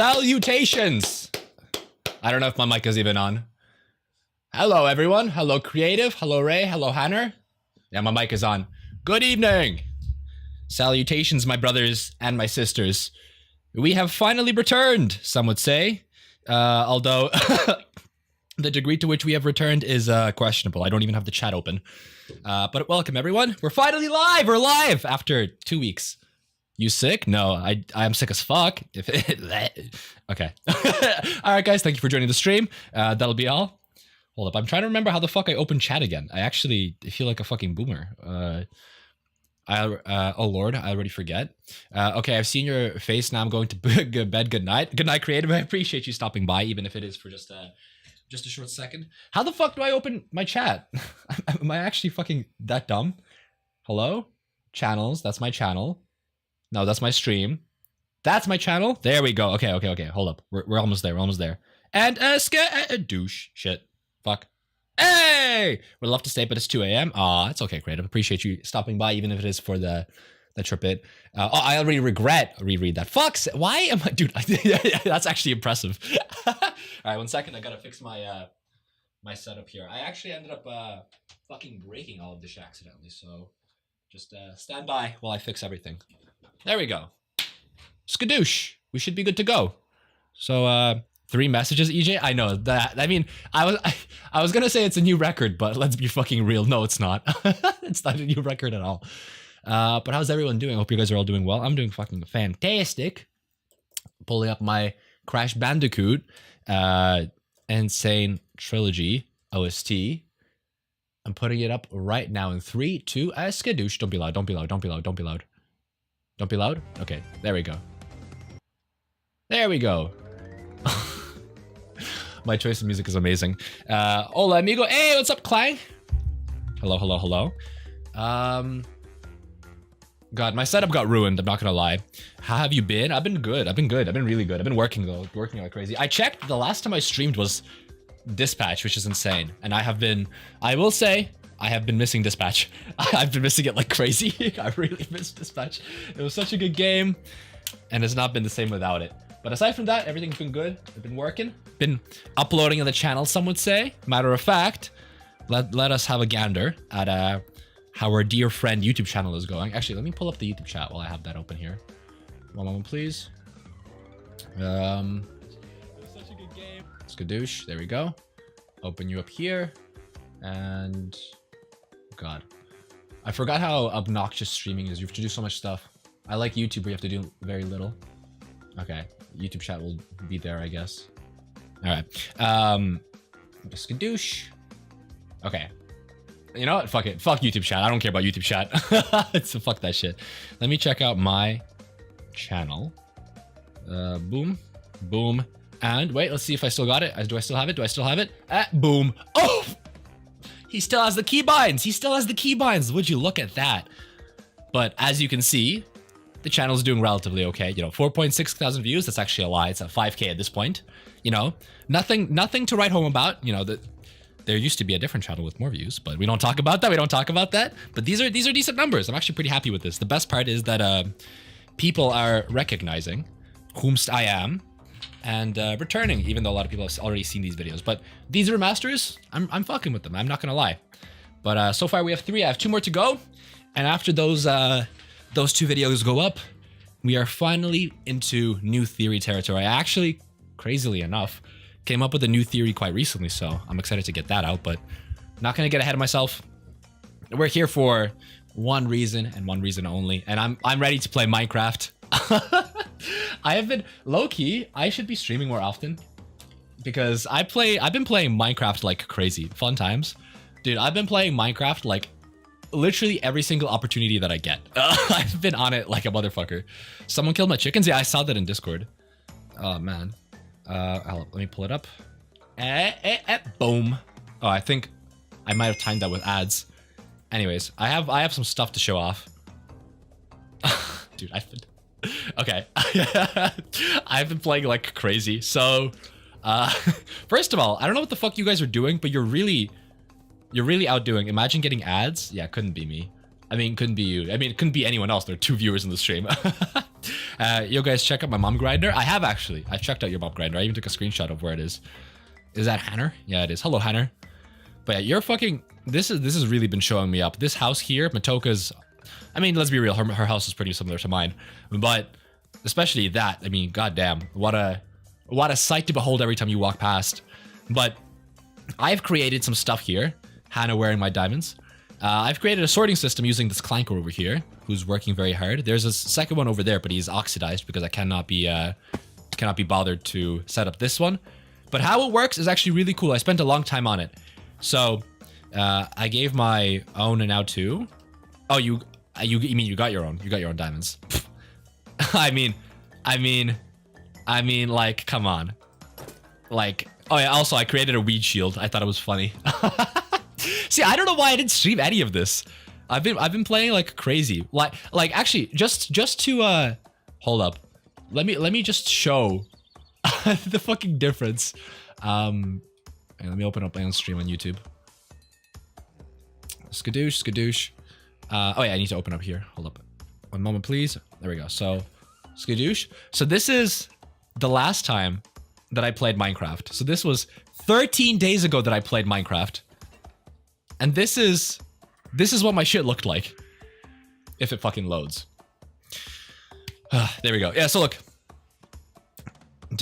Salutations! I don't know if my mic is even on. Hello, everyone. Hello, Creative. Hello, Ray. Hello, Hanner. Yeah, my mic is on. Good evening. Salutations, my brothers and my sisters. We have finally returned, some would say. Although the degree to which we have returned is questionable. I don't even have the chat open. But welcome, everyone. We're finally live. We're live after 2 weeks. You sick? No, I'm sick as fuck. Okay. All right, guys. Thank you for joining the stream. That'll be all. Hold up. I'm trying to remember how the fuck I open chat again. I actually feel like a fucking boomer. Oh Lord, I already forget. Okay, I've seen your face. Now I'm going to bed. Good night. Good night, Creative. I appreciate you stopping by, even if it is for just a short second. How the fuck do I open my chat? Am I actually fucking that dumb? Hello? Channels. That's my channel. No, that's my stream. That's my channel. There we go. Okay. Hold up. We're almost there. We're almost there. And douche. Shit. Fuck. Hey! Would love to stay, but it's 2 a.m. Aw, it's okay, Creative. Appreciate you stopping by, even if it is for the trip it. I already regret reread that. Fucks. Why am I... Dude, that's actually impressive. All right, 1 second. I gotta fix my my setup here. I actually ended up fucking breaking all of this accidentally, so just stand by while I fix everything. There we go. Skadoosh. We should be good to go. So, 3 messages, EJ? I know that. I mean, I was gonna say it's a new record, but let's be fucking real. No, it's not. It's not a new record at all. But how's everyone doing? I hope you guys are all doing well. I'm doing fucking fantastic. Pulling up my Crash Bandicoot Insane Trilogy OST. I'm putting it up right now in 3, 2, skadoosh. Don't be loud, don't be loud, don't be loud, don't be loud. Don't be loud? Okay, there we go. There we go. My choice of music is amazing. Hola, amigo. Hey, what's up, Clang? Hello, hello, hello. God, my setup got ruined. I'm not gonna lie. How have you been? I've been good. I've been good. I've been really good. I've been working, though. Working like crazy. I checked. The last time I streamed was Dispatch, which is insane. And I will say, I have been missing Dispatch. I've been missing it like crazy. I really missed Dispatch. It was such a good game. And it's not been the same without it. But aside from that, everything's been good. I've been working. Been uploading on the channel, some would say. Matter of fact, let us have a gander at how our dear friend YouTube channel is going. Actually, let me pull up the YouTube chat while I have that open here. 1 moment, please. It was such a good game. Skadoosh. There we go. Open you up here. And... God. I forgot how obnoxious streaming is. You have to do so much stuff. I like YouTube where you have to do very little. Okay. YouTube chat will be there, I guess. Alright. Skadoosh. Okay. You know what? Fuck it. Fuck YouTube chat. I don't care about YouTube chat. So fuck that shit. Let me check out my channel. Boom. Boom. And wait, let's see if I still got it. Do I still have it? Do I still have it? Boom. Oh! He still has the keybinds. He still has the keybinds. Would you look at that? But as you can see, the channel's doing relatively okay. You know, 4.6 thousand views. That's actually a lie. It's at 5K at this point. You know, nothing to write home about. You know, there used to be a different channel with more views, but we don't talk about that. We don't talk about that. But these are decent numbers. I'm actually pretty happy with this. The best part is that people are recognizing whomst I am and returning, even though a lot of people have already seen these videos. But these remasters, I'm fucking with them. I'm not gonna lie. But so far we have 3. I have 2 more to go, and after those 2 videos go up, we are finally into new theory territory. I actually, crazily enough, came up with a new theory quite recently, so I'm excited to get that out, but not gonna get ahead of myself. We're here for one reason and one reason only, and I'm ready to play Minecraft. I have been low-key, I should be streaming more often because I've been playing Minecraft like crazy. Fun times. Dude, I've been playing Minecraft like literally every single opportunity that I get. I've been on it like a motherfucker. Someone killed my chickens? Yeah, I saw that in Discord. Oh, man. Let me pull it up. Boom. Oh, I think I might have timed that with ads. Anyways, I have some stuff to show off. Dude, okay. I've been playing like crazy. So, first of all, I don't know what the fuck you guys are doing, but you're really outdoing. Imagine getting ads. Yeah, couldn't be me. I mean, couldn't be you. I mean, it couldn't be anyone else. There are 2 viewers in the stream. You guys check out my mom grinder. I have actually. I've checked out your mom grinder. I even took a screenshot of where it is. Is that Hanner? Yeah, it is. Hello, Hanner. But yeah, you're fucking... This has really been showing me up. This house here, Matoka's... I mean, let's be real. Her house is pretty similar to mine. But especially that. I mean, goddamn. What a sight to behold every time you walk past. But I've created some stuff here. Hannah wearing my diamonds. I've created a sorting system using this clanker over here, who's working very hard. There's a second one over there, but he's oxidized because I cannot be bothered to set up this one. But how it works is actually really cool. I spent a long time on it. So I gave my own and out to... Oh, you mean you got your own? You got your own diamonds? I mean, like, come on. Like, oh yeah. Also, I created a weed shield. I thought it was funny. See, I don't know why I didn't stream any of this. I've been playing like crazy. Like actually, just to hold up. Let me just show the fucking difference. And let me open up my own stream on YouTube. Skadoosh, skadoosh. Oh yeah, I need to open up here. Hold up. One moment, please. There we go. So, skadoosh. So this is the last time that I played Minecraft. So this was 13 days ago that I played Minecraft. And this is what my shit looked like. If it fucking loads. There we go. Yeah, so look.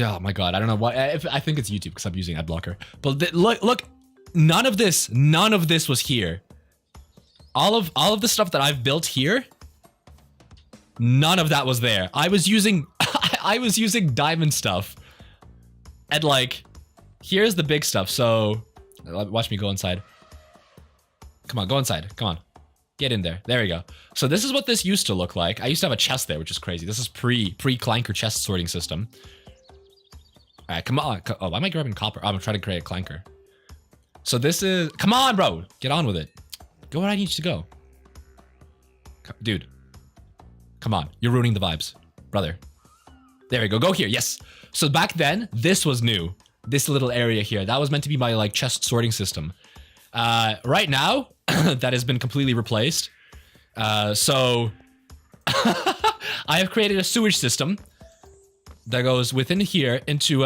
Oh my god, I don't know why. I think it's YouTube because I'm using ad blocker. But look, none of this was here. All of the stuff that I've built here, none of that was there. I was using diamond stuff. And like, here's the big stuff. So, watch me go inside. Come on, go inside. Come on. Get in there. There we go. So this is what this used to look like. I used to have a chest there, which is crazy. This is pre-clanker chest sorting system. All right, come on. Oh, why am I grabbing copper? Oh, I'm trying to create a clanker. So this is... Come on, bro. Get on with it. Go where I need you to go. Dude. Come on. You're ruining the vibes. Brother. There we go. Go here. Yes. So back then, this was new. This little area here. That was meant to be my like chest sorting system. Right now, that has been completely replaced. So I have created a sewage system that goes within here into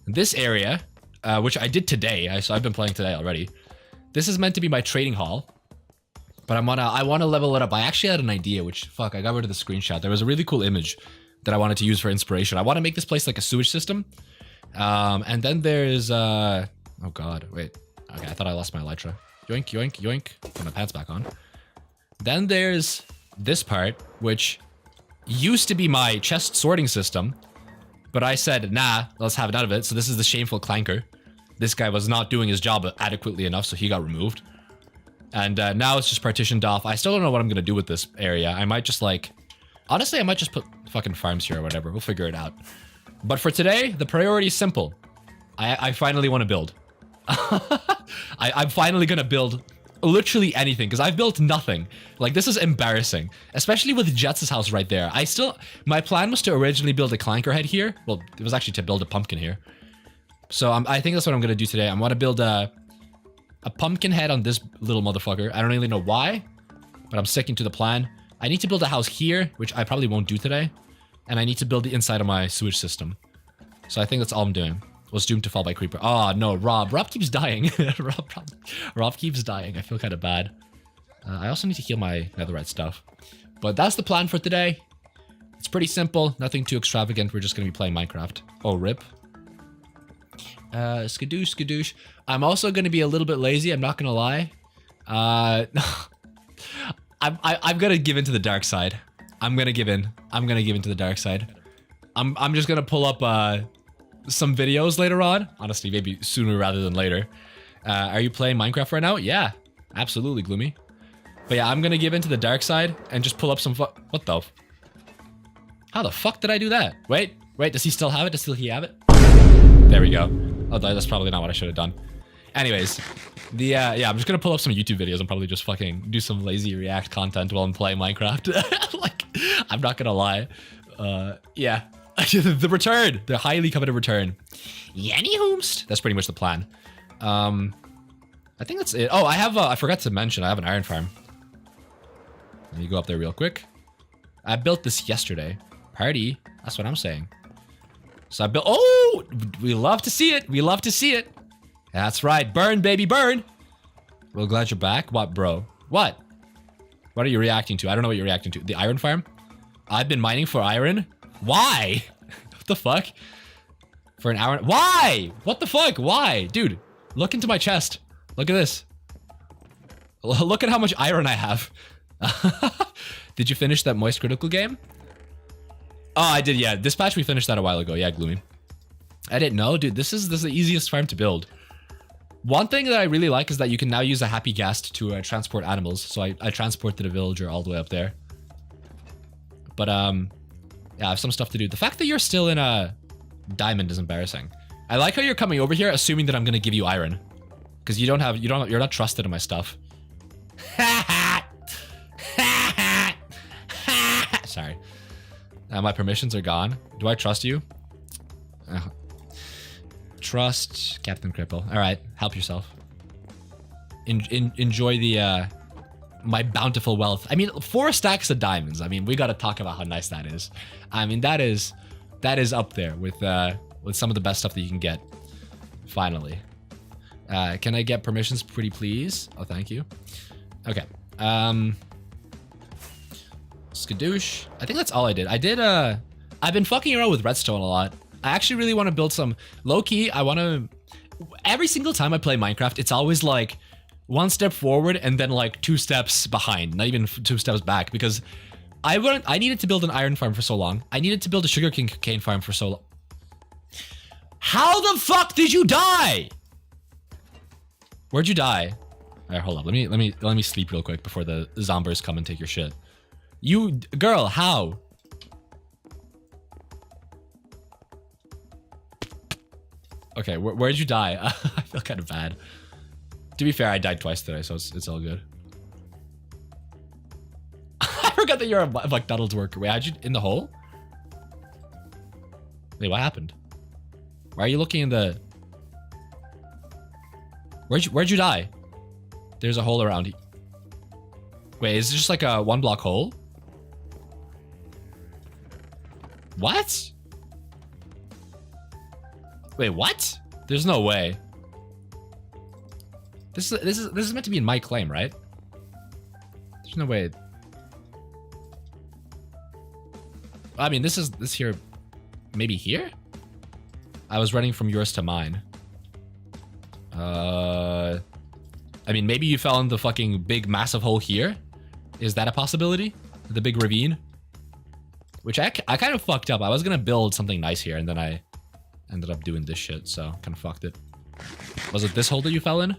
this area, which I did today. So I've been playing today already. This is meant to be my trading hall, but I want to level it up. I actually had an idea, which fuck, I got rid of the screenshot. There was a really cool image that I wanted to use for inspiration. I want to make this place like a sewage system. And then there's oh god, wait. Okay, I thought I lost my elytra. Yoink, yoink, yoink. Put my pants back on. Then there's this part, which used to be my chest sorting system. But I said, nah, let's have none of it. So this is the shameful clanker. This guy was not doing his job adequately enough, so he got removed. And now it's just partitioned off. I still don't know what I'm going to do with this area. I might just like... Honestly, I might just put fucking farms here or whatever. We'll figure it out. But for today, the priority is simple. I finally want to build. I'm finally gonna build literally anything because I've built nothing. Like, this is embarrassing, especially with Jets' house right there. My plan was to originally build a clanker head here. Well, it was actually to build a pumpkin here. So I think that's what I'm gonna do today. I want to build a pumpkin head on this little motherfucker. I don't really know why, but I'm sticking to the plan. I need to build a house here, which I probably won't do today, and I need to build the inside of my sewage system. So I think that's all I'm doing. Was doomed to fall by creeper. Oh no, Rob keeps dying. Rob keeps dying. I feel kind of bad. I also need to heal my netherite stuff. But that's the plan for today. It's pretty simple. Nothing too extravagant. We're just going to be playing Minecraft. Oh, rip. Skadoosh, skadoosh. I'm also going to be a little bit lazy. I'm not going to lie. I'm going to give in to the dark side. I'm going to give in. I'm going to give in to the dark side. I'm just going to pull up some videos later on. Honestly, maybe sooner rather than later. Are you playing Minecraft right now? Yeah, absolutely, Gloomy. But yeah, I'm gonna give in to the dark side and just pull up some what the? How the fuck did I do that? Wait, does he still have it? Does he have it? There we go. Oh, that's probably not what I should have done. Anyways, yeah, I'm just gonna pull up some YouTube videos and probably just fucking do some lazy react content while I'm playing Minecraft. Like, I'm not gonna lie. Yeah. The return, the highly coveted return. Yanny Hoomst. That's pretty much the plan. I think that's it. Oh, I forgot to mention, I have an iron farm. Let me go up there real quick. I built this yesterday. Party. That's what I'm saying. So I built. Oh, we love to see it. We love to see it. That's right. Burn, baby, burn. Well, glad you're back. What, bro? What? What are you reacting to? I don't know what you're reacting to. The iron farm? I've been mining for iron. Why? What the fuck? For an hour? Why? What the fuck? Why? Dude, look into my chest. Look at this. Look at how much iron I have. Did you finish that Moist Critical game? Oh, I did, yeah. Dispatch, we finished that a while ago. Yeah, Gloomy. I didn't know, dude. This is the easiest farm to build. One thing that I really like is that you can now use a happy ghast to transport animals. So I transported a villager all the way up there. But yeah, I have some stuff to do. The fact that you're still in a diamond is embarrassing. I like how you're coming over here assuming that I'm gonna give you iron. Because you're not trusted in my stuff. Sorry. My permissions are gone. Do I trust you? Trust Captain Cripple. All right, help yourself. Enjoy the my bountiful wealth. I mean, 4 stacks of diamonds. I mean, we got to talk about how nice that is. I mean, that is up there with some of the best stuff that you can get. Finally. Can I get permissions, pretty please? Oh, thank you. Okay. Skadoosh. I think that's all I did. I've been fucking around with redstone a lot. I actually really want to build some low-key. I want to... Every single time I play Minecraft, it's always like 1 step forward and then like 2 steps behind. Not even 2 steps back, because I needed to build an iron farm for so long. I needed to build a sugarcane farm for so long. How the fuck did you die? Where'd you die? All right, hold up. Let me sleep real quick before the zombies come and take your shit. You girl, how? Okay, where'd you die? I feel kind of bad. To be fair, I died twice today, so it's all good. I forgot that you're a McDonald's worker. Wait, how'd you in the hole? Wait, what happened? Why are you looking in the? Where'd you die? There's a hole around. Wait, is it just like a 1 block hole? What? Wait, what? There's no way. This is meant to be in my claim, right? There's no way. I mean, this here, maybe here? I was running from yours to mine. I mean, maybe you fell in the fucking big massive hole here? Is that a possibility? The big ravine? Which I kind of fucked up. I was gonna build something nice here, and then I ended up doing this shit, so kind of fucked it. Was it this hole that you fell in?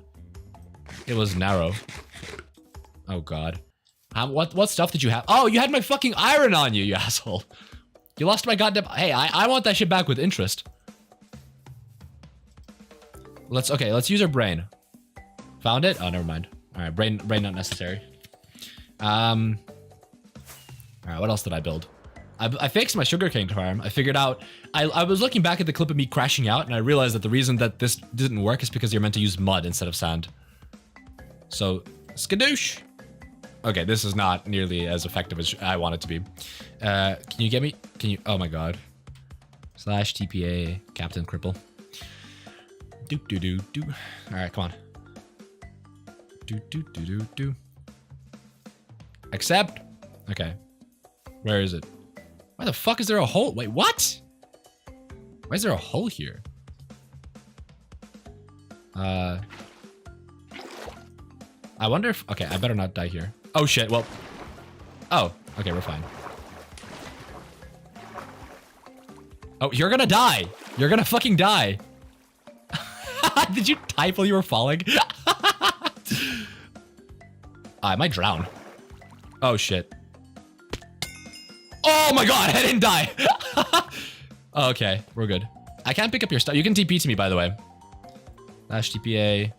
It was narrow. Oh god. What stuff did you have? Oh, you had my fucking iron on you, you asshole. You lost my goddamn... Hey, I want that shit back with interest. Let's use our brain. Found it? Oh, never mind. Alright, brain not necessary. Alright, what else did I build? I fixed my sugarcane farm. I figured out... I was looking back at the clip of me crashing out, and I realized that the reason that this didn't work is because you're meant to use mud instead of sand. So, skadoosh! Okay, this is not nearly as effective as I want it to be. Can you get me... Can you... Oh my god. / TPA Captain Cripple. Doop doo doo doo. Alright, come on. Doo doo doo doo doo. Accept. Okay. Where is it? Why the fuck is there a hole? Wait, what? Why is there a hole here? I wonder if... Okay, I better not die here. Oh shit, well... Oh, okay, we're fine. Oh, you're gonna die! You're gonna fucking die! Did you type while you were falling? I might drown. Oh shit. Oh my god, I didn't die! Okay, we're good. I can't pick up your stuff. You can TP to me, by the way. / TPA.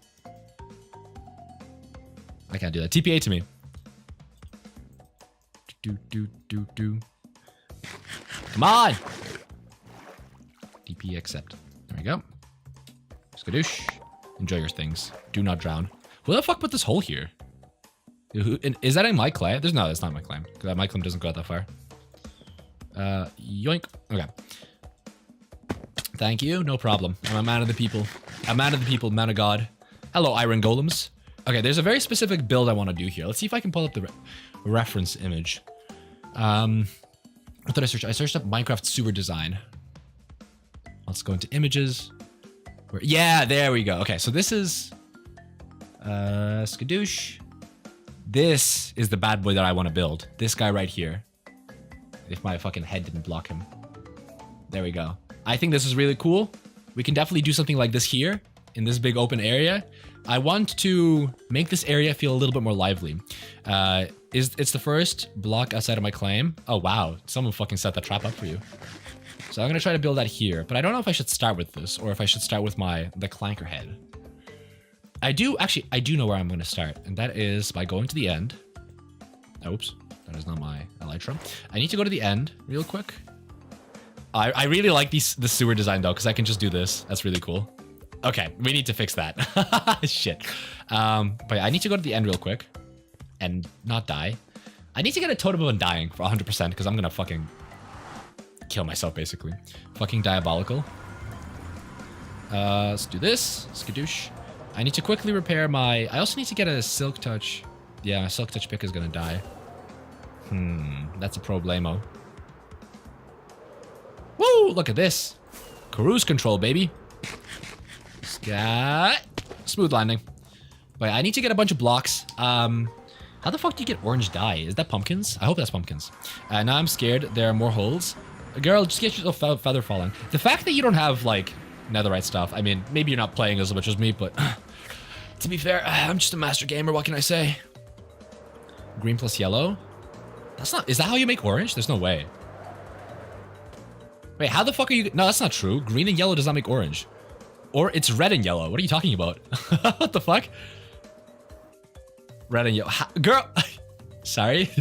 I can't do that. TPA to me. Do. Come on! TP accept. There we go. Skadoosh. Enjoy your things. Do not drown. Who the fuck put this hole here? Is that in my claim? No, that's not my claim. My claim doesn't go out that far. Yoink. Okay. Thank you. No problem. I'm a man of the people. A man of the people, man of God. Hello, iron golems. Okay, there's a very specific build I want to do here. Let's see if I can pull up the reference image. What did I search? I searched up Minecraft sewer design. Let's go into images. Yeah, there we go. Okay, so this is skadoosh. This is the bad boy that I want to build. This guy right here. If my fucking head didn't block him. There we go. I think this is really cool. We can definitely do something like this here in this big open area. I want to make this area feel a little bit more lively. It's the first block outside of my claim. Oh, wow. Someone fucking set the trap up for you. So I'm going to try to build that here, but I don't know if I should start with this or if I should start with the clanker head. I do know where I'm going to start, and that is by going to the end. Oops, that is not my elytra. I need to go to the end real quick. I really like the sewer design though, because I can just do this. That's really cool. Okay, we need to fix that. Shit. But yeah, I need to go to the end real quick and not die. I need to get a totem of undying for 100% because I'm going to fucking kill myself basically. Fucking diabolical. Let's do this. Skadoosh. I need to quickly repair my... I also need to get a silk touch. Yeah, my silk touch pick is going to die. That's a problemo. Woo! Look at this. Cruise control, baby. Smooth landing. But I need to get a bunch of blocks. How the fuck do you get orange dye? Is that pumpkins? I hope that's pumpkins. Now I'm scared. There are more holes. Girl, just get yourself feather falling. The fact that you don't have, like, netherite stuff. I mean, maybe you're not playing as much as me, but... to be fair, I'm just a master gamer. What can I say? Green plus yellow? That's not... Is that how you make orange? There's no way. Wait, how the fuck are you... No, that's not true. Green and yellow does not make orange. Or it's red and yellow. What are you talking about? What the fuck? Red and yellow. Girl! Sorry.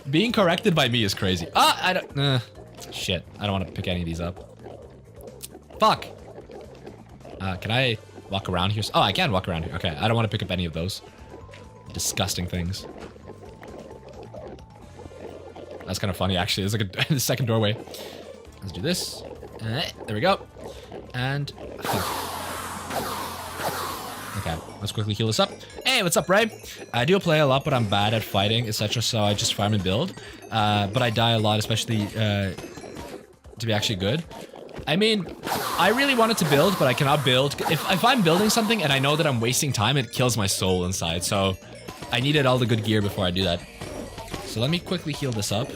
Being corrected by me is crazy. I don't... shit. I don't want to pick any of these up. Fuck! Can I walk around here? Oh, I can walk around here. Okay, I don't want to pick up any of those. Disgusting things. That's kind of funny, actually. There's like a second doorway. Let's do this. There we go. And... Okay, let's quickly heal this up. Hey, what's up, Ray? I do play a lot, but I'm bad at fighting, etc. So I just farm and build. But I die a lot, especially to be actually good. I mean, I really wanted to build, but I cannot build. If I'm building something and I know that I'm wasting time, it kills my soul inside. So I needed all the good gear before I do that. So let me quickly heal this up.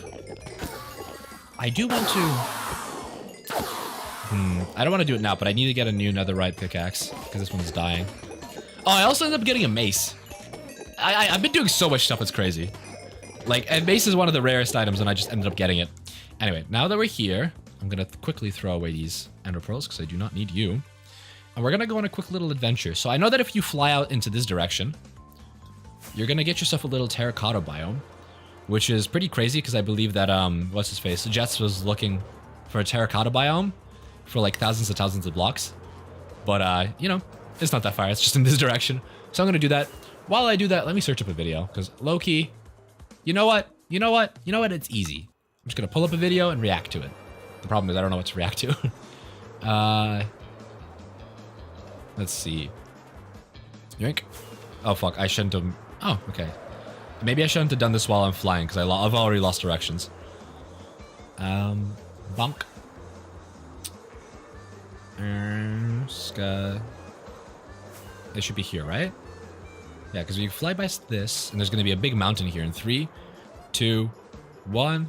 I do want to... I don't want to do it now, but I need to get a new netherite pickaxe because this one's dying. Oh, I also ended up getting a mace. I've been doing so much stuff, it's crazy. Like, and mace is one of the rarest items, and I just ended up getting it. Anyway, now that we're here, I'm going to quickly throw away these ender pearls because I do not need you. And we're going to go on a quick little adventure. So I know that if you fly out into this direction, you're going to get yourself a little terracotta biome, which is pretty crazy because I believe that, what's his face? Jets was looking for a terracotta biome for like thousands of blocks. But, you know, it's not that far. It's just in this direction. So I'm going to do that. While I do that, let me search up a video because low-key, you know what? It's easy. I'm just going to pull up a video and react to it. The problem is I don't know what to react to. Let's see. Yoink. Oh, fuck. I shouldn't have... Oh, okay. Maybe I shouldn't have done this while I'm flying because I've already lost directions. Bonk. It should be here, right? Yeah, because we fly by this, and there's going to be a big mountain here in 3, 2, 1.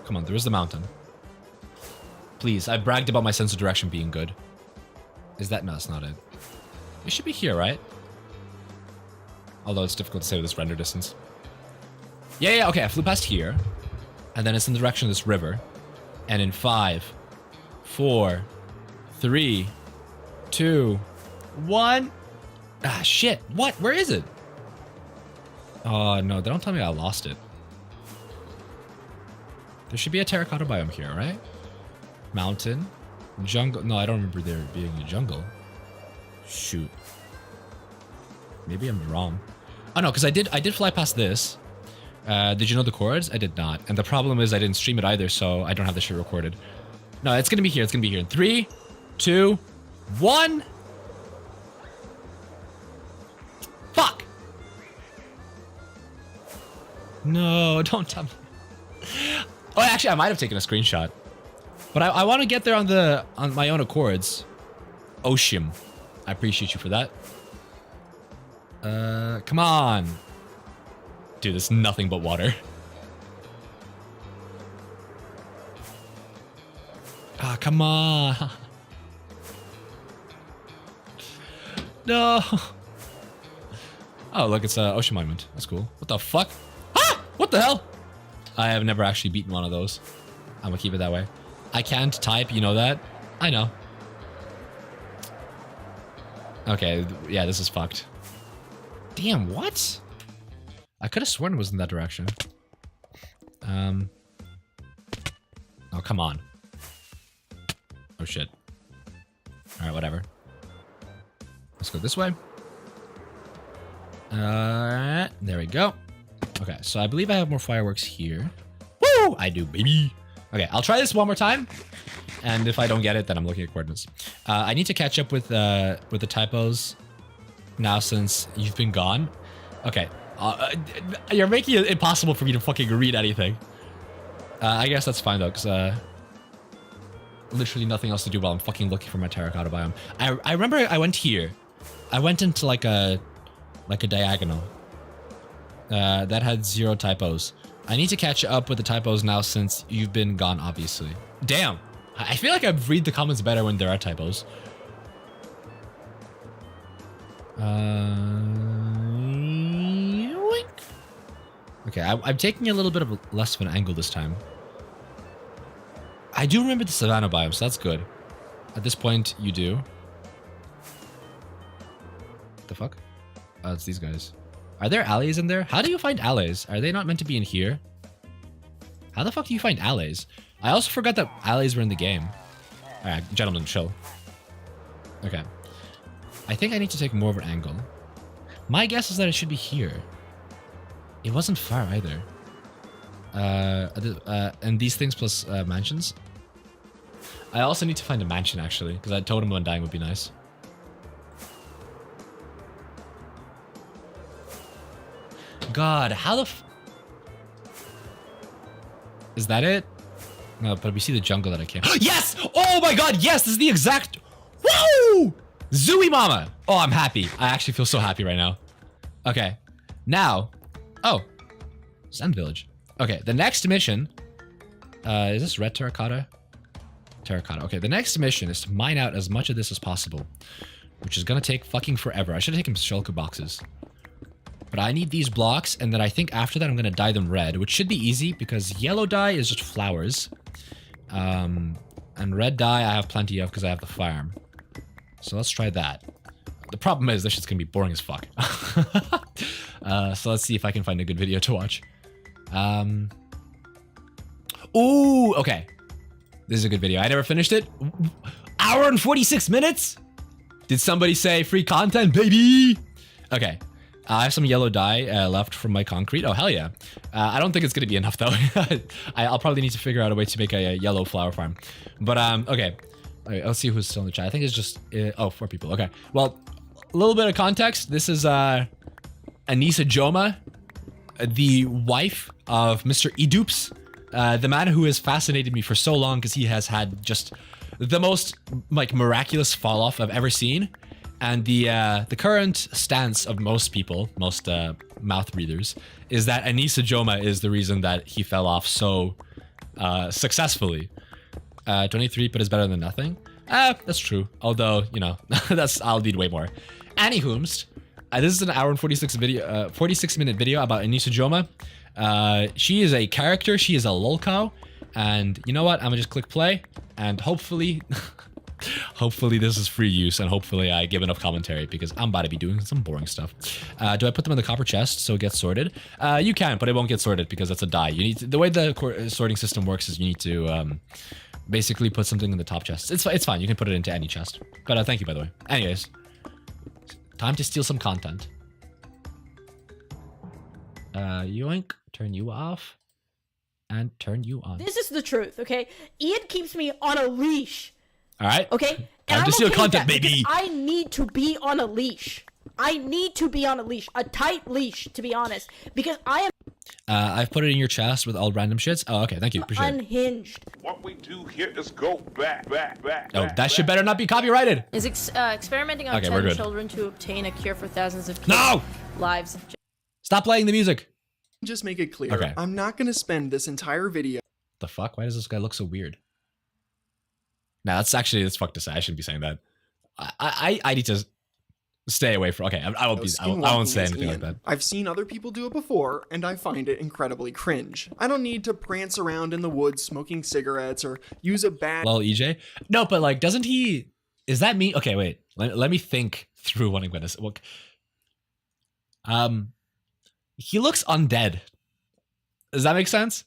Come on, there is the mountain. Please, I bragged about my sense of direction being good. Is that... No, it's not it. It should be here, right? Although it's difficult to say with this render distance. Yeah, okay, I flew past here. And then it's in the direction of this river. And in 5, 4, 3, 2, 1. Ah, shit. What? Where is it? Oh, no, don't tell me I lost it. There should be a terracotta biome here, right? Mountain. Jungle. No, I don't remember there being a jungle. Shoot. Maybe I'm wrong. Oh, no, because I did fly past this. Did you know the chords? I did not. And the problem is I didn't stream it either, so I don't have the shit recorded. No, it's gonna be here. It's gonna be here in 3, 2, 1. Fuck! No, don't tell me. Oh, actually, I might have taken a screenshot. But I want to get there on my own accords. Oshim. I appreciate you for that. Come on. Dude, this is nothing but water. Ah, come on. No. Oh, look, it's an ocean monument. That's cool. What the fuck? Ah! What the hell? I have never actually beaten one of those. I'm gonna keep it that way. I can't type, you know that? I know. Okay, yeah, this is fucked. Damn, what? I could have sworn it was in that direction. Oh, come on. Oh, shit. Alright, whatever. Let's go this way. There we go. Okay, so I believe I have more fireworks here. Woo! I do, baby. Okay, I'll try this one more time. And if I don't get it, then I'm looking at coordinates. I need to catch up with the typos now since you've been gone. Okay. You're making it impossible for me to fucking read anything. I guess that's fine though, because literally nothing else to do while I'm fucking looking for my terracotta biome. I remember I went here. I went into like a diagonal that had 0 typos. I need to catch up with the typos now since you've been gone, obviously. Damn. I feel like I read the comments better when there are typos. Okay, I'm taking a little bit of less of an angle this time. I do remember the savanna biome, so that's good. At this point, you do. What the fuck? Oh, it's these guys. Are there alleys in there? How do you find alleys? Are they not meant to be in here? How the fuck do you find alleys? I also forgot that alleys were in the game. Alright, gentlemen, chill. Okay. I think I need to take more of an angle. My guess is that it should be here. It wasn't far either. And these things plus mansions. I also need to find a mansion, actually, because I told him undying would be nice. God, how the is that it? No, but we see the jungle that I can't. Yes! Oh my god, yes! This is the exact... Woo! Zooey mama! Oh, I'm happy. I actually feel so happy right now. Okay. Now... Oh. Sand Village. Okay, the next mission... is this red terracotta? Terracotta. Okay, the next mission is to mine out as much of this as possible. Which is gonna take fucking forever. I should have taken shulker boxes. But I need these blocks, and then I think after that I'm gonna dye them red, which should be easy because yellow dye is just flowers. And red dye I have plenty of because I have the farm. So let's try that. The problem is this shit's gonna be boring as fuck. So let's see if I can find a good video to watch. Ooh, okay. This is a good video. I never finished it. Hour and 46 minutes? Did somebody say free content, baby? Okay. I have some yellow dye left from my concrete. Oh, hell yeah. I don't think it's going to be enough, though. I'll probably need to figure out a way to make a yellow flower farm. But, okay. Right, let's see who's still in the chat. I think it's just... oh, 4 people. Okay. Well, a little bit of context. This is Aaaaaaa Joma, the wife of Mr. Edoops, the man who has fascinated me for so long because he has had just the most, like, miraculous fall-off I've ever seen. And the current stance of most people, most mouth breathers, is that Aaaaaaa Joma is the reason that he fell off so successfully. 23 but is better than nothing. That's true. Although, you know, I'll need way more. Anywhomst, this is an hour and 46 video, 46-minute video about Aaaaaaa Joma. She is a character. She is a lolcow. And you know what? I'm gonna just click play, and hopefully. Hopefully this is free use, and hopefully I give enough commentary because I'm about to be doing some boring stuff. Do I put them in the copper chest so it gets sorted? You can, but it won't get sorted because that's a die. You need to, the way the sorting system works is you need to basically put something in the top chest. It's fine. You can put it into any chest. But thank you, by the way. Anyways, time to steal some content. Yoink. turn you off, and turn you on. This is the truth, okay? Ian keeps me on a leash. All right. Okay? Time to see your content, baby. I need to be on a leash. I need to be on a leash. A tight leash, to be honest. Because I am I've put it in your chest with all random shits. Oh, okay. Thank you. Appreciate it. unhinged. What we do here is go back. Oh, that shit better not be copyrighted. Is experimenting on Okay, we're 10 good. children to obtain a cure for thousands of kids' No! lives. Stop playing the music. Just make it clear, Okay. I'm not going to spend this entire video The fuck? Why does this guy look so weird? Nah, that's fuck to say. I shouldn't be saying that. I need to stay away from. Okay, I won't say anything like that. I've seen other people do it before, and I find it incredibly cringe. I don't need to prance around in the woods smoking cigarettes or use a bad Well, EJ. No, but like, doesn't he? Is that me? Okay, wait. Let me think through what I'm gonna say. Look, he looks undead. Does that make sense?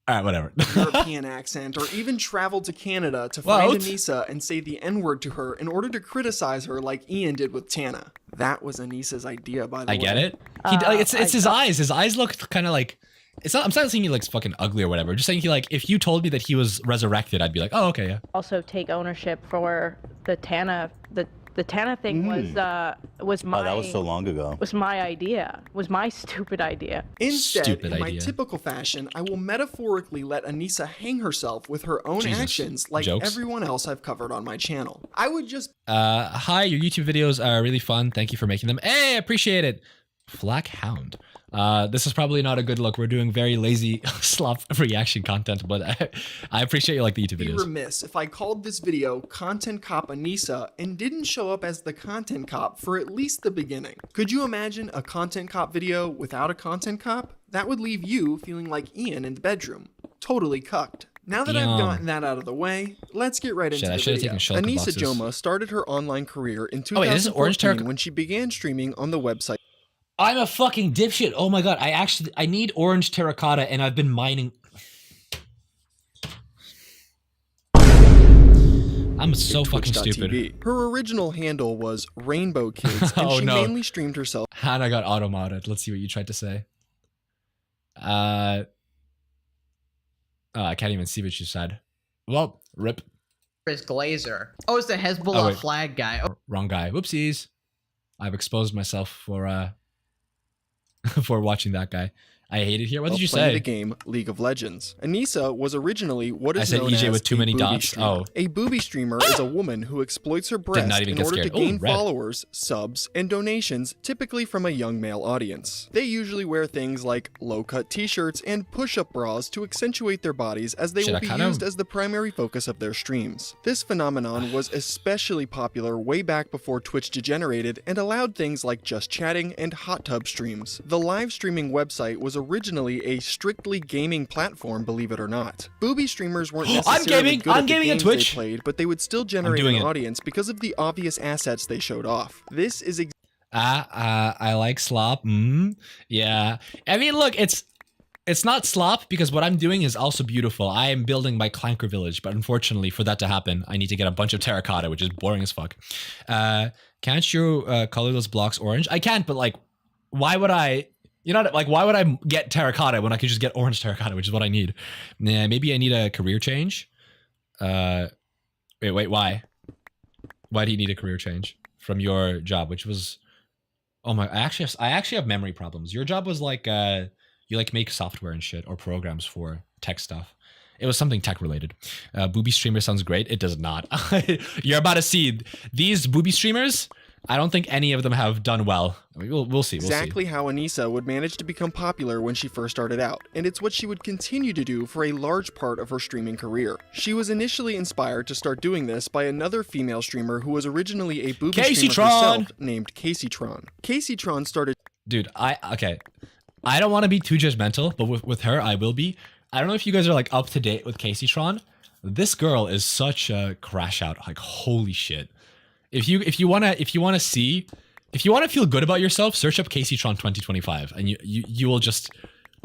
All right, whatever. European accent, or even travel to Canada to Well, find Anissa and say the N-word to her in order to criticize her like Ian did with Tana. That was Anissa's idea, by the way. I get it. It's his eyes. His eyes look kind of like. It's not. I'm not saying he looks fucking ugly or whatever. Just saying he like. If you told me that he was resurrected, I'd be like, oh, okay, yeah. Also take ownership for the Tana. The Tana thing was my. Oh, that was so long ago. Was my idea. Was my stupid idea. Instead, Stupid in my idea. typical fashion, I will metaphorically let Anissa hang herself with her own Jesus. actions like Jokes. everyone else I've covered on my channel. I would just Hi, your YouTube videos are really fun. Thank you for making them. Hey, I appreciate it. Flack Hound. This is probably not a good look. We're doing very lazy slop reaction content, but I appreciate you like the YouTube be videos. remiss if I called this video Content Cop Anissa and didn't show up as the Content Cop for at least the beginning. Could you imagine a Content Cop video without a Content Cop? That would leave you feeling like Ian in the bedroom. Totally cucked. Now that I've gotten that out of the way, let's get right into Shit, I the should've video. taken shulker Anissa boxes. Joma started her online career in Oh, wait, this is orange 2014 terracotta. when she began streaming on the website I'm a fucking dipshit. Oh my god, I need orange terracotta and I've been mining. I'm so fucking stupid. Twitch.tv. Her original handle was Rainbow Kids, and Oh, she no. mainly streamed herself And I got auto-modded. Let's see what you tried to say. Oh, I can't even see what you said. Well, rip. Chris Glazer. Oh, it's the Hezbollah Oh, wait. flag guy. Oh, Wrong guy. Whoopsies. I've exposed myself for for watching that guy. I hate it here. What did you playing say? the game League of Legends. Anissa was originally what I is said known EJ as with too a many booby dots. streamer. Oh. A booby streamer is a woman who exploits her breast not even in get order to scared. Ooh, gain red. followers, subs, and donations, typically from a young male audience. They usually wear things like low-cut t-shirts and push-up bras to accentuate their bodies, as they Shit, will I be kinda- used as the primary focus of their streams. This phenomenon was especially popular way back before Twitch degenerated and allowed things like just chatting and hot tub streams. The live streaming website was originally a strictly gaming platform, believe it or not. Booby streamers weren't necessarily good I'm at the gaming on games Twitch. they played, but they would still generate doing an it. audience because of the obvious assets they showed off. This is I like slop. Yeah. I mean, look, it's not slop because what I'm doing is also beautiful. I am building my clanker village, but unfortunately for that to happen, I need to get a bunch of terracotta, which is boring as fuck. Can't you color those blocks orange? I can't, but like, why would I? You know, like, why would I get terracotta when I could just get orange terracotta, which is what I need? Nah, maybe I need a career change. Wait, why? Why do you need a career change from your job, which was? Oh my! I actually have memory problems. Your job was like, you like make software and shit or programs for tech stuff. It was something tech related. Booby streamer sounds great. It does not. You're about to see these booby streamers. I don't think any of them have done well. I mean, we'll see. exactly how Anissa would manage to become popular when she first started out, and it's what she would continue to do for a large part of her streaming career. She was initially inspired to start doing this by another female streamer who was originally a booby streamer herself named Caseytron. Caseytron started Dude, okay. I don't want to be too judgmental, but with her, I will be. I don't know if you guys are like up to date with Caseytron. This girl is such a crash out. Like, holy shit. If you wanna feel good about yourself, search up Caseytron 2025, and you will just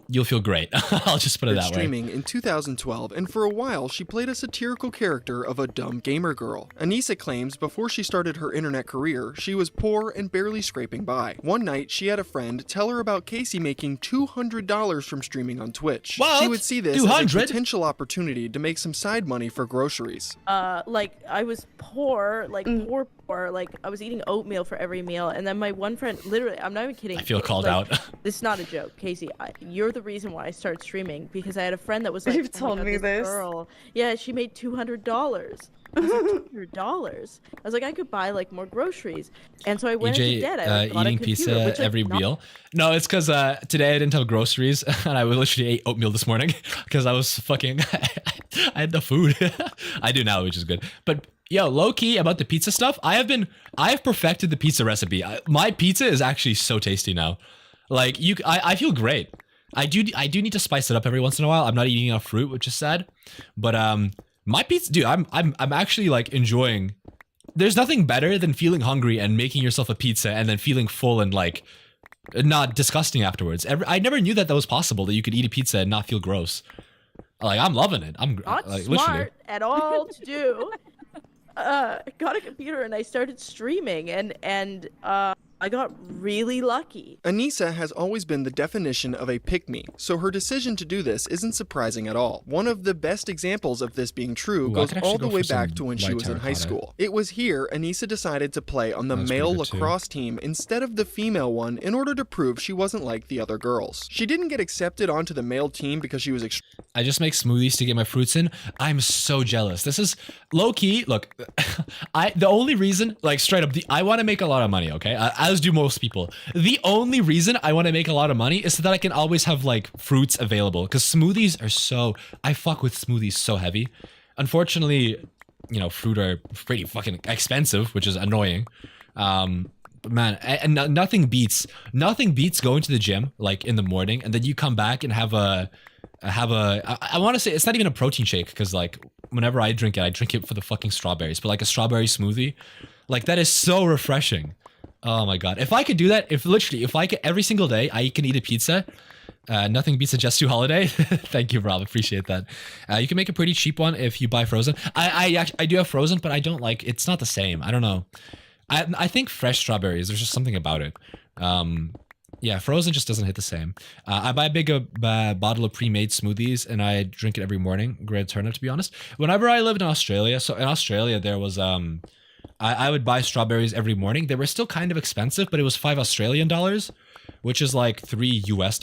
you'll feel great. I'll just put it that way. Streaming in 2012, and for a while she played a satirical character of a dumb gamer girl. Aaaaaaa claims before she started her internet career, she was poor and barely scraping by. One night, she had a friend tell her about Casey making $200 from streaming on Twitch. What? She would see this 200? as a potential opportunity to make some side money for groceries. Like I was poor, like poor, like I was eating oatmeal for every meal, and then my one friend, literally, I'm not even kidding. I feel called like, out. This is not a joke, Casey. You're the reason why I started streaming, because I had a friend that was like, You've told me this. Girl, yeah, she made $200. I was like, $200. I was like, I could buy like more groceries, and so I went into debt. I bought eating a computer, pizza which, like, every meal. No, it's because today I didn't have groceries, and I literally ate oatmeal this morning because I was fucking. I had the food. I do now, which is good. But yo, low key about the pizza stuff. I have perfected the pizza recipe. My pizza is actually so tasty now. Like I feel great. I do need to spice it up every once in a while. I'm not eating enough fruit, which is sad. But my pizza, dude, I'm actually like enjoying. There's nothing better than feeling hungry and making yourself a pizza and then feeling full and like not disgusting afterwards. I never knew that was possible, that you could eat a pizza and not feel gross. Like I'm loving it. I'm not like, smart literally. at all to do. I got a computer and I started streaming, and I got really lucky. Aaaaaaa has always been the definition of a pick-me, so her decision to do this isn't surprising at all. One of the best examples of this being true Ooh, goes all the way back some to when she white was in high terracotta. school. It was here Aaaaaaa decided to play on the That's male pretty good too. lacrosse team instead of the female one in order to prove she wasn't like the other girls. She didn't get accepted onto the male team because she was I just make smoothies to get my fruits in. I'm so jealous. This is low key. Look, the only reason, like straight up, I want to make a lot of money. Okay, as do most people. The only reason I want to make a lot of money is so that I can always have like fruits available. Because smoothies are so, I fuck with smoothies so heavy. Unfortunately, you know, fruit are pretty fucking expensive, which is annoying. But man, and nothing beats going to the gym like in the morning, and then you come back and have a I want to say it's not even a protein shake, because like whenever I drink it for the fucking strawberries, but like a strawberry smoothie, like that is so refreshing. Oh my god, if I could do that, if I could every single day I can eat a pizza, nothing beats a Just 2 holiday. Thank you, Rob, appreciate that. You can make a pretty cheap one if you buy frozen. I do have frozen, but I don't like, it's not the same. I don't know. I think fresh strawberries, there's just something about it. Yeah, frozen just doesn't hit the same. I buy a big bottle of pre-made smoothies, and I drink it every morning. Great turnip, to be honest. Whenever I lived in Australia, so in Australia there was I would buy strawberries every morning. They were still kind of expensive, but it was $5 Australian, which is like $3 US.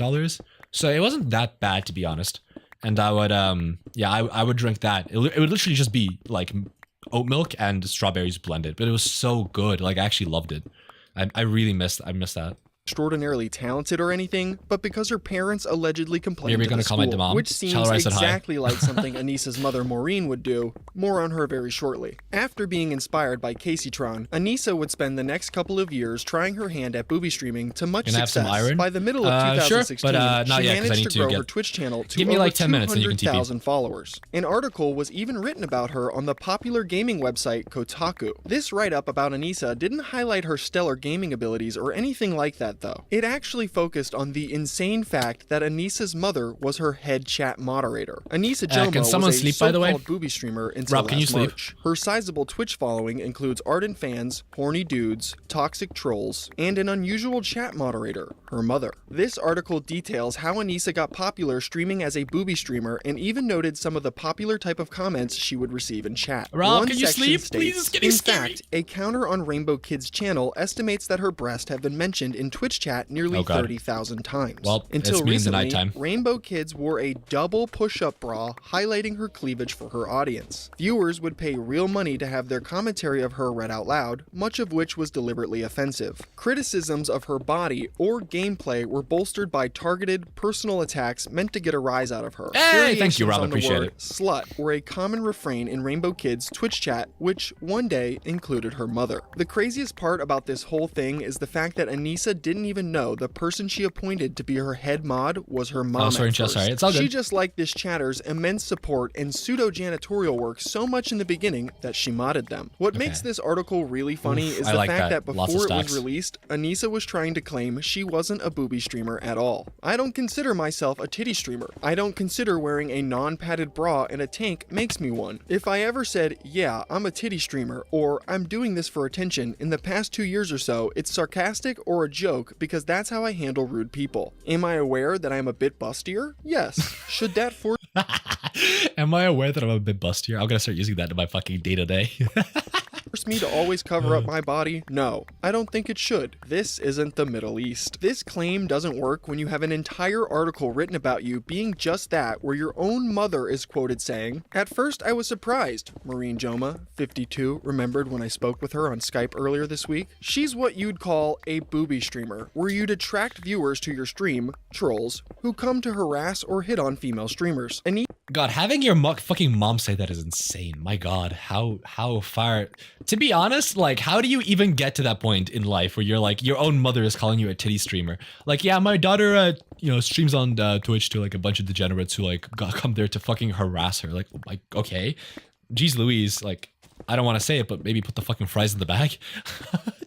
So it wasn't that bad, to be honest. And I would I would drink that. It would literally just be like oat milk and strawberries blended, but it was so good. Like I actually loved it. I miss that. extraordinarily talented or anything, but because her parents allegedly complained Maybe to you're the gonna call my school, mom? which seems Tell her I said hi. exactly like something Anissa's mother Maureen would do. More on her very shortly. After being inspired by Caseytron, Anissa would spend the next couple of years trying her hand at booby streaming to much Can I have some success. iron? By the middle of Sure, 2016, but, not she yet, 'cause I managed need to to grow get- her Twitch channel to Give me over like 10 minutes and you can TP. 200,000 followers. An article was even written about her on the popular gaming website Kotaku. This write-up about Anissa didn't highlight her stellar gaming abilities or anything like that, though. It actually focused on the insane fact that Anissa's mother was her head chat moderator. Anissa Jomo can someone was a sleep, by the way? so-called booby streamer until Rob, can you last sleep? March. Her sizable Twitch following includes ardent fans, horny dudes, toxic trolls, and an unusual chat moderator, her mother. This article details how Anissa got popular streaming as a booby streamer, and even noted some of the popular type of comments she would receive in chat. Rob, One can you section sleep? states, Please, it's getting in scary. fact, a counter on Rainbow Kid's channel estimates that her breasts have been mentioned in Twitch chat nearly Oh, God. 30,000 times. Well, until it's me in the recently, nighttime. Rainbow Kids wore a double push-up bra highlighting her cleavage for her audience. Viewers would pay real money to have their commentary of her read out loud, much of which was deliberately offensive. Criticisms of her body or gameplay were bolstered by targeted, personal attacks meant to get a rise out of her. Hey, thank you, Variations Rob, on the appreciate word it. slut were a common refrain in Rainbow Kids' Twitch chat, which one day included her mother. The craziest part about this whole thing is the fact that Anissa didn't didn't even know the person she appointed to be her head mod was her mom. sorry, at first. sorry. It's all good. She just liked this chatter's immense support and pseudo-janitorial work so much in the beginning that she modded them. What makes this article really funny is the fact that before it was released, Aaaaaaa was trying to claim she wasn't a booby streamer at all. I don't consider myself a titty streamer. I don't consider wearing a non-padded bra and a tank makes me one. If I ever said, yeah, I'm a titty streamer, or I'm doing this for attention in the past 2 years or so, it's sarcastic or a joke because that's how I handle rude people. Am I aware that I'm a bit bustier? Yes. Should that force Am I aware that I'm a bit bustier? I'm gonna start using that in my fucking day-to-day. me to always cover up my body? No, I don't think it should. This isn't the Middle East. This claim doesn't work when you have an entire article written about you being just that, where your own mother is quoted saying, "At first I was surprised. Marine Joma, 52, remembered when I spoke with her on Skype earlier this week. She's what you'd call a booby streamer, where you'd attract viewers to your stream, trolls, who come to harass or hit on female streamers. And God, having your fucking mom say that is insane. My God, how far... To be honest, like, how do you even get to that point in life where you're like, your own mother is calling you a titty streamer? Like, yeah, my daughter, streams on Twitch to like a bunch of degenerates who like come there to fucking harass her. Like, okay, geez Louise, like, I don't want to say it, but maybe put the fucking fries in the bag.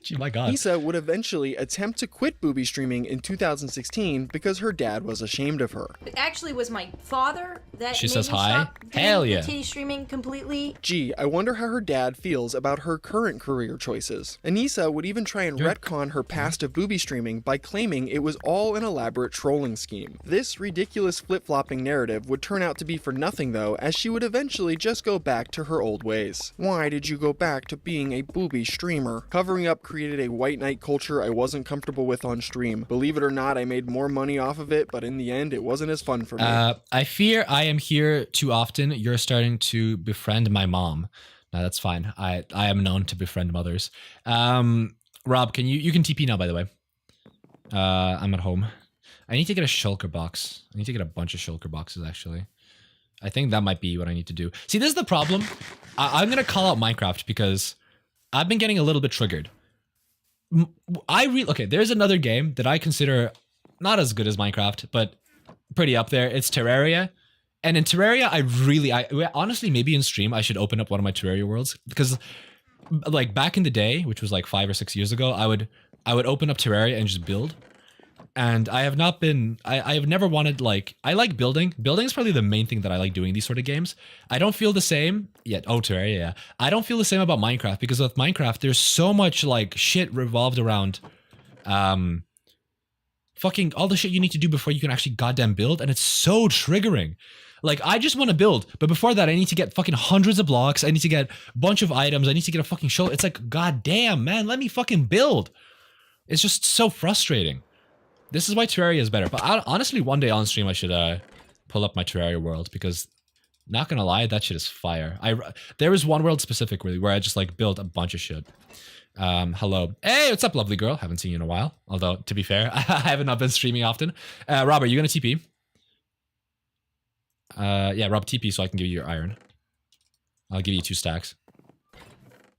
Gee, my God. Nisa would eventually attempt to quit booby streaming in 2016 because her dad was ashamed of her. It actually was my father that She made says me hi. stop doing Hell the yeah. titty streaming completely. Gee, I wonder how her dad feels about her current career choices. Anissa would even try and retcon her past of booby streaming by claiming it was all an elaborate trolling scheme. This ridiculous flip-flopping narrative would turn out to be for nothing though, as she would eventually just go back to her old ways. Why did you go back to being a booby streamer? Covering up created a white knight culture I wasn't comfortable with on stream. Believe it or not, I made more money off of it, but in the end, it wasn't as fun for me. I fear I am here too often. You're starting to befriend my mom. No, that's fine. I am known to befriend mothers. Rob, you can TP now, by the way. I'm at home. I need to get a shulker box. I need to get a bunch of shulker boxes, actually. I think that might be what I need to do. See, this is the problem. I'm going to call out Minecraft because I've been getting a little bit triggered. Okay, there's another game that I consider not as good as Minecraft, but pretty up there. It's Terraria. And in Terraria, I honestly, maybe in stream, I should open up one of my Terraria worlds. Because, like, back in the day, which was like 5 or 6 years ago, I would open up Terraria and just build. And I have not been, I have never wanted, like, I like building. Building is probably the main thing that I like doing in these sort of games. I don't feel the same yet. Oh, Terraria, yeah. I don't feel the same about Minecraft because with Minecraft, there's so much, like, shit revolved around, fucking all the shit you need to do before you can actually goddamn build. And it's so triggering. Like, I just want to build. But before that, I need to get fucking hundreds of blocks. I need to get a bunch of items. I need to get a fucking show. It's like, goddamn, man, let me fucking build. It's just so frustrating. This is why Terraria is better. But honestly, one day on stream, I should pull up my Terraria world because, not gonna lie, that shit is fire. There is one world specific really where I just like built a bunch of shit. Hello. Hey, what's up, lovely girl? Haven't seen you in a while. Although, to be fair, I haven't been streaming often. Robert, you gonna TP? Yeah, Rob, TP so I can give you your iron. I'll give you 2 stacks.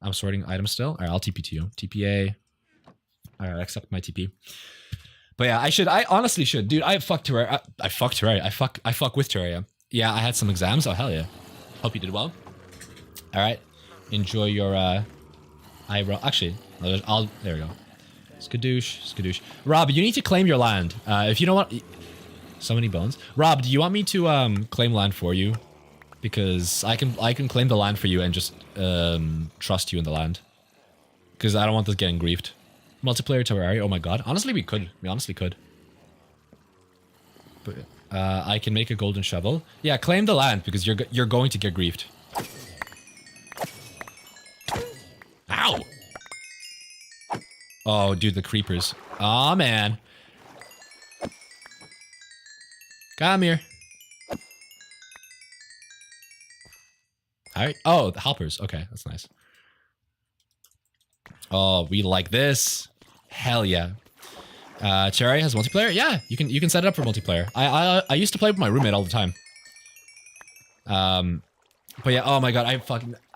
I'm sorting items still. All right, I'll TP to you. TPA. All right, accept my TP. But yeah, I honestly should. Dude, I fuck Terraria. I fuck Terraria. I fuck with Terraria. Yeah, I had some exams. Oh, hell yeah. Hope you did well. All right. Enjoy your eyebrow. Actually, there we go. Skadoosh. Rob, you need to claim your land. If you don't want... So many bones. Rob, do you want me to claim land for you? Because I can claim the land for you and just trust you in the land. Because I don't want this getting griefed. Multiplayer Terraria, oh my god. Honestly, we could. We honestly could. But I can make a golden shovel. Yeah, claim the land because you're going to get griefed. Ow! Oh, dude, the creepers. Aw, man. Come here. Alright. Oh, the helpers. Okay, that's nice. Oh, we like this. Hell yeah. Terraria has multiplayer? Yeah, you can set it up for multiplayer. I used to play with my roommate all the time. But yeah, oh my god,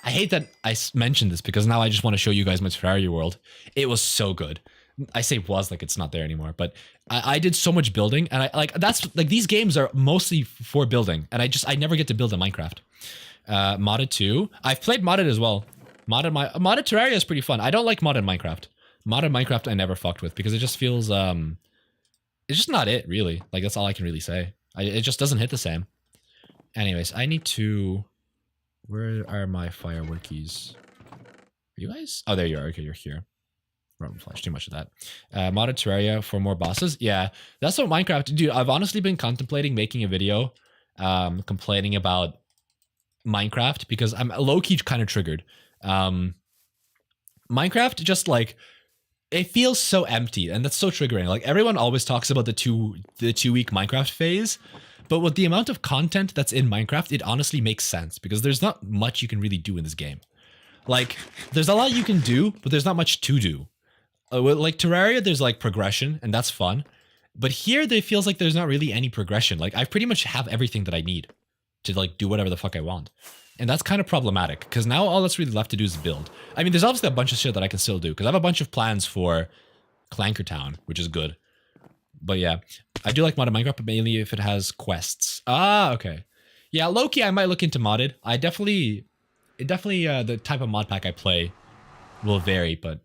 I hate that I mentioned this because now I just want to show you guys my Terraria world. It was so good. I say was like it's not there anymore, but I did so much building, and I like that's like these games are mostly for building, and I never get to build in Minecraft. Modded 2. I've played modded as well. Modded Terraria is pretty fun. I don't like modded Minecraft. Modded Minecraft I never fucked with because it just feels it's just not it really. Like that's all I can really say. It just doesn't hit the same. Anyways, I need to. Where are my fireworkies? Are you guys? Oh, there you are. Okay, you're here. Don't flash too much of that. Modded Terraria for more bosses. Yeah, that's what Minecraft. Dude, I've honestly been contemplating making a video, complaining about Minecraft because I'm low-key kind of triggered. Minecraft just like it feels so empty, and that's so triggering. Like everyone always talks about the 2-week Minecraft phase, but with the amount of content that's in Minecraft, it honestly makes sense because there's not much you can really do in this game. Like there's a lot you can do, but there's not much to do. With like Terraria, there's like progression, and that's fun. But here, it feels like there's not really any progression. Like I pretty much have everything that I need to like do whatever the fuck I want. And that's kind of problematic because now all that's really left to do is build. I mean, there's obviously a bunch of shit that I can still do because I have a bunch of plans for Clankertown, which is good. But yeah, I do like modded Minecraft, but mainly if it has quests. Ah, okay. Yeah, low-key, I might look into modded. The type of mod pack I play will vary, but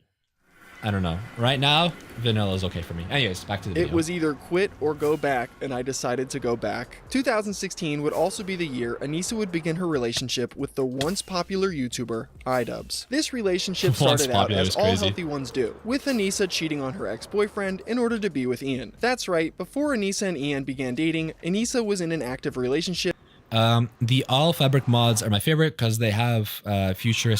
I don't know. Right now, vanilla is okay for me. Anyways, back to the video. It was either quit or go back, and I decided to go back. 2016 would also be the year Aaaaaaa would begin her relationship with the once popular YouTuber, iDubbbz. This relationship started out as all healthy ones do, with Aaaaaaa cheating on her ex-boyfriend in order to be with Ian. That's right, before Aaaaaaa and Ian began dating, Aaaaaaa was in an active relationship. The all fabric mods are my favorite because they have furniture,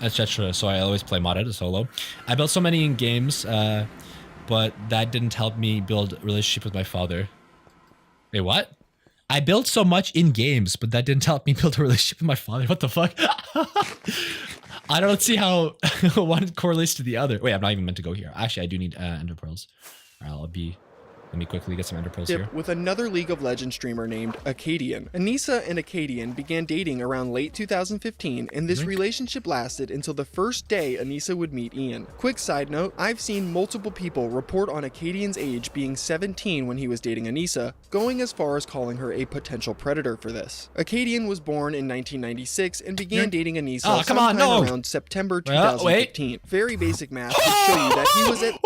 etc. So I always play modded as solo. I built so many in games, but that didn't help me build a relationship with my father. Wait, what? I built so much in games, but that didn't help me build a relationship with my father. What the fuck? I don't see how one correlates to the other. Wait, I'm not even meant to go here. Actually, I do need ender pearls. Let me quickly get some ender pearls here. With another League of Legends streamer named Acadian. Aaaaaaa and Acadian began dating around late 2015, and this relationship lasted until the first day Aaaaaaa would meet Ian. Quick side note, I've seen multiple people report on Acadian's age being 17 when he was dating Aaaaaaa, going as far as calling her a potential predator for this. Acadian was born in 1996 and began dating Aaaaaaa sometime around September 2015. Very basic math would show you that he was at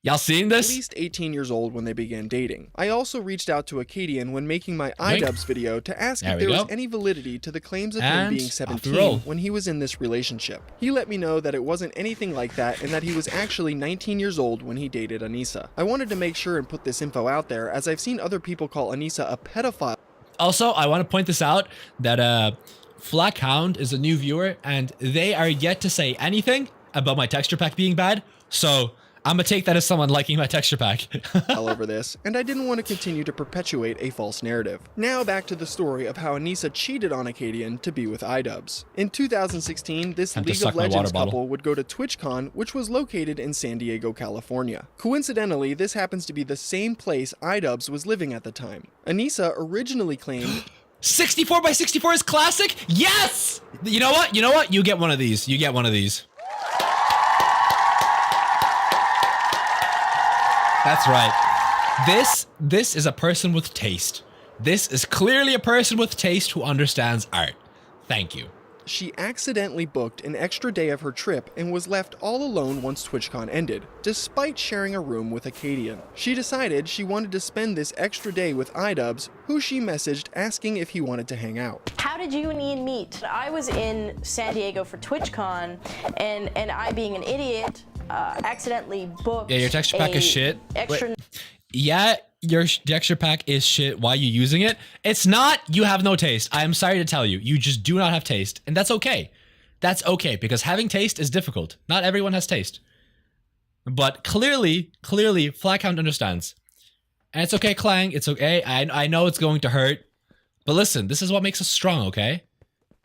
Y'all seen this? At least 18 years old when they began dating. I also reached out to Acadian when making my iDubbbz video to ask if there was any validity to the claims of him being 17 when he was in this relationship. He let me know that it wasn't anything like that and that he was actually 19 years old when he dated Aaaaaaa. I wanted to make sure and put this info out there as I've seen other people call Aaaaaaa a pedophile. Also, I want to point this out that Flackhound is a new viewer and they are yet to say anything about my texture pack being bad. So I'm gonna take that as someone liking my texture pack. All over this, and I didn't want to continue to perpetuate a false narrative. Now back to the story of how Aaaaaaa cheated on Acadian to be with iDubbbz. In 2016, this League of Legends couple would go to TwitchCon, which was located in San Diego, California. Coincidentally, this happens to be the same place iDubbbz was living at the time. Aaaaaaa originally claimed 64 by 64 is classic? Yes! You know what? You get one of these. You get one of these. That's right. This is a person with taste. This is clearly a person with taste who understands art. Thank you. She accidentally booked an extra day of her trip and was left all alone once TwitchCon ended, despite sharing a room with Acadian. She decided she wanted to spend this extra day with iDubbbz, who she messaged asking if he wanted to hang out. How did you and Ian meet? I was in San Diego for TwitchCon, and I, being an idiot, accidentally booked. Yeah, your texture pack is shit. Yeah, your texture pack is shit. Why are you using it? It's not. You have no taste. I am sorry to tell you. You just do not have taste. And that's okay. That's okay, because having taste is difficult. Not everyone has taste. But clearly, Flackhound understands. And it's okay, Clang. It's okay. I know it's going to hurt. But listen, this is what makes us strong, okay?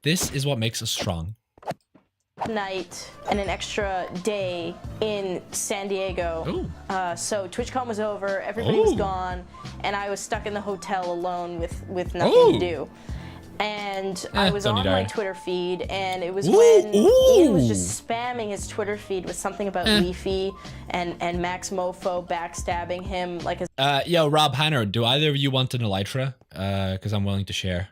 This is what makes us strong. Night and an extra day in San Diego. So TwitchCon was over, everybody was gone, and I was stuck in the hotel alone with nothing to do. And I was don't on need my Ari. Twitter feed, and it was Ooh, when Ian was ooh. just spamming his Twitter feed with something about Leafy and Max Mofo backstabbing him like a Yo, Rob Hanner, do either of you want an elytra? Because I'm willing to share.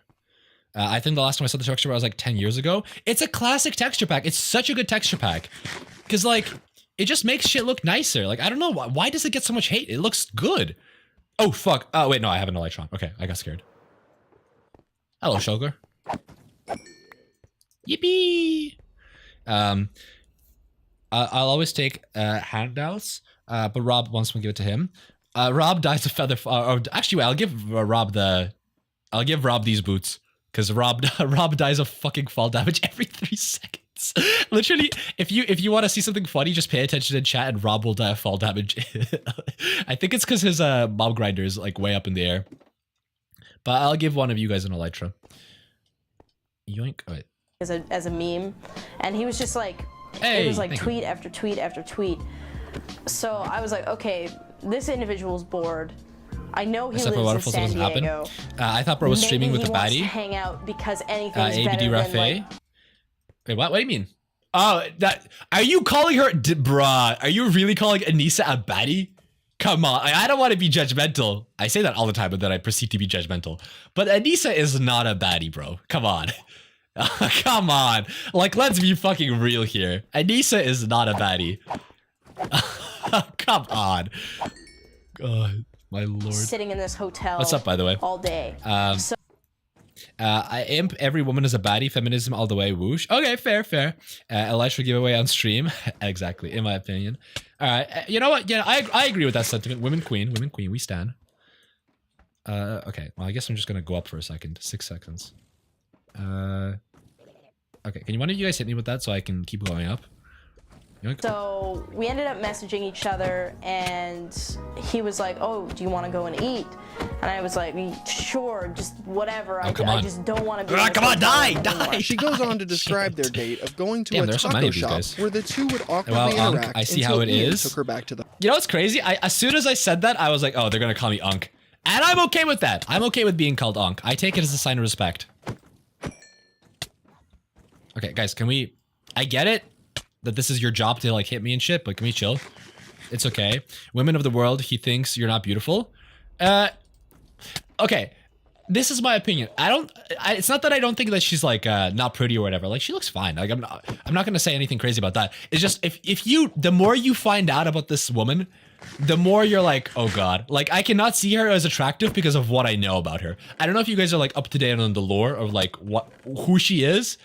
I think the last time I saw the texture pack was like 10 years ago. It's a classic texture pack. It's such a good texture pack. Because, like, it just makes shit look nicer. Like, I don't know. Why does it get so much hate? It looks good. Oh, fuck. Oh, wait, no, I have an elytron. Okay, I got scared. Hello, Shulker. Yippee! I'll always take handouts, but Rob wants me to give it to him. Rob dies a feather. Actually, I'll give Rob these boots because Rob dies of fucking fall damage every 3 seconds. Literally, if you want to see something funny, just pay attention in chat, and Rob will die of fall damage. I think it's because his mob grinder is like way up in the air. But I'll give one of you guys an elytra. Yoink! Oh, wait. as a meme, and he was just like, Hey, it was like thank tweet after tweet after tweet. So I was like, okay, this individual's bored. I know he Except for lives in Waterfalls, San it doesn't happen. Diego. I thought bro was Maybe streaming with he the wants to baddie. hang out because anything's ABD better than Rafe. like. Wait, what? What do you mean? Oh, that are you calling her, bruh? Are you really calling Anissa a baddie? Come on, I don't want to be judgmental. I say that all the time, but then I proceed to be judgmental. But Anissa is not a baddie, bro. Come on. Come on. Like, let's be fucking real here. Anissa is not a baddie. Come on. God, my lord. Sitting in this hotel. What's up, by the way? All day. So I imp every woman is a baddie, feminism all the way, whoosh. Okay, fair. Elisha giveaway on stream. Exactly, in my opinion. Alright, you know what? Yeah, I agree with that sentiment. Women queen, we stand. Okay, well, I guess I'm just gonna go up for a second. 6 seconds. Okay, can one of you guys hit me with that so I can keep going up? Yoink. So we ended up messaging each other, and he was like, oh, do you want to go and eat? And I was like, sure, just whatever. Oh, come on. I just don't want to be Come on, die! She goes on to describe their date of going to Damn, a there's so many taco of these shop guys. where the two would awkwardly Well, interact I see until how it Ian is. took her back to the You know what's crazy? As soon as I said that, I was like, oh, they're gonna call me Unk. And I'm okay with that. I'm okay with being called Unk. I take it as a sign of respect. Okay, guys, can we... I get it that this is your job to, like, hit me and shit, but can we chill? It's okay. Women of the world, he thinks you're not beautiful. Okay. This is my opinion. It's not that I don't think that she's, like, not pretty or whatever. Like, she looks fine. Like, I'm not gonna say anything crazy about that. It's just, if you... The more you find out about this woman, the more you're like, oh god. Like, I cannot see her as attractive because of what I know about her. I don't know if you guys are, like, up to date on the lore of, like, who she is.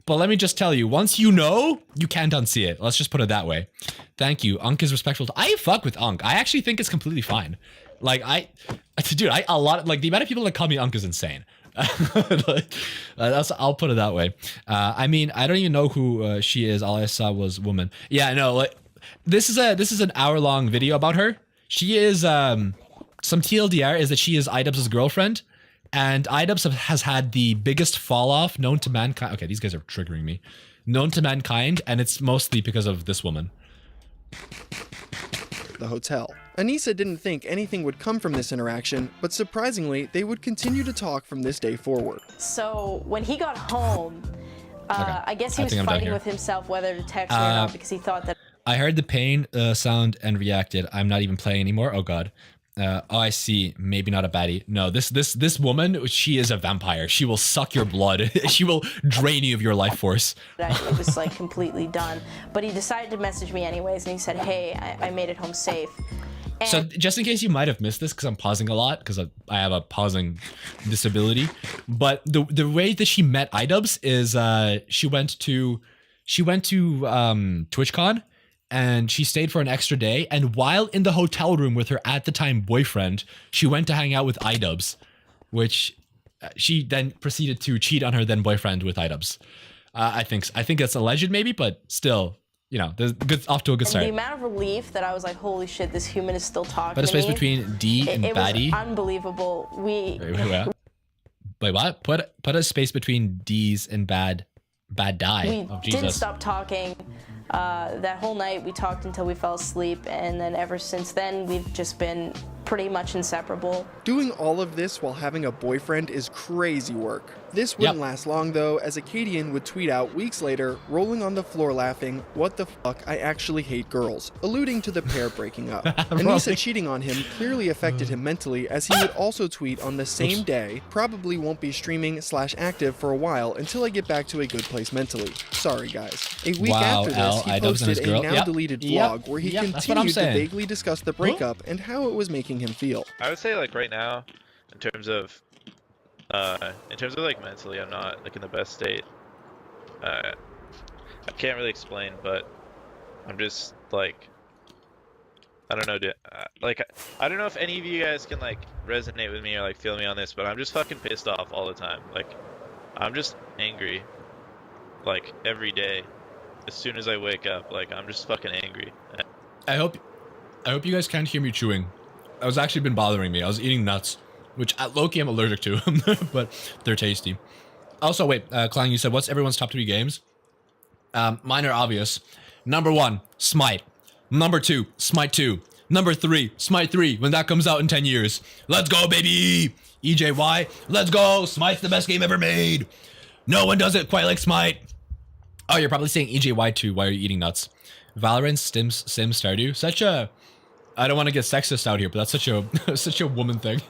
But let me just tell you, once you know, you can't unsee it. Let's just put it that way. Thank you. Unk is respectful. I fuck with Unk. I actually think it's completely fine. Like, dude, the amount of people that call me Unk is insane. I'll put it that way. I mean, I don't even know who she is. All I saw was woman. Yeah, no, like, this is an hour-long video about her. She is, some TLDR is that she is Idubbbz's girlfriend. And Idubbbz has had the biggest fall off known to mankind. Okay, these guys are triggering me. Known to mankind, and it's mostly because of this woman. the hotel. Anissa didn't think anything would come from this interaction, but surprisingly, they would continue to talk from this day forward. So when he got home, Okay. I guess he I was think I'm done fighting here. with himself whether to text me or not because he thought that I heard the pain sound and reacted. I'm not even playing anymore. Oh god. Oh, I see. Maybe not a baddie. No, this woman, she is a vampire. She will suck your blood. She will drain you of your life force. it was like completely done. But he decided to message me anyways, and he said, "Hey, I made it home safe." And So just in case you might have missed this, because I'm pausing a lot, because I have a pausing disability, but the way that she met Idubbbz is she went to TwitchCon, and she stayed for an extra day, and while in the hotel room with her at the time boyfriend, she went to hang out with Idubbbz, which she then proceeded to cheat on her then boyfriend with Idubbbz. I think that's alleged maybe, but still, you know, off to a good the start. amount of relief that I was like, "Holy shit, this human is still talking Put a to space me." between D and It was baddie. unbelievable. Wait, what? Put a space between D's and bad die. We Oh, didn't Jesus. stop talking. That whole night we talked until we fell asleep, and then ever since then we've just been pretty much inseparable. Doing all of this while having a boyfriend is crazy work. This wouldn't last long though, as Acadian would tweet out weeks later, rolling on the floor laughing, "What the fuck, I actually hate girls," alluding to the pair breaking up. Anissa cheating on him clearly affected him mentally, as he would also tweet on the same day, "Probably won't be streaming/active for a while until I get back to a good place mentally. Sorry guys." A week after this, he posted a now deleted vlog where he continued to vaguely discuss the breakup and how it was making him feel. I would say like right now, in terms of like mentally, I'm not like in the best state. I can't really explain, but I'm just like, I don't know, dude. Like, I don't know if any of you guys can like resonate with me or like feel me on this, but I'm just fucking pissed off all the time. Like, I'm just angry, like every day. As soon as I wake up, like I'm just fucking angry. I hope you guys can't hear me chewing. That was actually been bothering me. I was eating nuts, which at low-key I'm allergic to, but they're tasty. Also, wait, Klang, you said what's everyone's top 3 games? Mine are obvious. Number 1, Smite. Number 2, Smite 2. Number 3, Smite 3, when that comes out in 10 years. Let's go, baby! EJY, let's go! Smite's the best game ever made! No one does it quite like Smite! Oh, you're probably saying EJY 2, why are you eating nuts? Valorant, Sims, Stardew. Such a... I don't want to get sexist out here, but that's such a such a woman thing.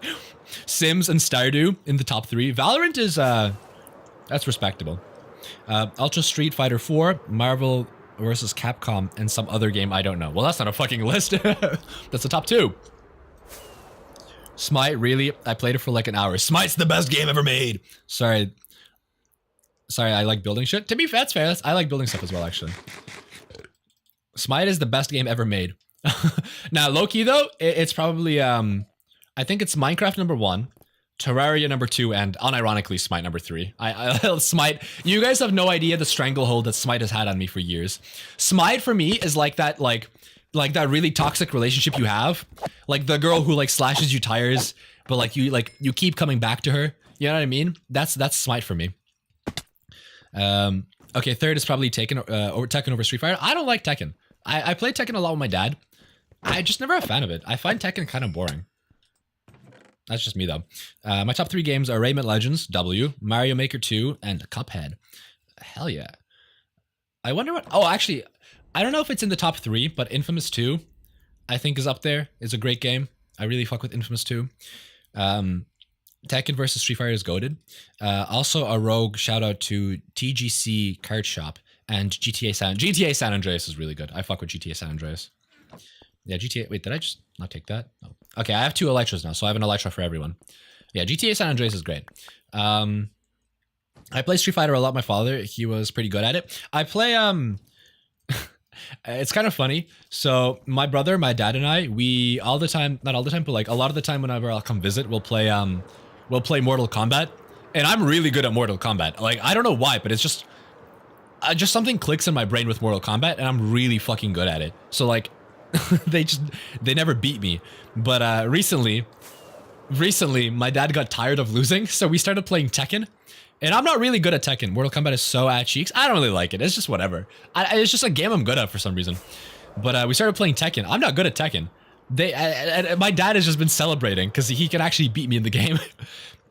Sims and Stardew in the top 3. Valorant is that's respectable. Ultra Street Fighter 4, Marvel versus Capcom, and some other game I don't know. Well, that's not a fucking list. That's the top 2. Smite, really? I played it for like an hour. Smite's the best game ever made. Sorry, I like building shit. To be fair, that's fair. I like building stuff as well, actually. Smite is the best game ever made. Now, low-key though, it's probably I think it's Minecraft number 1, Terraria number 2, and unironically Smite number 3. I Smite. You guys have no idea the stranglehold that Smite has had on me for years. Smite for me is like that that really toxic relationship you have, like the girl who like slashes you tires, but like you keep coming back to her. You know what I mean? That's Smite for me. Okay, third is probably Tekken or Tekken over Street Fighter. I don't like Tekken. I played Tekken a lot with my dad. I just never a fan of it. I find Tekken kind of boring. That's just me though. My top 3 games are Rayman Legends, W, Mario Maker 2, and Cuphead. Hell yeah. I wonder what... Oh, actually, I don't know if it's in the top 3, but Infamous 2, I think is up there. It's a great game. I really fuck with Infamous 2. Tekken versus Street Fighter is goated. Also a rogue shout out to TGC Card Shop and GTA San Andreas is really good. I fuck with GTA San Andreas. Yeah, GTA... Wait, did I just not take that? No. Okay, I have 2 Electras now, so I have an Electra for everyone. Yeah, GTA San Andreas is great. I play Street Fighter a lot. My father, he was pretty good at it. I play... It's kind of funny. So my brother, my dad, and I, we all the time... Not all the time, but like a lot of the time whenever I'll come visit, we'll play Mortal Kombat. And I'm really good at Mortal Kombat. Like, I don't know why, but it's just something clicks in my brain with Mortal Kombat, and I'm really fucking good at it. So like... they never beat me. But recently my dad got tired of losing, so we started playing Tekken. And I'm not really good at Tekken. Mortal Kombat is so at cheeks. I don't really like it. It's just whatever. It's just a game I'm good at for some reason. But we started playing Tekken. I'm not good at Tekken. My dad has just been celebrating because he can actually beat me in the game.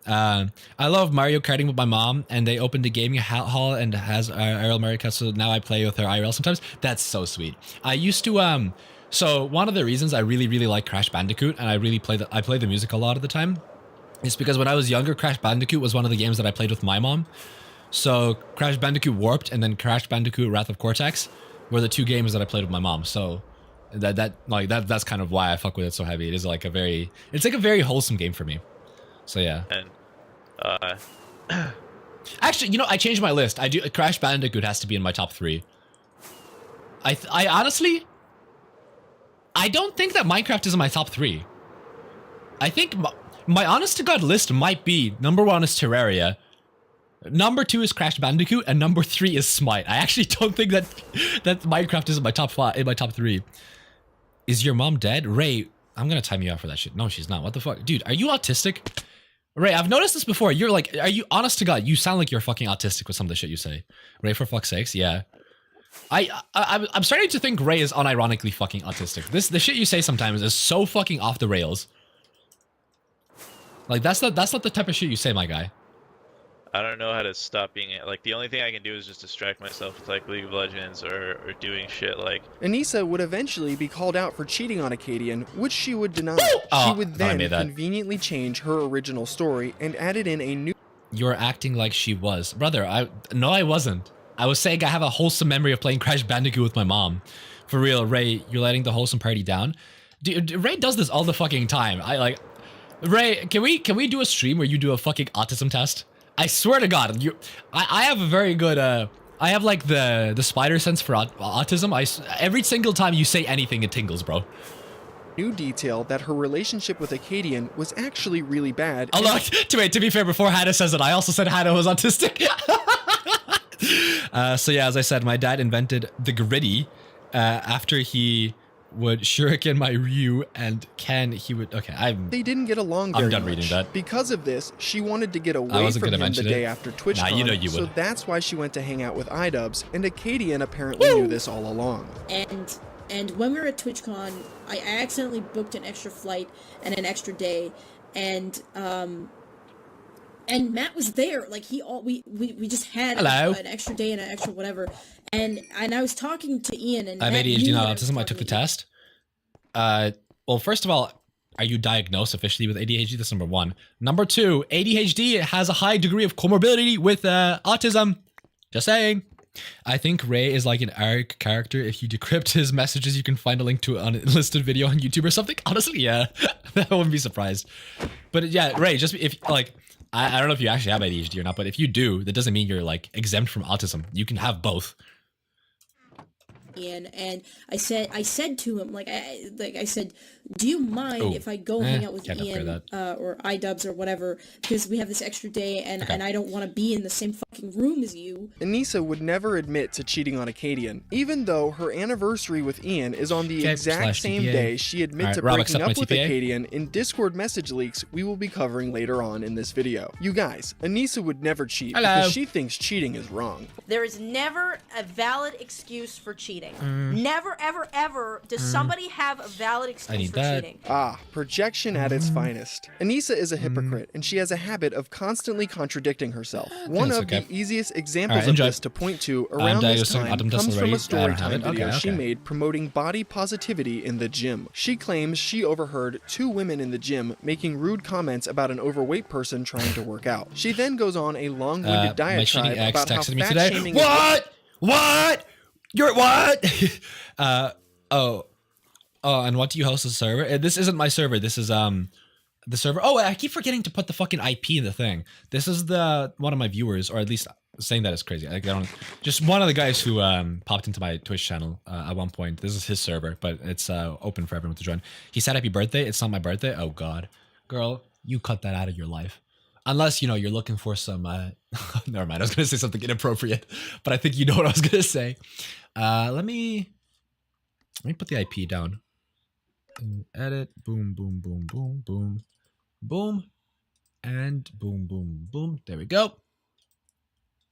I love Mario Karting with my mom, and they opened a gaming hall and has IRL Mario Kart, so now I play with her IRL sometimes. That's so sweet. I used to so one of the reasons I really like Crash Bandicoot, and I play the music a lot of the time, is because when I was younger, Crash Bandicoot was one of the games that I played with my mom. So Crash Bandicoot Warped and then Crash Bandicoot Wrath of Cortex were the 2 games that I played with my mom. So that's kind of why I fuck with it so heavy. It is like it's like a very wholesome game for me. So yeah. And actually, you know, I changed my list. Crash Bandicoot has to be in my top 3. I honestly, I don't think that Minecraft is in my top 3. I think my honest to God list might be number 1 is Terraria, number 2 is Crash Bandicoot, and number 3 is Smite. I actually don't think that Minecraft is in my top 5, in my top 3. Is your mom dead? Ray, I'm gonna time you out for that shit. No, she's not. What the fuck? Dude, are you autistic? Ray, I've noticed this before. You're like, are you honest to God? You sound like you're fucking autistic with some of the shit you say. Ray, for fuck's sakes, yeah. I'm starting to think Ray is unironically fucking autistic. The shit you say sometimes is so fucking off the rails. Like that's not the type of shit you say, my guy. I don't know how to stop being like the only thing I can do is just distract myself with like League of Legends or doing shit like. Anissa would eventually be called out for cheating on Acadian, which she would deny. Oh, She would I thought I then made that. conveniently change her original story and added in a new You're acting like she was. Brother, no, I wasn't. I was saying I have a wholesome memory of playing Crash Bandicoot with my mom. For real, Ray, you're letting the wholesome party down? Dude, Ray does this all the fucking time. Ray, can we do a stream where you do a fucking autism test? I swear to God, I have a very good, I have like the spider sense for autism. Every single time you say anything, it tingles, bro. new detail that her relationship with Acadian was actually really bad. Although, to be fair, before Hannah says it, I also said Hannah was autistic. So yeah, as I said, my dad invented the gritty after he would shuriken my Ryu, and Ken, he would... Okay, They didn't get along very done much. reading that. Because of this, she wanted to get away wasn't from gonna him the mention day it. after TwitchCon, Nah, you know you so would. that's why she went to hang out with iDubbbz, and Acadian apparently knew this all along. And when we were at TwitchCon, I accidentally booked an extra flight and an extra day, and Matt was there. Like we just had Hello. an extra day and an extra whatever. And I was talking to Ian, and I have Matt ADHD, knew not what was autism. I talking took the about. test. Well, first of all, are you diagnosed officially with ADHD? That's number one. Number two, ADHD has a high degree of comorbidity with autism. Just saying. I think Ray is like an ARC character. If you decrypt his messages, you can find a link to an unlisted video on YouTube or something. Honestly, yeah. I wouldn't be surprised. But yeah, Ray, just if like... I don't know if you actually have ADHD or not, but if you do, that doesn't mean you're like exempt from autism. You can have both. Ian, and I said to him, I said, do you mind if I go hang out with can't upgrade Ian that. or iDubbbz or whatever, because we have this extra day and I don't want to be in the same fucking room as you. Anissa would never admit to cheating on Acadian, even though her anniversary with Ian is on the Okay, exact same /TPA. day she admits to Alright, Rob, breaking accept up my with TPA. Acadian in Discord message leaks we will be covering later on in this video. You guys, Anissa would never cheat Hello. because she thinks cheating is wrong. There is never a valid excuse for cheating. Never, ever, ever does somebody have a valid excuse need for that. cheating. Ah, projection at its finest. Anissa is a hypocrite, and she has a habit of constantly contradicting herself. One it's of okay. the easiest examples Alright, of enjoy. this to point to around this diagnosing time autism test comes from already. a I story don't have time it. video Okay, she okay. made promoting body positivity in the gym. She claims she overheard two women in the gym making rude comments about an overweight person trying to work out. She then goes on a long-winded My diatribe cheating ex about how texted me fat today. shaming What? You're what? Oh, and what do you host the server? This isn't my server. This is the server. Oh, I keep forgetting to put the fucking IP in the thing. This is the one of my viewers, or at least saying that is crazy. Like, I don't. Just one of the guys who popped into my Twitch channel at one point. This is his server, but it's open for everyone to join. He said happy birthday. It's not my birthday. Oh God, girl, you cut that out of your life. Unless, you know, you're looking for some, never mind, I was going to say something inappropriate, but I think you know what I was going to say. Let me put the IP down. Edit, boom, boom, boom, boom, boom, boom, and boom, boom, boom. There we go.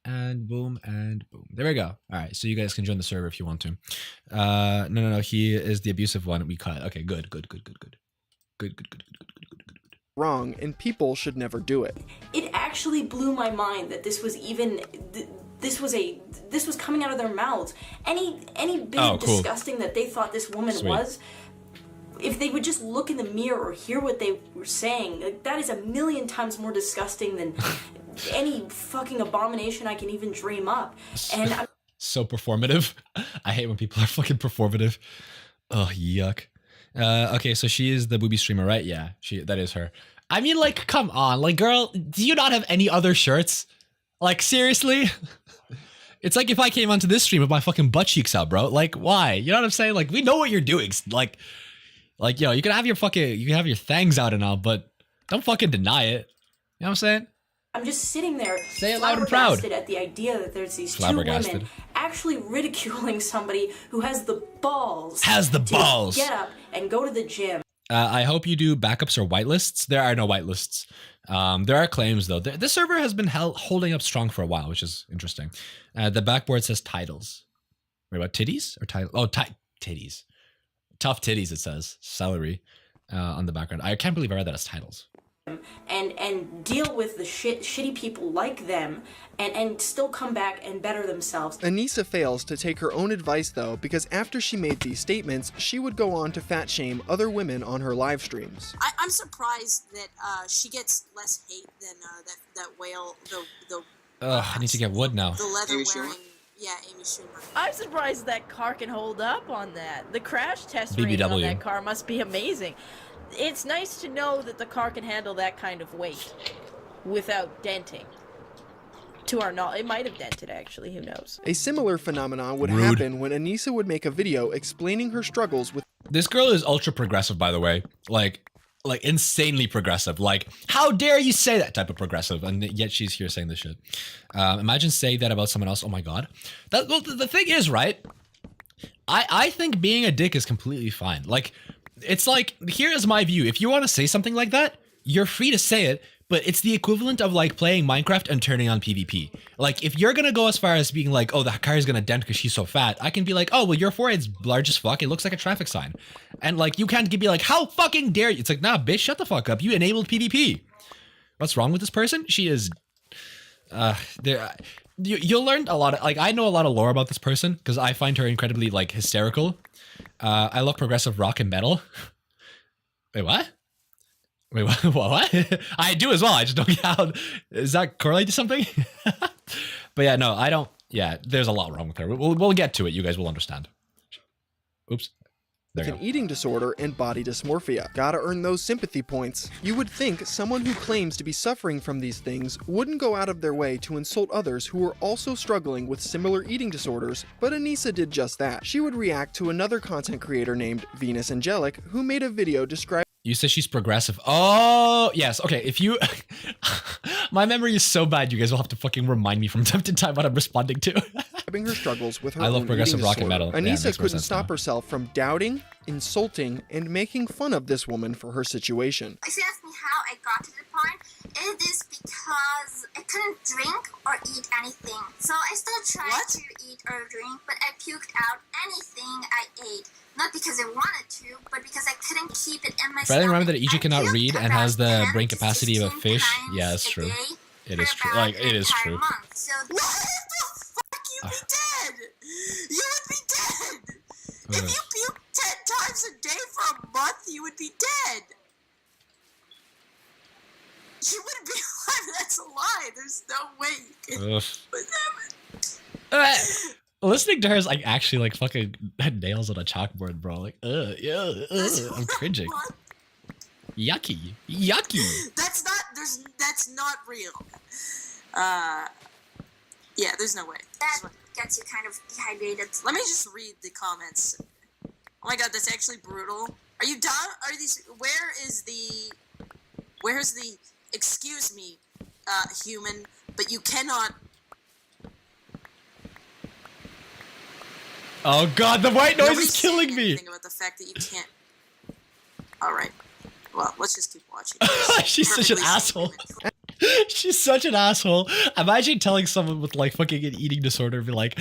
And boom, and boom. There we go. All right, so you guys can join the server if you want to. No, he is the abusive one. We cut. Okay, good. wrong, and people should never do it. It actually blew my mind that this was even this was coming out of their mouths. Any bit of disgusting that they thought this woman was, if they would just look in the mirror or hear what they were saying, like, that is a million times more disgusting than any fucking abomination I can even dream up. And I'm so performative. I hate when people are fucking performative. Oh, yuck. Okay, so she is the booby streamer, right? Yeah, that is her. I mean, like, come on, like, girl, do you not have any other shirts? Like, seriously? It's like if I came onto this stream with my fucking butt cheeks out, bro. Like, why? You know what I'm saying? Like, we know what you're doing. Like, yo, you can have your thangs out and all, but don't fucking deny it. You know what I'm saying? I'm just sitting there Say it loud and proud. flabbergasted at the idea that there's these two women actually ridiculing somebody who has the balls. To get up and go to the gym. I hope you do backups or whitelists. There are no whitelists. There are claims, though. This server has been holding up strong for a while, which is interesting. The backboard says titles. Wait, what? Titties? Or title? Oh, titties. Tough titties, it says. Celery on the background. I can't believe I read that as titles. and deal with the shitty people like them and still come back and better themselves. Aaaaaaa fails to take her own advice though, because after she made these statements, she would go on to fat shame other women on her live streams. I'm surprised that she gets less hate than that whale, I need to get wood now. the leather wearing. Yeah, Amy Schumer. I'm surprised that car can hold up on that. The crash test rating BBW. on that car must be amazing. It's nice to know that the car can handle that kind of weight without denting. To our knowledge, it might have dented actually, who knows. A similar phenomenon would Rude. happen when Aaaaaaa would make a video explaining her struggles with This girl is ultra progressive, by the way. Like insanely progressive. Like, how dare you say that type of progressive? And yet she's here saying this shit. Imagine saying that about someone else. Oh my god. Well, the thing is, right? I think being a dick is completely fine. Like, it's like, here is my view. If you want to say something like that, you're free to say it. But it's the equivalent of like playing Minecraft and turning on PvP. Like, if you're gonna go as far as being like, oh, the car is gonna dent because she's so fat, I can be like, oh, well, your forehead's large as fuck. It looks like a traffic sign. And like, you can't be like, how fucking dare you? It's like, nah, bitch, shut the fuck up. You enabled PvP. What's wrong with this person? She is, you'll learn a lot of, like, I know a lot of lore about this person because I find her incredibly like hysterical. I love progressive rock and metal. Wait, what? Wait, what? I do as well. I just don't get how. Is that correlated to something? But yeah, no, I don't. Yeah, there's a lot wrong with her. We'll get to it. You guys will understand. Oops. There you an go. eating disorder and body dysmorphia. Gotta earn those sympathy points. You would think someone who claims to be suffering from these things wouldn't go out of their way to insult others who are also struggling with similar eating disorders, but Aaaaaaa did just that. She would react to another content creator named Venus Angelic, who made a video describing You say she's progressive. Oh, yes. Okay, if you... My memory is so bad, you guys will have to fucking remind me from time to time what I'm responding to. her struggles with her I love own progressive eating rock and disorder. metal. Yeah, Aaaaaaa makes more couldn't sense stop now. herself from doubting, insulting, and making fun of this woman for her situation. If you ask me how I got to the point, it is because I couldn't drink or eat anything. So I still tried to eat or drink, but I puked out anything I ate. Not because I wanted to, but because I couldn't keep it in my Friday, stomach. remember that Ichi I cannot puked read and about has the 10 brain to capacity of a 16 fish? times Yeah, that's a true. day It for is true. about Like, it an is entire true. month. So What the fuck? You'd be dead! You would be dead! If you puke 10 times a day for a month, you would be dead! You wouldn't be alive, that's a lie! There's no way you can... Listening to her is like actually like fucking nails on a chalkboard, bro. Like, I'm cringing. Yucky. That's not real. Yeah, there's no way. that gets you kind of dehydrated. Let me just read the comments. Oh my god, that's actually brutal. Are you dumb? Where's the, excuse me, human, but you cannot... Oh god, the white noise Nobody's is killing saying me. anything about the fact that you can't... Alright. Well, let's just keep watching. She's such an asshole. She's such an asshole. Imagine telling someone with like fucking an eating disorder, be like,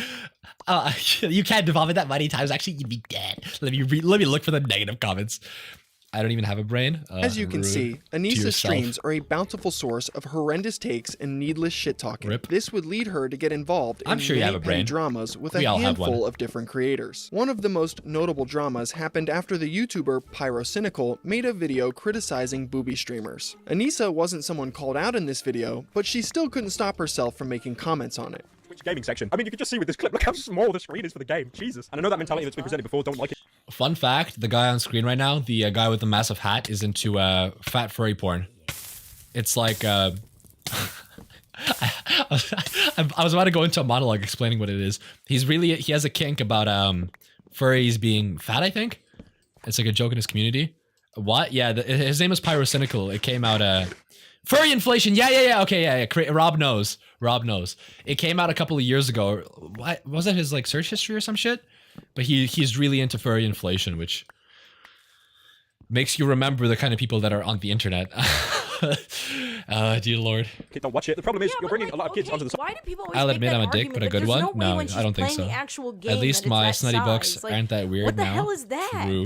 you can't vomit that many times. Actually, you'd be dead. Let me look for the negative comments. I don't even have a brain. As you can Rude see, to Aaaaaaa yourself. streams are a bountiful source of horrendous takes and needless shit-talking. Rip. This would lead her to get involved in I'm sure you many have a petty brain. dramas with We a all have handful one. of different creators. One of the most notable dramas happened after the YouTuber Pyrocynical made a video criticizing booby streamers. Aaaaaaa wasn't someone called out in this video, but she still couldn't stop herself from making comments on it. Gaming section. I mean, you can just see with this clip, look how small the screen is for the game. Jesus. And I know that mentality that's been presented before, don't like it. Fun fact, the guy on screen right now, the guy with the massive hat, is into fat furry porn. It's like, I was about to go into a monologue explaining what it is. He has a kink about furries being fat, I think. It's like a joke in his community. What? Yeah, his name is Pyrocynical. It came out, furry inflation. Yeah. Okay, yeah. Rob knows. It came out a couple of years ago. What was that? His like search history or some shit? But he's really into furry inflation, which makes you remember the kind of people that are on the internet. Dear Lord. Kid, don't watch it. The problem is you're bringing a lot of kids onto the. Why do people always I'll make admit that I'm a dick, argument but a that good there's one? No, way No, when she's I don't think playing so. The actual game At least that it's my that snotty size. books Like, aren't that weird what the now. hell is that? True.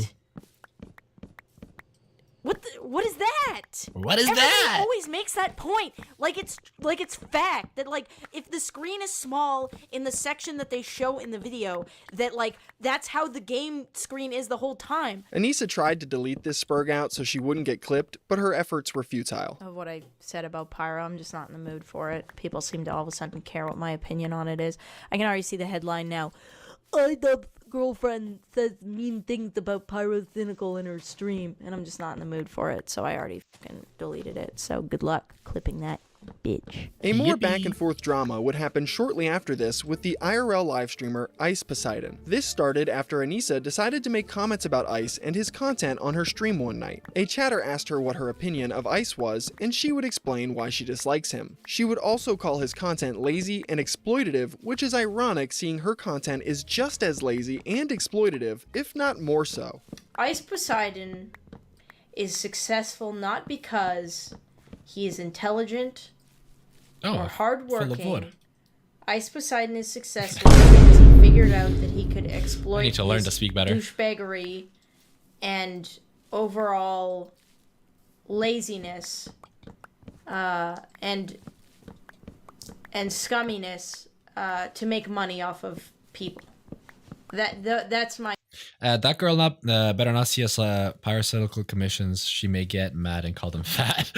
What what is that? What is Everybody that? always makes that point. Like it's fact that like if the screen is small in the section that they show in the video, that like that's how the game screen is the whole time. Anissa tried to delete this spurg out so she wouldn't get clipped, but her efforts were futile. Of what I said about Pyro, I'm just not in the mood for it. People seem to all of a sudden care what my opinion on it is. I can already see the headline now. IDub's girlfriend says mean things about Pyrocynical in her stream, and I'm just not in the mood for it, so I already fucking deleted it. So good luck clipping that bitch. A more back and forth drama would happen shortly after this with the IRL live streamer Ice Poseidon. This started after Anissa decided to make comments about Ice and his content on her stream one night. A chatter asked her what her opinion of Ice was, and she would explain why she dislikes him. She would also call his content lazy and exploitative, which is ironic seeing her content is just as lazy and exploitative, if not more so. Ice Poseidon is successful not because he is intelligent or hardworking. Ice Poseidon is successful because he figured out that he could exploit I need to learn to speak better. douchebaggery and overall laziness and scumminess to make money off of people. That's my. That girl better not see us pyrocynical commissions. She may get mad and call them fat.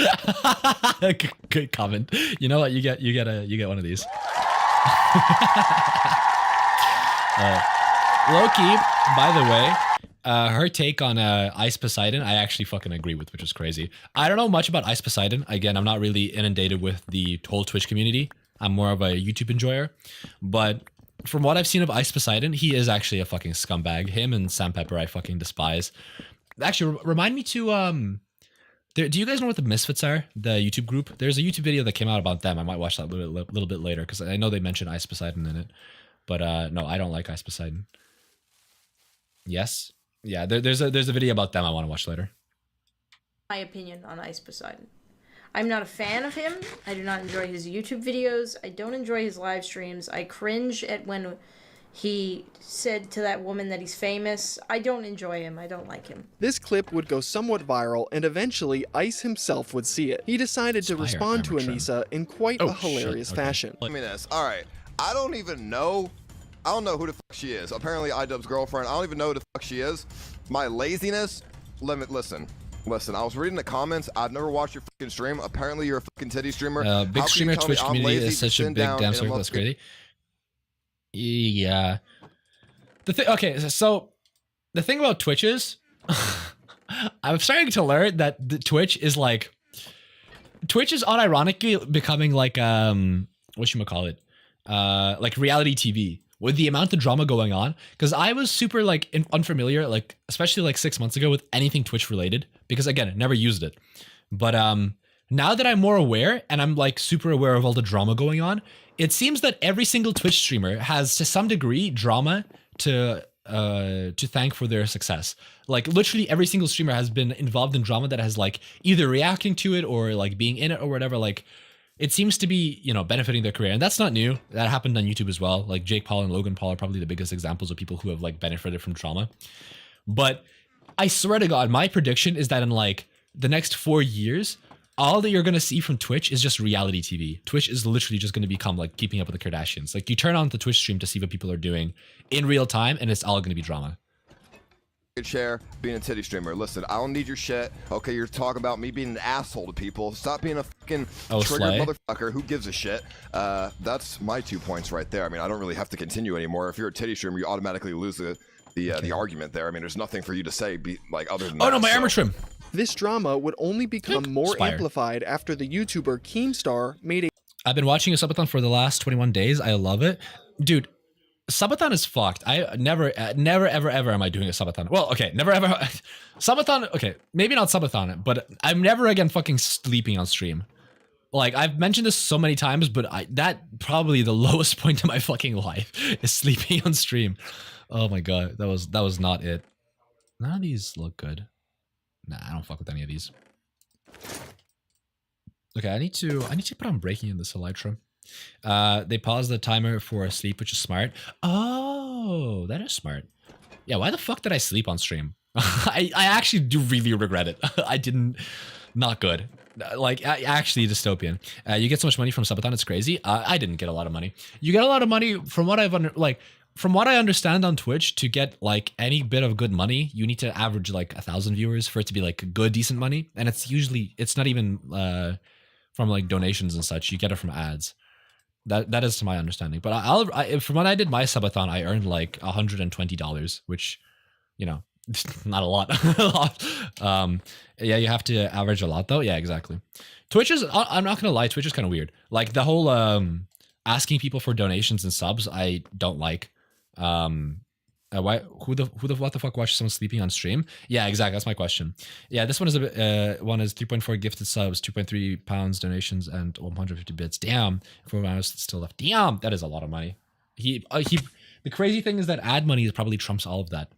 Good comment. You know what? You get one of these. Loki, by the way, her take on Ice Poseidon, I actually fucking agree with, which is crazy. I don't know much about Ice Poseidon. Again, I'm not really inundated with the whole Twitch community. I'm more of a YouTube enjoyer, but from what I've seen of Ice Poseidon, he is actually a fucking scumbag. Him and Sam Pepper I fucking despise. Actually, remind me to, do you guys know what the Misfits are? The YouTube group? There's a YouTube video that came out about them. I might watch that a little bit later, because I know they mentioned Ice Poseidon in it. But no, I don't like Ice Poseidon. Yes? Yeah, there's a video about them I want to watch later. My opinion on Ice Poseidon. I'm not a fan of him. I do not enjoy his YouTube videos. I don't enjoy his live streams. I cringe at when he said to that woman that he's famous. I don't enjoy him. I don't like him. This clip would go somewhat viral, and eventually Ice himself would see it. He decided to respond to Anissa in quite a hilarious fashion. Let me this. All right. I don't know who the fuck she is. Apparently iDubbbz's girlfriend. I don't even know who the fuck she is. My laziness. Listen, I was reading the comments. I've never watched your fucking stream. Apparently, you're a fucking titty streamer. Big streamer Twitch community is such a big damn circle. That's crazy. Yeah. Okay, so the thing about Twitch is, I'm starting to learn that the Twitch is unironically becoming like whatchamacallit, like reality TV. With the amount of drama going on, because I was super unfamiliar, especially 6 months ago, with anything Twitch related, because again, never used it. But now that I'm more aware and I'm super aware of all the drama going on, it seems that every single Twitch streamer has to some degree drama to thank for their success. Literally every single streamer has been involved in drama that has either reacting to it or being in it or whatever. It seems to be, benefiting their career. And that's not new. That happened on YouTube as well. Jake Paul and Logan Paul are probably the biggest examples of people who have benefited from drama. But I swear to God, my prediction is that in the next 4 years, all that you're going to see from Twitch is just reality TV. Twitch is literally just going to become Keeping Up with the Kardashians. You turn on the Twitch stream to see what people are doing in real time, and it's all going to be drama. Share being a titty streamer. Listen, I don't need your shit. Okay, you're talking about me being an asshole to people. Stop being a fucking triggered motherfucker. Who gives a shit? That's my 2 points right there. I mean, I don't really have to continue anymore. If you're a titty streamer, you automatically lose the argument there. I mean, there's nothing for you to say other than that. Oh no, my armor trim. This drama would only become more amplified after the YouTuber Keemstar made a. I've been watching a subathon for the last 21 days. I love it, dude. Subathon is fucked. I never, ever am I doing a subathon. Well, okay, never, ever. Subathon, okay, maybe not subathon, but I'm never again fucking sleeping on stream. I've mentioned this so many times, but that probably the lowest point in my fucking life is sleeping on stream. Oh my God, that was not it. None of these look good. Nah, I don't fuck with any of these. Okay, I need to put on breaking in this elytra. They paused the timer for sleep, which is smart. Oh, that is smart. Yeah, why the fuck did I sleep on stream? I actually do really regret it. I didn't, not good. Like, actually dystopian. You get so much money from Subathon, it's crazy. I didn't get a lot of money. You get a lot of money from what from what I understand on Twitch. To get like any bit of good money, you need to average like 1,000 viewers for it to be like good, decent money. And it's not even from like donations and such. You get it from ads. That is to my understanding. But from when I did my subathon, I earned like $120, which, you know, not a lot. Yeah, you have to average a lot though. Yeah, exactly. Twitch is, I'm not gonna lie, Twitch is kind of weird. Like the whole asking people for donations and subs, I don't like. What the fuck watches someone sleeping on stream? Yeah, exactly. That's my question. Yeah, this one is a bit, one is 3.4 gifted subs, 2.3 pounds donations, and 150 bits. Damn, 4 hours still left. Damn, that is a lot of money. The crazy thing is that ad money probably trumps all of that.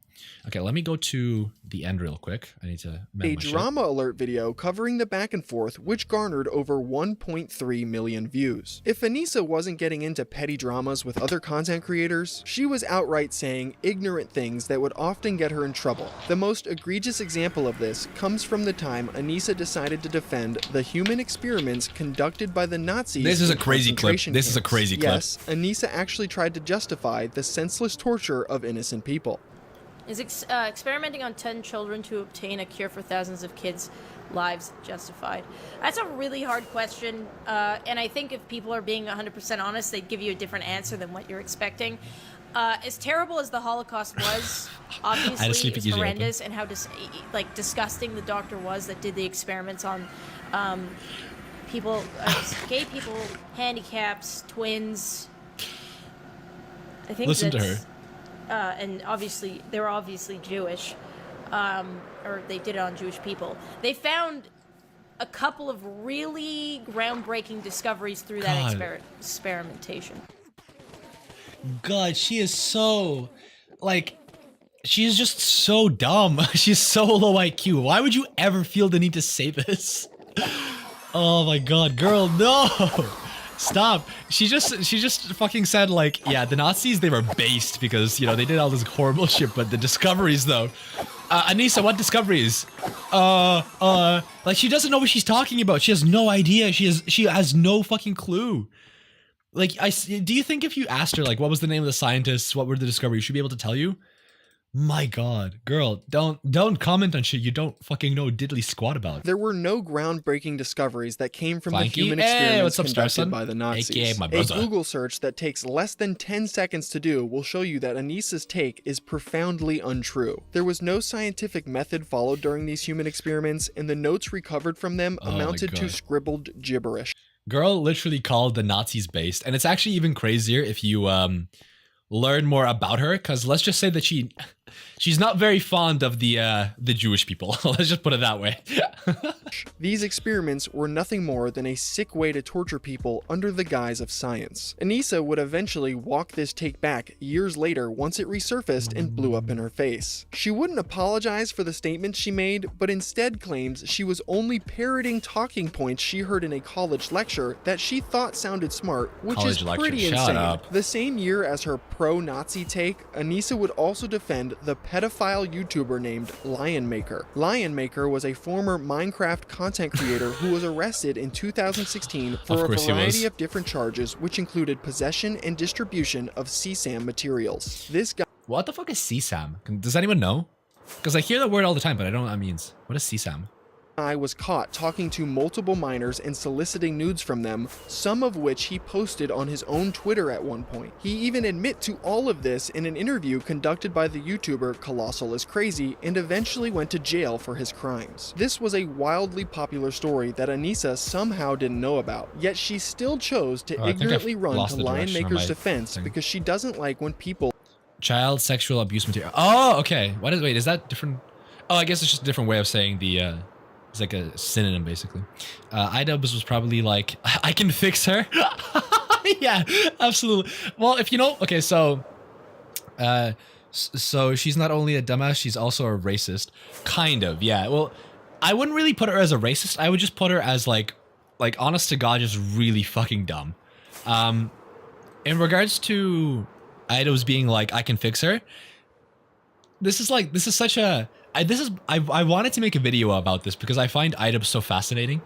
Okay, let me go to the end real quick. I need to a drama alert video covering the back and forth, which garnered over 1.3 million views. If Aaaaaaa wasn't getting into petty dramas with other content creators, she was outright saying ignorant things that would often get her in trouble. The most egregious example of this comes from the time Aaaaaaa decided to defend the human experiments conducted by the Nazis. This is a crazy clip. This is a crazy clip. Yes, Aaaaaaa actually tried to justify the senseless torture of innocent people. Is experimenting on 10 children to obtain a cure for thousands of kids' lives justified? That's a really hard question, and I think if people are being 100% honest, they'd give you a different answer than what you're expecting. As terrible as the Holocaust was, obviously it's horrendous, and how disgusting the doctor was that did the experiments on people, gay people, handicaps, twins. I think listen to her. And obviously, they were obviously Jewish, or they did it on Jewish people. They found a couple of really groundbreaking discoveries through that experimentation. God, she is so, like, she is just so dumb. She's so low IQ. Why would you ever feel the need to say this? Oh my God, girl, no! Stop. She just fucking said, like, yeah, the Nazis, they were based because, you know, they did all this horrible shit, but the discoveries though. Aaaaaaa, what discoveries? Like, she doesn't know what she's talking about. She has no idea. She has no fucking clue. Like, do you think if you asked her, like, what was the name of the scientists, what were the discoveries, she'd be able to tell you? My God, girl, don't comment on shit you don't fucking know diddly squat about. There were no groundbreaking discoveries that came from the human experiments conducted by the Nazis. A Google search that takes less than 10 seconds to do will show you that Aaaaa's take is profoundly untrue. There was no scientific method followed during these human experiments, and the notes recovered from them amounted to scribbled gibberish. Girl literally called the Nazis based, and it's actually even crazier if you learn more about her, because let's just say that she's not very fond of the Jewish people. Let's just put it that way. These experiments were nothing more than a sick way to torture people under the guise of science. Aaaaaaa would eventually walk this take back years later once it resurfaced and blew up in her face. She wouldn't apologize for the statements she made, but instead claims she was only parroting talking points she heard in a college lecture that she thought sounded smart, which is pretty insane. The same year as her pro-Nazi take, Aaaaaaa would also defend the pedophile YouTuber named Lionmaker. Lionmaker was a former Minecraft content creator who was arrested in 2016 for a variety of different charges, which included possession and distribution of CSAM materials. This guy— What the fuck is CSAM? Does anyone know? Because I hear that word all the time, but I don't know what that means. What is CSAM? I was caught talking to multiple minors and soliciting nudes from them, some of which he posted on his own Twitter at one point. He even admitted to all of this in an interview conducted by the YouTuber Colossal is Crazy, and eventually went to jail for his crimes. This was a wildly popular story that Aaaaaaa somehow didn't know about, yet she still chose to ignorantly run to Lionmaker's defense because she doesn't like when people— Child sexual abuse material. Oh, okay. Wait, is that different? Oh, I guess it's just a different way of saying the it's like a synonym, basically. iDubbbz was probably like, I can fix her. Yeah, absolutely. Well, if you know, okay, so she's not only a dumbass, she's also a racist. Kind of, yeah. Well, I wouldn't really put her as a racist. I would just put her as like honest to God, just really fucking dumb. In regards to iDubbbz being like, I can fix her, this is such a I wanted to make a video about this because I find iDubbbz so fascinating,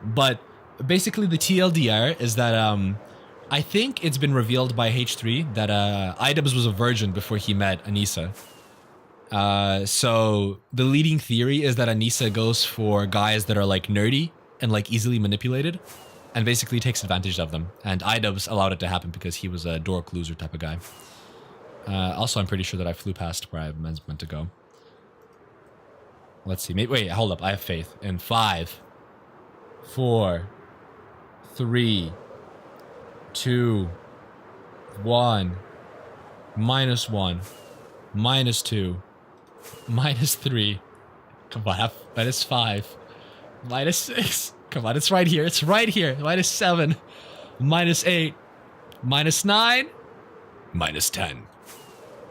but basically the TLDR is that I think it's been revealed by H3 that iDubbbz was a virgin before he met Anissa. So the leading theory is that Anissa goes for guys that are like nerdy and like easily manipulated, and basically takes advantage of them. And iDubbbz allowed it to happen because he was a dork loser type of guy. Also, I'm pretty sure that I flew past where I meant to go. Let's see. Wait, hold up. I have faith. In 5, 4, 3, 2, 1, -1, -2, -3. Come on, -5, -6. Come on, it's right here. It's right here. -7, -8, -9, -10.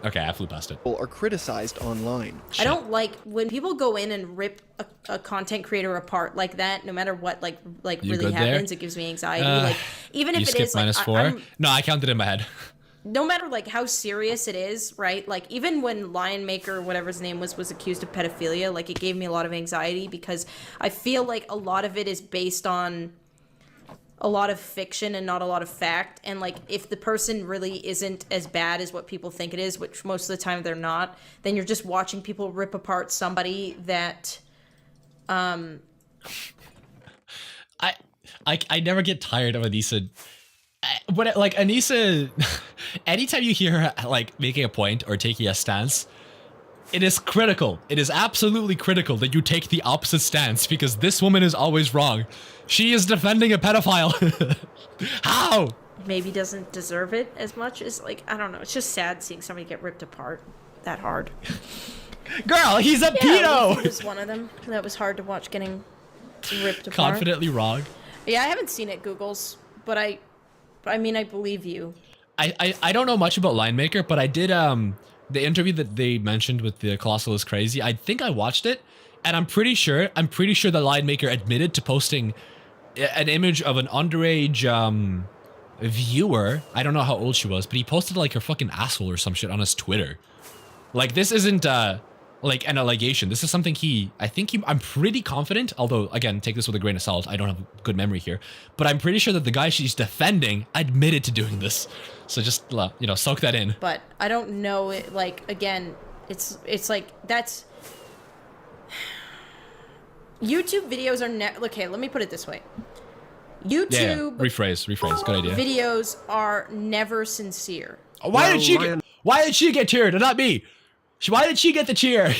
Okay, I flew past it. Are criticized online. I don't like when people go in and rip a content creator apart like that. No matter what, like You really good there? happens, it gives me anxiety. Like even if You it skipped is like -4? No, I counted in my head. no matter like how serious it is, right? Like even when Lion Maker, whatever his name was accused of pedophilia, like it gave me a lot of anxiety because I feel like a lot of it is based on a lot of fiction and not a lot of fact. And like if the person really isn't as bad as what people think it is, which most of the time they're not, then you're just watching people rip apart somebody that I never get tired of Anissa. Like Anissa, anytime you hear her like making a point or taking a stance, it is critical. It is absolutely critical that you take the opposite stance because this woman is always wrong. She is defending a pedophile. How? maybe doesn't deserve it as much as, like, I don't know. It's just sad seeing somebody get ripped apart that hard. Girl, he's a pedo! He was one of them. That was hard to watch getting ripped apart. Confidently wrong. Yeah, I haven't seen it, Googles, but I mean, I believe you. I don't know much about Line Maker, but I did, the interview that they mentioned with the Colossal is Crazy, I think I watched it, and I'm pretty sure the Line Maker admitted to posting an image of an underage, viewer. I don't know how old she was, but he posted like her fucking asshole or some shit on his Twitter. Like, this isn't, like an allegation. This is something I'm pretty confident, although again, take this with a grain of salt. I don't have good memory here, but I'm pretty sure that the guy she's defending admitted to doing this. So just, you know, soak that in. But I don't know it, like, again, it's like, that's... YouTube videos are okay, let me put it this way. YouTube... Yeah. Rephrase, good idea. Videos are never sincere. Why did she get cheered and not me? Why did she get the cheer?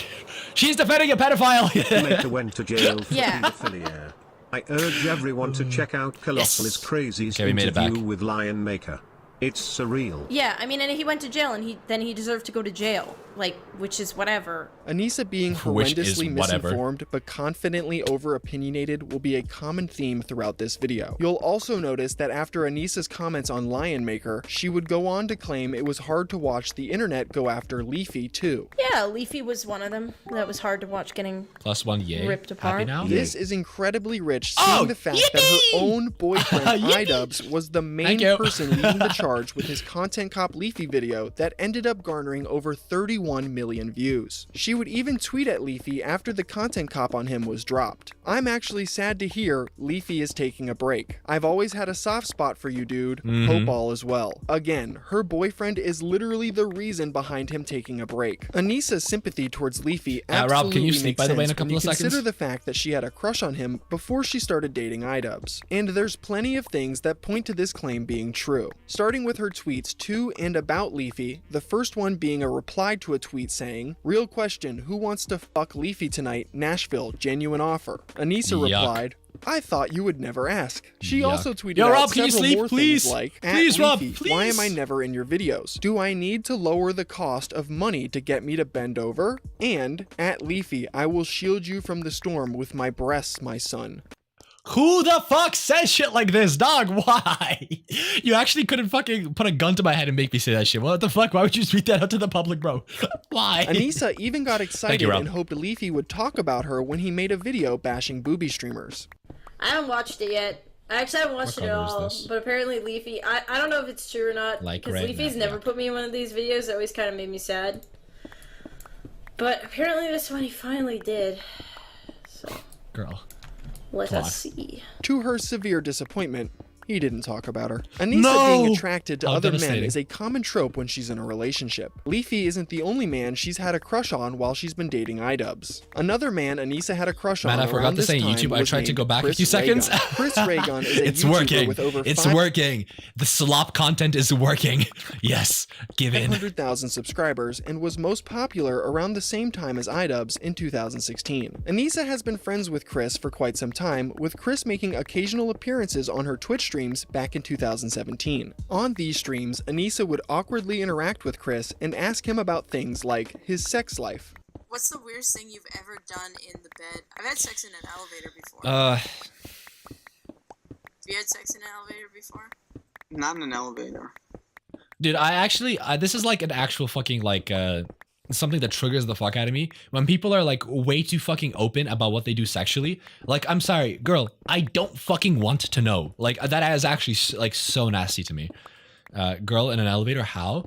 She's defending a pedophile. Maker went to jail for pedophilia. I urge everyone to check out Colossal is Crazy's interview with Lion Maker. It's surreal. Yeah, I mean, and he went to jail, and he deserved to go to jail, like, which is whatever. Anissa being horrendously misinformed but confidently over-opinionated will be a common theme throughout this video. You'll also notice that after Anissa's comments on Lion Maker, she would go on to claim it was hard to watch the internet go after Leafy too. Yeah, Leafy was one of them. That was hard to watch getting +1 yay. ripped apart. Happy now? This is incredibly rich, seeing the fact that her own boyfriend iDubbbz was the main person leading the charge with his Content Cop Leafy video that ended up garnering over 31 million views. She would even tweet at Leafy after the Content Cop on him was dropped. I'm actually sad to hear Leafy is taking a break. I've always had a soft spot for you, dude. Hope all is well. Again, her boyfriend is literally the reason behind him taking a break. Anissa's sympathy towards Leafy absolutely Rob, can you sleep, makes by the way, in a sense when couple you of seconds? consider the fact that she had a crush on him before she started dating iDubbbz. And there's plenty of things that point to this claim being true. Starting with her tweets to and about Leafy, the first one being a reply to a tweet saying, "Real question, who wants to fuck Leafy tonight? Nashville, genuine offer." Anissa replied, "I thought you would never ask." She also tweeted out Rob, can several you sleep, more please? things like, Please, "At Rob, Leafy, please. why am I never in your videos? Do I need to lower the cost of money to get me to bend over?" And, "At Leafy, I will shield you from the storm with my breasts, my son." Who the fuck says shit like this, dog? Why? You actually couldn't fucking put a gun to my head and make me say that shit. What the fuck? Why would you tweet that out to the public, bro? Why? Anissa even got excited Rob. and hoped Leafy would talk about her when he made a video bashing booby streamers. I haven't watched it yet. I actually haven't watched it at all, but apparently Leafy, I don't know if it's true or not, Like because right Leafy's now, never put me in one of these videos. It always kind of made me sad. But apparently this one he finally did. So. Girl. Let us see. To her severe disappointment, he didn't talk about her. Anissa being attracted to other men is a common trope when she's in a relationship. Leafy isn't the only man she's had a crush on while she's been dating iDubbbz. Another man Anissa had a crush on I forgot to say YouTube. I tried to go back a few seconds. Chris Raygun is a it's YouTuber working. with over It's working. The slop content is working. Yes, give in. 500,000 subscribers and was most popular around the same time as iDubbbz in 2016. Anissa has been friends with Chris for quite some time, with Chris making occasional appearances on her Twitch streams back in 2017. On these streams, Anissa would awkwardly interact with Chris and ask him about things like his sex life. What's the weirdest thing you've ever done in the bed? I've had sex in an elevator before. Have you had sex in an elevator before? Not in an elevator. Dude, I actually, this is like an actual fucking like, something that triggers the fuck out of me. When people are like way too fucking open about what they do sexually. Like, I'm sorry, girl, I don't fucking want to know. Like, that is actually like so nasty to me. Girl in an elevator, how?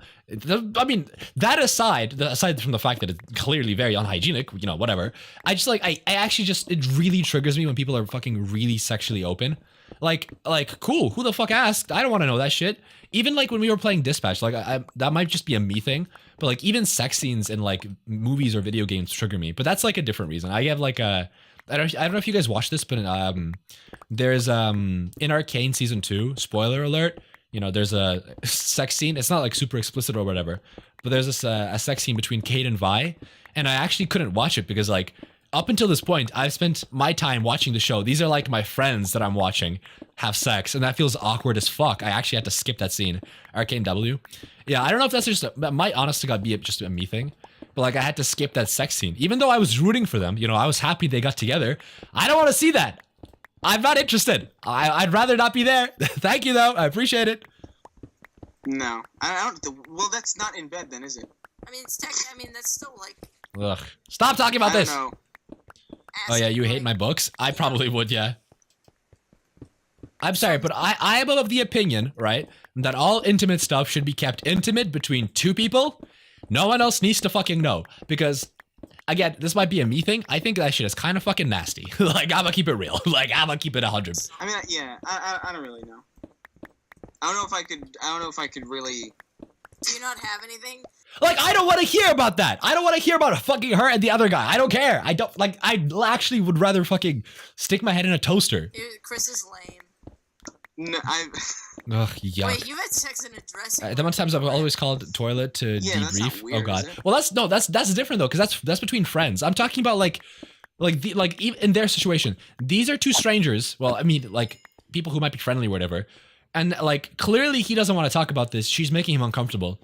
I mean, that aside from the fact that it's clearly very unhygienic, you know, whatever. I just like, I actually just, it really triggers me when people are fucking really sexually open. Like, cool, who the fuck asked? I don't want to know that shit. Even like when we were playing Dispatch, like that might just be a me thing, but like even sex scenes in like movies or video games trigger me. But that's like a different reason. I have like a, I don't know if you guys watched this, but there's in Arcane season 2, spoiler alert, you know, there's a sex scene. It's not like super explicit or whatever, but there's this a sex scene between Kate and Vi, and I actually couldn't watch it because like up until this point, I've spent my time watching the show. These are like my friends that I'm watching have sex, and that feels awkward as fuck. I actually had to skip that scene. Arcane W. Yeah, I don't know if that's just, that might honest to God be just a me thing, but like I had to skip that sex scene. Even though I was rooting for them, you know, I was happy they got together. I don't want to see that. I'm not interested. I'd rather not be there. Thank you though, I appreciate it. No, I don't, well that's not in bed then, is it? I mean, that's still like... Ugh. Stop talking about this. I don't know. Oh yeah, you hate my books? I probably would, yeah. I'm sorry, but I am of the opinion, right, that all intimate stuff should be kept intimate between two people. No one else needs to fucking know. Because, again, this might be a me thing. I think that shit is kind of fucking nasty. Like, I'm gonna keep it real. Like, I'm gonna keep it 100. I mean, yeah, I don't really know. I don't know if I could really... Do you not have anything? Like, I don't want to hear about that. I don't want to hear about fucking her and the other guy. I don't care. I don't, like, I actually would rather fucking stick my head in a toaster. Chris is lame. No, Ugh, yuck. Wait, you've had sex in a dressing room? The amount of times I've always called toilet to debrief. That's not weird, oh god. is it? Well, that's different though, because that's between friends. I'm talking about like in their situation. These are two strangers. Well, I mean, like people who might be friendly or whatever. And like clearly he doesn't want to talk about this. She's making him uncomfortable.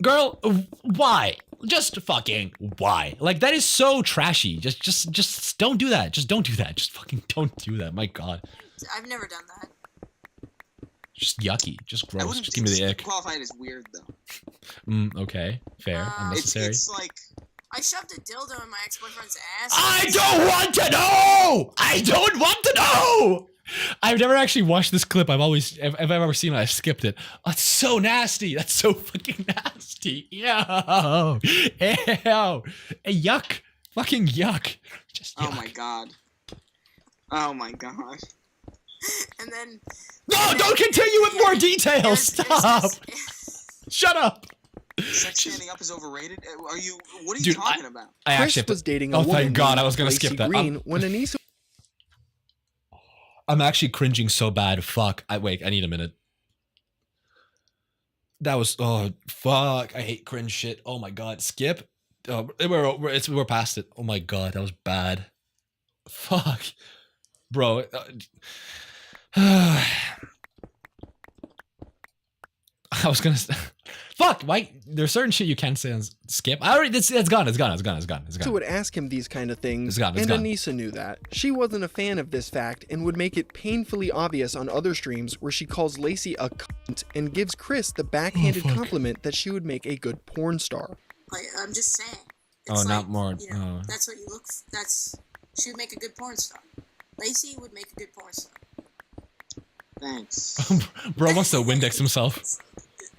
Girl, why? Just fucking why? Like that is so trashy. Just don't do that. Just don't do that. Just fucking don't do that. My god. I've never done that. Just yucky. Just gross. Just give me the ick. Qualified as weird though. Okay. Fair. Unnecessary. It's like I shoved a dildo in my ex-boyfriend's ass. I don't want to know! I don't want to know! I've never actually watched this clip. If I've ever seen it, I've skipped it. Oh, it's so nasty. That's so fucking nasty. Ew. Ew. Yuck. Fucking yuck. Just yuck. Oh my god. Oh my god. And then... No, don't continue with more details! Stop! Shut up! Sex standing up is overrated? What are you talking about? Chris was dating a woman thank God, I was gonna named skip Lacey that. Green when Anissa... I'm actually cringing so bad. Fuck. Wait, I need a minute. That was, oh, fuck. I hate cringe shit. Oh my god. Skip. We're past it. Oh my god, that was bad. Fuck. Bro. I was gonna fuck, why there's certain shit you can't say on skip. I already it's gone. So would ask him these kind of things, It's gone. and Anissa knew that. She wasn't a fan of this fact and would make it painfully obvious on other streams where she calls Lacey a cunt and gives Chris the backhanded compliment that she would make a good porn star. Like, I'm just saying. Oh, It's not like, more. You know, that's what you look for. She would make a good porn star. Lacey would make a good porn star. Thanks. Bro wants to Windex himself.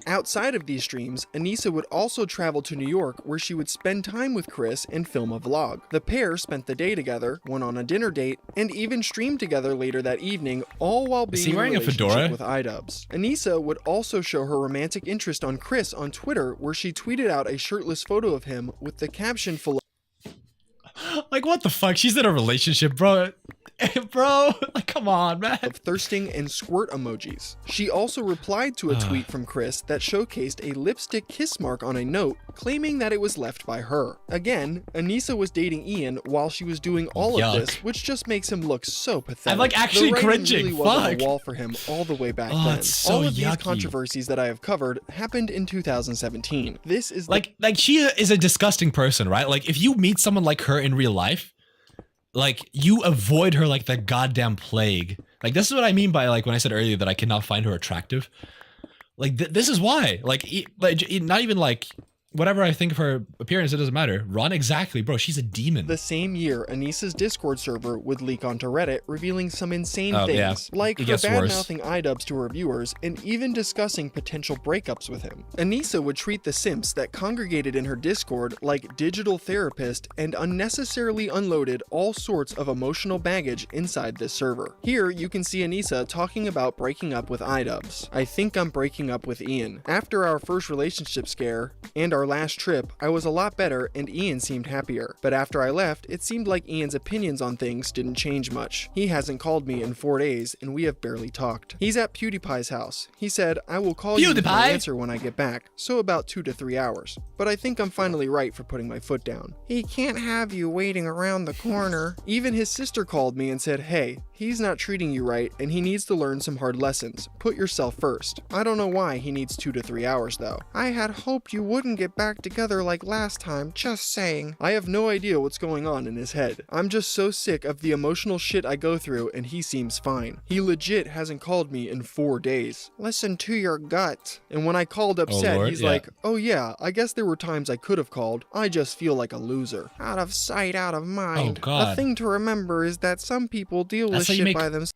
Outside of these streams, Aaaaaaa would also travel to New York where she would spend time with Chris and film a vlog. The pair spent the day together, went on a dinner date, and even streamed together later that evening, all while being in a relationship with iDubbbz. Aaaaaaa would also show her romantic interest on Chris on Twitter, where she tweeted out a shirtless photo of him with the caption full of like, what the fuck? She's in a relationship, bro. Bro, like, come on, man. Of thirsting and squirt emojis. She also replied to a tweet from Chris that showcased a lipstick kiss mark on a note, claiming that it was left by her. Again, Aaaaaaa was dating Ian while she was doing all of this, which just makes him look so pathetic. I'm like actually cringing. Really was on the wall for him all the way back then. So all of yucky. These controversies that I have covered happened in 2017. This is like she is a disgusting person, right? Like if you meet someone like her in real life, like you avoid her like the goddamn plague. Like this is what I mean by like when I said earlier that I cannot find her attractive. Like this is why. Like not even like whatever I think of her appearance, it doesn't matter. Run exactly, bro. She's a demon. The same year, Aaaaa's Discord server would leak onto Reddit, revealing some insane things, like her bad-mouthing iDubbbz to her viewers, and even discussing potential breakups with him. Aaaaaaa would treat the simps that congregated in her Discord like digital therapist and unnecessarily unloaded all sorts of emotional baggage inside this server. Here, you can see Aaaaaaa talking about breaking up with iDubbbz. I think I'm breaking up with Ian. After our first relationship scare, and our last trip, I was a lot better and Ian seemed happier. But after I left, it seemed like Ian's opinions on things didn't change much. He hasn't called me in 4 days and we have barely talked. He's at PewDiePie's house. He said, I will call you with my answer when I get back, so about 2 to 3 hours. But I think I'm finally right for putting my foot down. He can't have you waiting around the corner. Even his sister called me and said, hey, he's not treating you right and he needs to learn some hard lessons. Put yourself first. I don't know why he needs 2 to 3 hours though. I had hoped you wouldn't get back together like last time, just saying. I have no idea what's going on in his head. I'm just so sick of the emotional shit I go through and he seems fine. He legit hasn't called me in 4 days. Listen to your gut. And when I called upset, he's like, oh yeah, I guess there were times I could have called. I just feel like a loser. Out of sight, out of mind. Oh, God. The thing to remember is that some people deal with shit by themselves.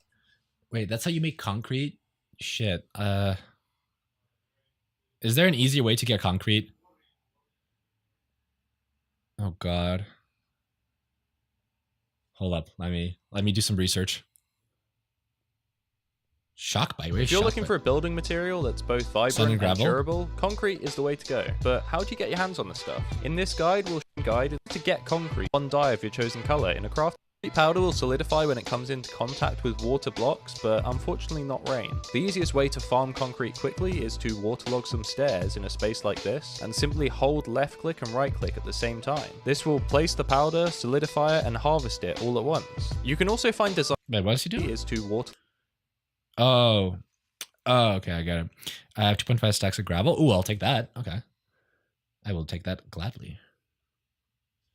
Wait, that's how you make concrete? Shit. Is there an easier way to get concrete? Oh God. Hold up. Let me do some research. Shock bite. If you're looking for a building material that's both vibrant and durable, concrete is the way to go. But how do you get your hands on this stuff? In this guide, we'll guide to get concrete. One dye of your chosen color in a craft. Powder will solidify when it comes into contact with water blocks, but unfortunately not rain. The easiest way to farm concrete quickly is to waterlog some stairs in a space like this, and simply hold left click and right click at the same time. This will place the powder, solidify it, and harvest it all at once. You can also find design. Wait, what does he do? Is to water. Oh, okay, I got it. I have 2.5 stacks of gravel. Ooh, I'll take that. Okay, I will take that gladly.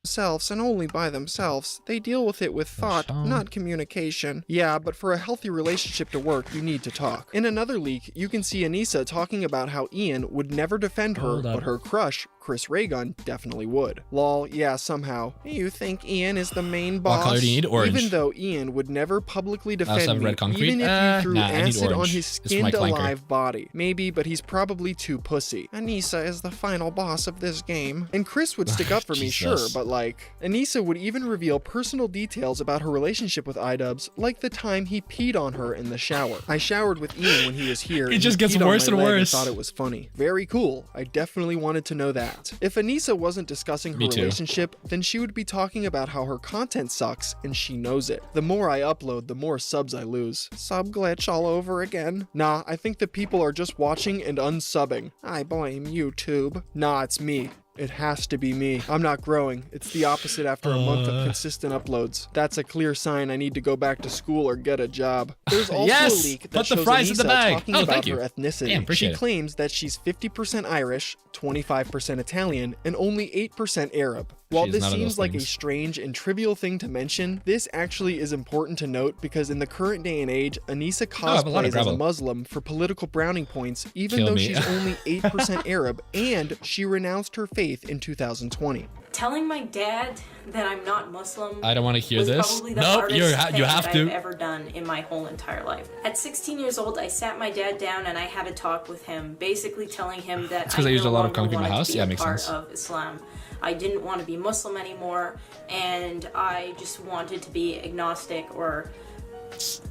Themselves and only by themselves. They deal with it with thought, not communication. Yeah, but for a healthy relationship to work, you need to talk. In another leak, you can see Aaaaaaa talking about how Ian would never defend her, but her crush, Chris Raygun, definitely would. Lol, yeah, somehow. You think Ian is the main boss? What color do you need? Orange. Even though Ian would never publicly defend me, red concrete? even if you threw acid on his This is my skinned clanker. alive body. Maybe, but he's probably too pussy. Aaaaaaa is the final boss of this game. And Chris would stick up for me, sure, but like, Aaaaaaa would even reveal personal details about her relationship with iDubbbz, like the time he peed on her in the shower. I showered with Ian when he was here. It just gets worse and worse. I thought it was funny. Very cool. I definitely wanted to know that. If Aaaaaaa wasn't discussing her relationship, then she would be talking about how her content sucks, and she knows it. The more I upload, the more subs I lose. Sub glitch all over again. Nah, I think the people are just watching and unsubbing. I blame YouTube. Nah, it's me. It has to be me. I'm not growing. It's the opposite after a month of consistent uploads. That's a clear sign I need to go back to school or get a job. There's also a leak that shows Aaaaaaa talking about her ethnicity. Damn, she claims that she's 50% Irish, 25% Italian, and only 8% Arab. While this seems like a strange and trivial thing to mention, this actually is important to note because in the current day and age, Aaaaaaa cosplays as a Muslim for political browning points, even though she's only 8% Arab, and she renounced her faith in 2020. Telling my dad that I'm not Muslim. I don't want to hear was this. probably the Nope, hardest you thing have that to. I've ever done in my whole entire life. At 16 years old, I sat my dad down and I had a talk with him, basically telling him that because I used a lot of concrete in my house. Yeah, makes part sense. of Islam. I didn't want to be Muslim anymore, and I just wanted to be agnostic or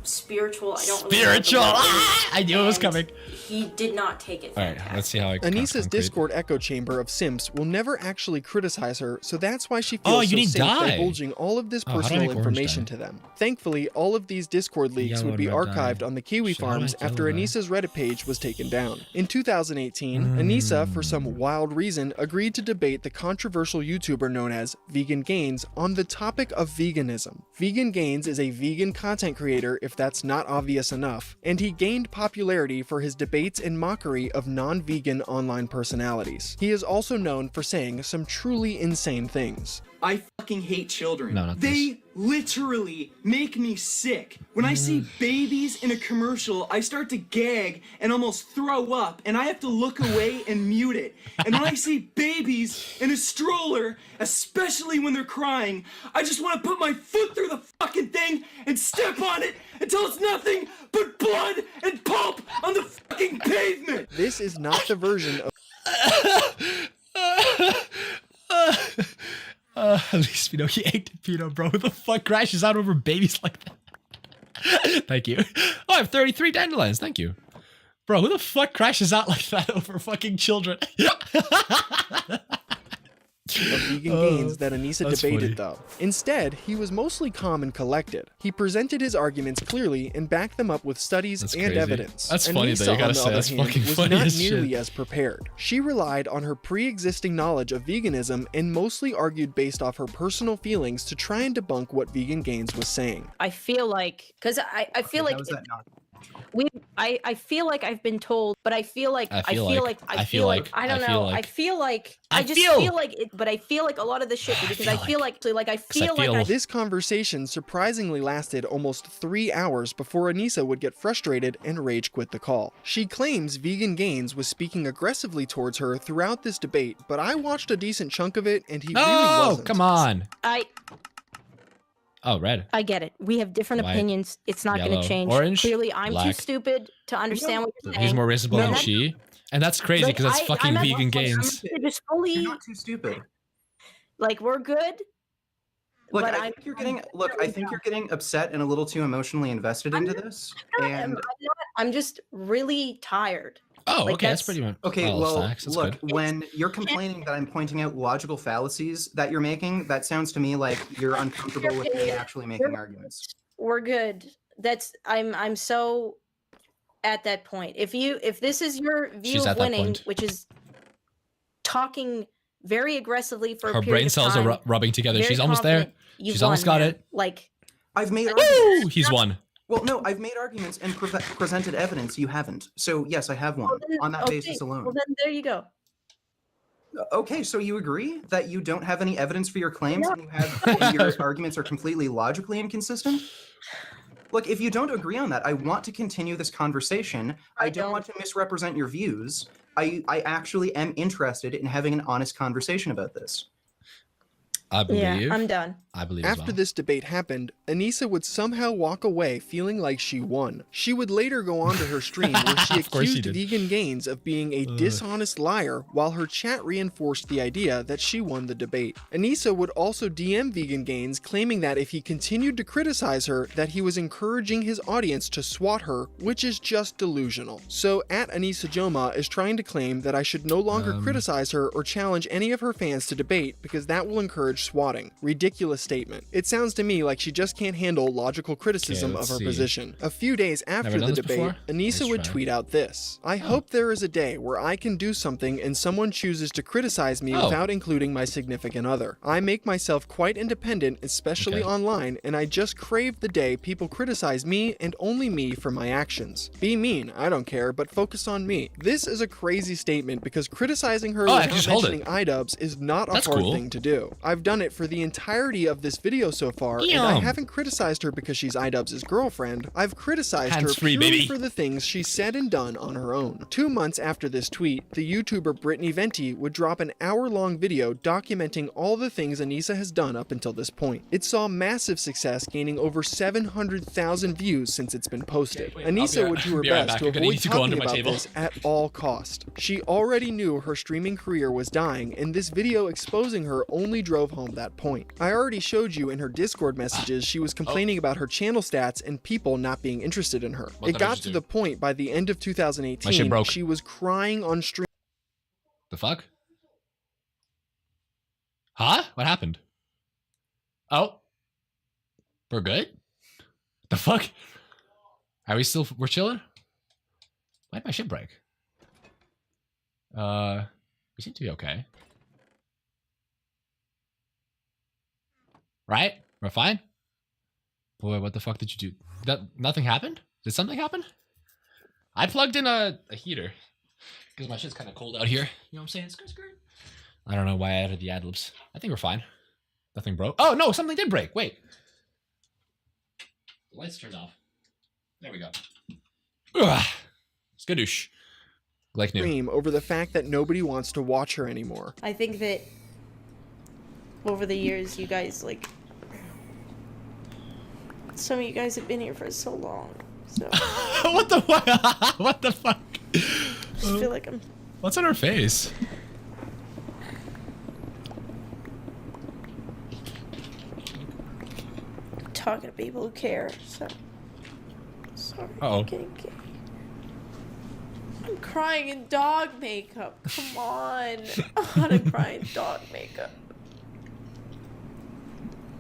spiritual. I don't really know what the word is. I knew it was coming. He did not take it. All right, let's see how I. Anissa's Discord echo chamber of simps will never actually criticize her, so that's why she feels so safe divulging all of this personal information to them. Thankfully, all of these Discord leaks would be archived on the Kiwi Farms after Anissa's Reddit page was taken down. In 2018, Anissa, for some wild reason, agreed to debate the controversial YouTuber known as Vegan Gains on the topic of veganism. Vegan Gains is a vegan content creator, if that's not obvious enough, and he gained popularity for his debates and mockery of non-vegan online personalities. He is also known for saying some truly insane things. I fucking hate children. No, not they literally make me sick. When I see babies in a commercial, I start to gag and almost throw up, and I have to look away and mute it. And when I see babies in a stroller, especially when they're crying, I just want to put my foot through the fucking thing and step on it until it's nothing but blood and pulp on the fucking pavement. This is not the version of at least we know he ate the peanut, bro. Who the fuck crashes out over babies like that? Thank you. Oh, I have 33 dandelions. Thank you. Bro, who the fuck crashes out like that over fucking children? Of Vegan Gains that Anissa debated, though. Instead, he was mostly calm and collected. He presented his arguments clearly and backed them up with studies and evidence. That's Anissa, funny though, you gotta say, that's fucking funny was as not nearly shit. as prepared. She relied on her pre-existing knowledge of veganism and mostly argued based off her personal feelings to try and debunk what Vegan Gains was saying. I feel like, because I feel like I feel like I've been told, but I feel like I feel like I feel like a lot of the shit, because I feel like this conversation surprisingly lasted almost 3 hours before Anissa would get frustrated and rage quit the call. She claims Vegan Gains was speaking aggressively towards her throughout this debate, but I watched a decent chunk of it and he really wasn't. Come on. Oh, red. I get it. We have different opinions. It's not going to change. Orange, clearly, I'm black. too stupid to understand what you're saying. He's more racist than she. And that's crazy because that's fucking Vegan Gains. You're not too stupid. Like, we're good. Look, I think you're getting. Look, I think you're getting upset and a little too emotionally invested into this. And I'm just really tired. Oh, like, okay, that's pretty much. Okay, well, look, when you're complaining that I'm pointing out logical fallacies that you're making, that sounds to me like you're uncomfortable with me actually making arguments. We're good. I'm so at that point. If this is your view of winning, which is talking very aggressively for her a period brain of cells time, are rubbing together. very She's almost there. confident, She's almost got it. Like, I've made Woo! He's won. Well, no, I've made arguments and presented evidence. You haven't. So yes, I have one on that basis alone. Well, then there you go. Okay, so you agree that you don't have any evidence for your claims and your arguments are completely logically inconsistent? Look, if you don't agree on that, I want to continue this conversation. I don't want to misrepresent your views. I actually am interested in having an honest conversation about this. I believe. Yeah, I'm done. I believe After this debate happened, Anissa would somehow walk away feeling like she won. She would later go onto her stream where she accused Vegan Gains of being a dishonest liar while her chat reinforced the idea that she won the debate. Anissa would also DM Vegan Gains claiming that if he continued to criticize her, that he was encouraging his audience to swat her, which is just delusional. So at Anissa Joma is trying to claim that I should no longer criticize her or challenge any of her fans to debate because that will encourage swatting. Ridiculous statement. It sounds to me like she just can't handle logical criticism of her position. A few days after the debate, Anissa would tweet out this: I hope there is a day where I can do something and someone chooses to criticize me without including my significant other. I make myself quite independent, especially online, and I just crave the day people criticize me and only me for my actions. Be mean, I don't care, but focus on me. This is a crazy statement because criticizing her without mentioning iDubbbz is not a hard thing to do. I've done it for the entirety of of this video so far, and I haven't criticized her because she's iDubbbz's girlfriend. I've criticized her purely for the things she said and done on her own. 2 months after this tweet, the YouTuber Brittany Venti would drop an hour-long video documenting all the things Aaaaaaa has done up until this point. It saw massive success, gaining over 700,000 views since it's been posted. Aaaaaaa would do her best to avoid talking about this at all cost. She already knew her streaming career was dying, and this video exposing her only drove home that point. I already showed you in her Discord messages she was complaining about her channel stats and people not being interested in her. It got to the point by the end of 2018 she was crying on stream. The fuck? Huh? What happened? Oh. We're good? The fuck? Are we still... We're chilling? Why did my shit break? We seem to be okay. Right? We're fine? Boy, what the fuck did you do? Nothing happened? Did something happen? I plugged in a heater. Because my shit's kind of cold out here. You know what I'm saying? Skirt, skirt. I don't know why I added the ad-libs. I think we're fine. Nothing broke. Oh, no, something did break. Wait. The lights turned off. There we go. Ugh. Skadoosh. Like new. Over the fact that nobody wants to watch her anymore. I think that over the years, you guys, like... Some of you guys have been here for so long, so... What the fuck? What the fuck? I just feel like I'm... What's on her face? talking to people who care, so... Sorry. Uh-oh. I'm getting gay. I'm crying in dog makeup. Come on. I'm not crying in dog makeup.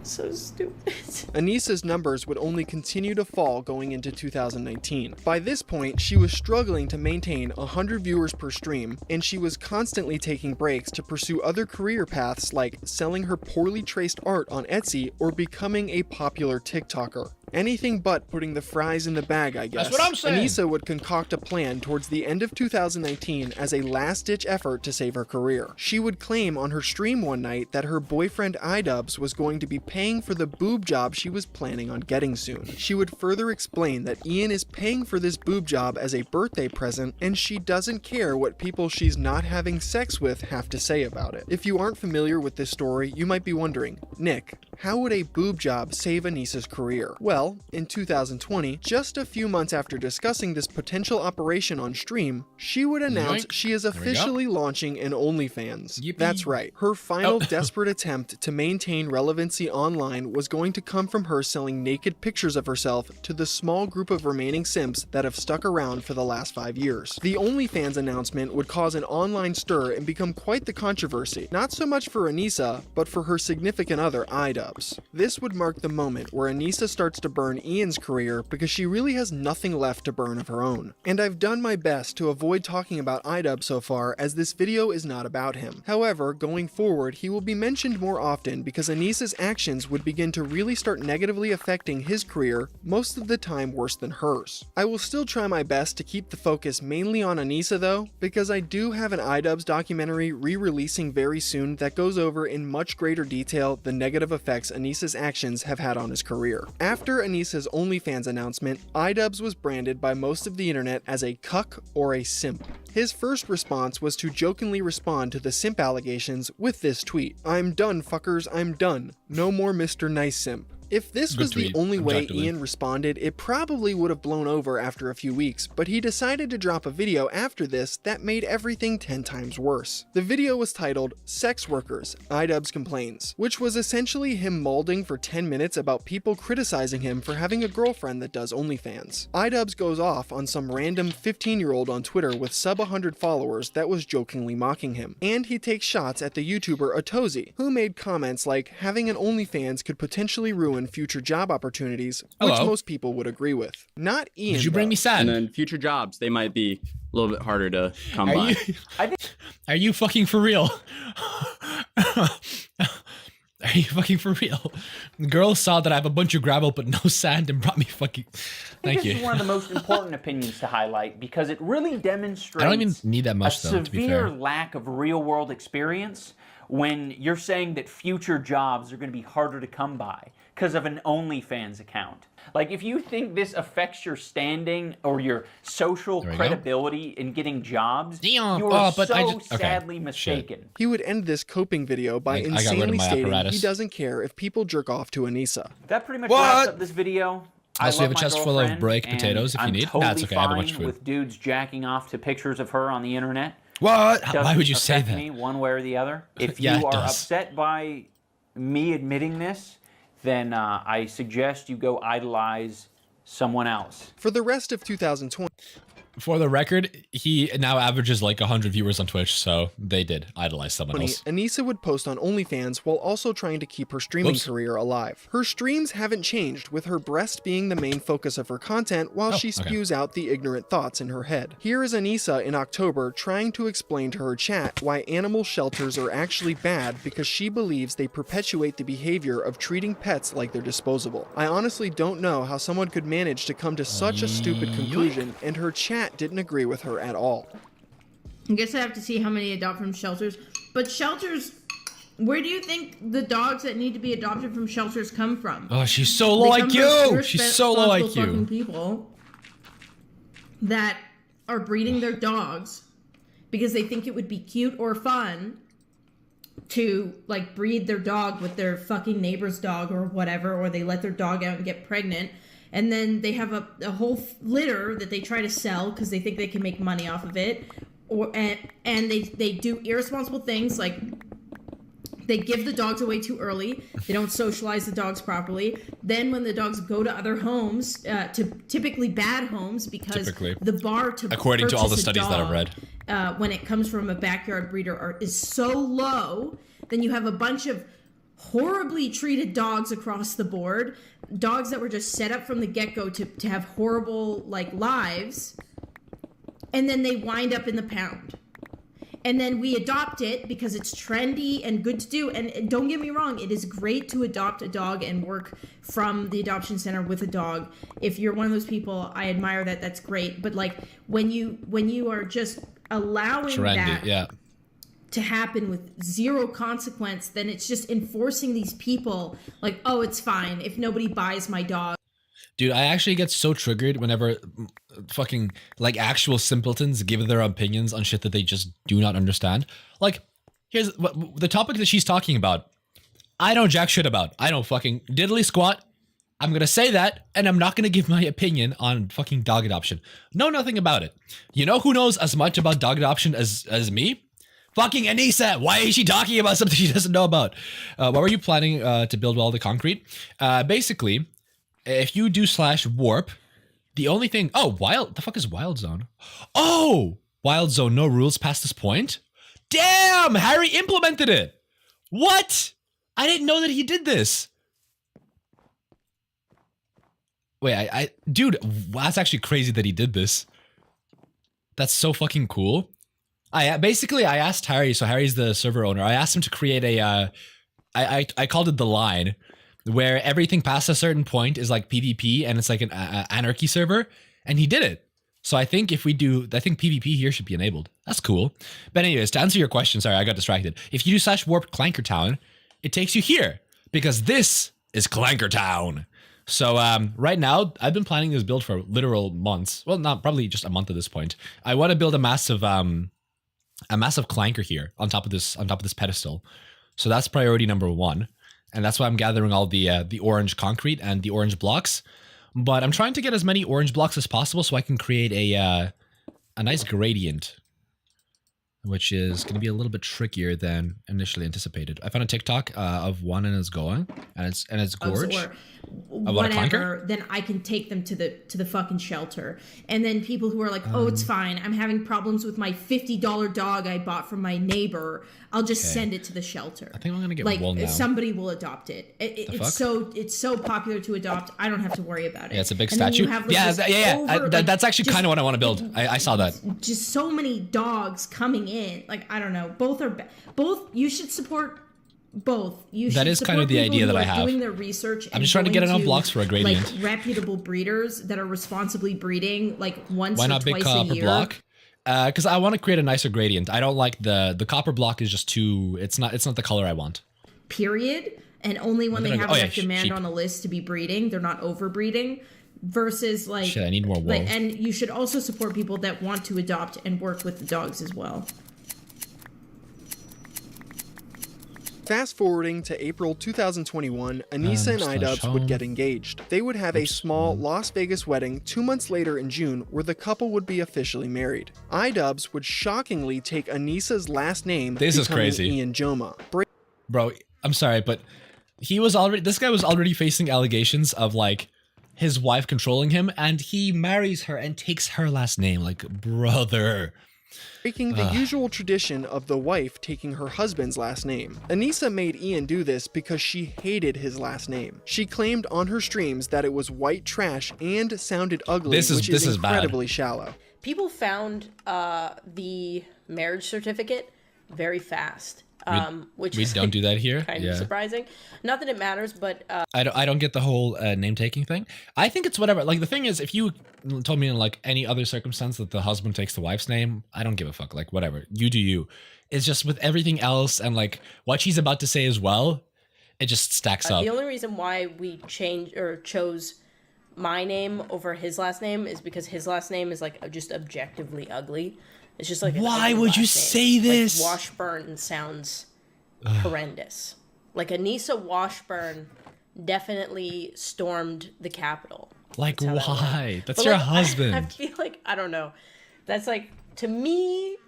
So stupid. Aaaaa's numbers would only continue to fall going into 2019. By this point, she was struggling to maintain 100 viewers per stream, and she was constantly taking breaks to pursue other career paths like selling her poorly traced art on Etsy or becoming a popular TikToker. Anything but putting the fries in the bag, I guess. That's what I'm saying. Aaaaaaa would concoct a plan towards the end of 2019 as a last-ditch effort to save her career. She would claim on her stream one night that her boyfriend iDubbbz was going to be paying for the boob job she was planning on getting soon. She would further explain that Ian is paying for this boob job as a birthday present, and she doesn't care what people she's not having sex with have to say about it. If you aren't familiar with this story, you might be wondering, Nick, how would a boob job save Aaaaa's career? Well, in 2020, just a few months after discussing this potential operation on stream, she would announce she is officially launching an OnlyFans. Yippee. That's right. Her final desperate attempt to maintain relevancy online was going to come from her selling naked pictures of herself to the small group of remaining simps that have stuck around for the last 5 years. The OnlyFans announcement would cause an online stir and become quite the controversy, not so much for Aaaaaaa, but for her significant other iDubbbz. This would mark the moment where Aaaaaaa starts to burn Ian's career because she really has nothing left to burn of her own. And I've done my best to avoid talking about iDubbbz so far, as this video is not about him. However, going forward, he will be mentioned more often because Aaaaa's actions would begin to really start negatively affecting his career, most of the time worse than hers. I will still try my best to keep the focus mainly on Aaaaaaa though, because I do have an iDubbbz documentary re-releasing very soon that goes over in much greater detail the negative effects Aaaaa's actions have had on his career. After Aaaaa's OnlyFans announcement, iDubbbz was branded by most of the internet as a cuck or a simp. His first response was to jokingly respond to the simp allegations with this tweet: "I'm done, fuckers, I'm done. No more Mr. Nice Simp." If this was the only way Ian responded, it probably would have blown over after a few weeks, but he decided to drop a video after this that made everything 10 times worse. The video was titled "Sex Workers, iDubbbz Complains," which was essentially him mauling for 10 minutes about people criticizing him for having a girlfriend that does OnlyFans. iDubbbz goes off on some random 15-year-old on Twitter with sub 100 followers that was jokingly mocking him. And he takes shots at the YouTuber Aaaaaaa, who made comments like having an OnlyFans could potentially ruin future job opportunities, which most people would agree with. Not Ian. Did you bring me sad? And then future jobs, they might be a little bit harder to come by. Are you fucking for real? Are you fucking for real? The girl saw that I have a bunch of gravel but no sand and brought me fucking... Thank you. This is one of the most important opinions to highlight because it really demonstrates I don't even need that much, though, to be fair. severe lack of real-world experience when you're saying that future jobs are going to be harder to come by because of an OnlyFans account. Like, if you think this affects your standing or your social credibility in getting jobs, you are sadly mistaken. He would end this coping video by insanely stating he doesn't care if people jerk off to Anissa. That pretty much wraps up this video. Also, we have a chest full of break potatoes if you need. Totally That's okay, I have a bunch of fine food. with dudes jacking off to pictures of her on the internet. What? Doesn't Why would you say affect that? me one way or the other. If Yeah, you it are does. upset by me admitting this, then I suggest you go idolize someone else. For the rest of 2020. For the record, he now averages like 100 viewers on Twitch, so they did idolize someone else. Anissa would post on OnlyFans while also trying to keep her streaming career alive. Her streams haven't changed, with her breast being the main focus of her content while she spews out the ignorant thoughts in her head. Here is Anissa in October trying to explain to her chat why animal shelters are actually bad because she believes they perpetuate the behavior of treating pets like they're disposable. I honestly don't know how someone could manage to come to such a stupid conclusion, and her chat didn't agree with her at all. I guess I have to see how many adopt from shelters. But shelters, where do you think the dogs that need to be adopted from shelters come from? Oh, she's so low IQ! She's so low IQ. People that are breeding their dogs because they think it would be cute or fun to like breed their dog with their fucking neighbor's dog or whatever, or they let their dog out and get pregnant. And then they have a whole litter that they try to sell because they think they can make money off of it. And they do irresponsible things like they give the dogs away too early. They don't socialize the dogs properly. Then when the dogs go to other homes, to typically bad homes, because the bar to according to all the studies that I've read, when it comes from a backyard breeder is so low, then you have a bunch of horribly treated dogs across the board, dogs that were just set up from the get-go to have horrible like lives, and then they wind up in the pound. And then we adopt it because it's trendy and good to do. And don't get me wrong, it is great to adopt a dog and work from the adoption center with a dog. If you're one of those people, I admire that. That's great. But like when you are just allowing that to happen with zero consequence, then it's just enforcing these people like, oh, it's fine if nobody buys my dog. Dude, I actually get so triggered whenever fucking like actual simpletons give their opinions on shit that they just do not understand. Like, here's the topic that she's talking about. I don't jack shit about. I don't fucking diddly squat. I'm gonna say that, and I'm not gonna give my opinion on fucking dog adoption. Know nothing about it. You know who knows as much about dog adoption as me? Fucking Anissa. Why is she talking about something she doesn't know about? What were you planning to build all the concrete? Basically, if you do /warp, the only thing... Oh, wild... The fuck is wild zone? Oh! Wild zone, no rules past this point? Damn! Harry implemented it! What? I didn't know that he did this. Wait, dude, that's actually crazy that he did this. That's so fucking cool. I asked Harry, so Harry's the server owner, I asked him to create a... I called it the line, where everything past a certain point is like PvP and it's like an anarchy server, and he did it. So I think if we do, I think PvP here should be enabled. That's cool. But anyways, to answer your question, sorry, I got distracted. If you do /warp Clanker Town, it takes you here because this is Clanker Town. So right now, I've been planning this build for literal months. Well, not probably just a month at this point. I want to build a massive clanker here on top of this pedestal. So that's priority number one. And that's why I'm gathering all the orange concrete and the orange blocks. But I'm trying to get as many orange blocks as possible so I can create a nice gradient, which is going to be a little bit trickier than initially anticipated. I found a TikTok of one and it's going, and it's gorge. Whatever, then I can take them to the fucking shelter. And then people who are like, oh, it's fine, I'm having problems with my $50 dog I bought from my neighbor, I'll just send it to the shelter. I think I'm gonna get like one now. Somebody will adopt it. It's so popular to adopt, I don't have to worry about it. Yeah, it's a big statue. That's actually kind of what I want to build. I saw that. Just so many dogs coming in. Like, I don't know, both you should support both. That is kind of the idea that I have. Doing their research. I'm just trying to get enough blocks for a gradient. Like reputable breeders that are responsibly breeding, like once Why or not twice big a per year. block? Because I want to create a nicer gradient. I don't like the copper block is just too. It's not the color I want. Period. And only when they have enough demand sheep. on a list to be breeding, they're not overbreeding. Versus like, shit, I need more wool. Like, and you should also support people that want to adopt and work with the dogs as well. Fast forwarding to April 2021, Aaaaaaa and iDubbbz would get engaged. They would have a small Las Vegas wedding 2 months later in June where the couple would be officially married. iDubbbz would shockingly take Aaaaa's last name, this is crazy. Ian Joma. Bro, I'm sorry, but this guy was already facing allegations of like his wife controlling him, and he marries her and takes her last name. Like, brother. Breaking the usual tradition of the wife taking her husband's last name. Aaaaaaa made Ian do this because she hated his last name. She claimed on her streams that it was white trash and sounded ugly, which is incredibly shallow. People found the marriage certificate very fast. Which we is don't do that here. Kind of surprising. Not that it matters, but I don't get the whole name taking thing. I think it's whatever. Like the thing is, if you told me in like any other circumstance that the husband takes the wife's name, I don't give a fuck. Like whatever, you do you. It's just with everything else and like what she's about to say as well, it just stacks up. The only reason why we chose my name over his last name is because his last name is like just objectively ugly. It's just like why would you say this? Like Washburn sounds horrendous. Like Aaaaaaa Washburn definitely stormed the Capitol. Like why? That's your husband. I feel like I don't know. That's like to me.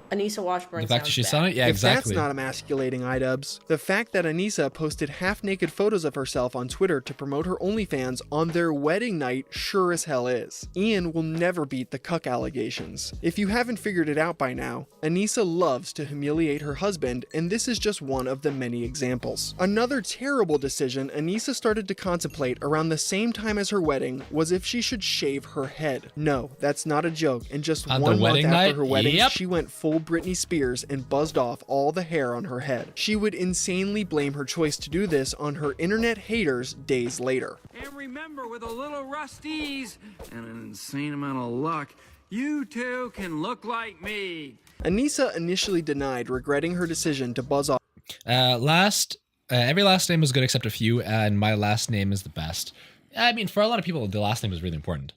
Aaaaaaa Washburn. The fact that she's sounds on it, yeah, If exactly. that's not emasculating iDubbbz, the fact that Aaaaaaa posted half-naked photos of herself on Twitter to promote her OnlyFans on their wedding night sure as hell is. Ian will never beat the cuck allegations. If you haven't figured it out by now, Aaaaaaa loves to humiliate her husband, and this is just one of the many examples. Another terrible decision Aaaaaaa started to contemplate around the same time as her wedding was if she should shave her head. No, that's not a joke, and just On 1 the month wedding after night? her wedding, Yep. she went full Britney Spears and buzzed off all the hair on her head. She would insanely blame her choice to do this on her internet haters days later. And remember, with a little rusties and an insane amount of luck, you too can look like me. Aaaaaaa initially denied regretting her decision to buzz off. Every last name is good except a few, and my last name is the best. I mean, for a lot of people, the last name is really important.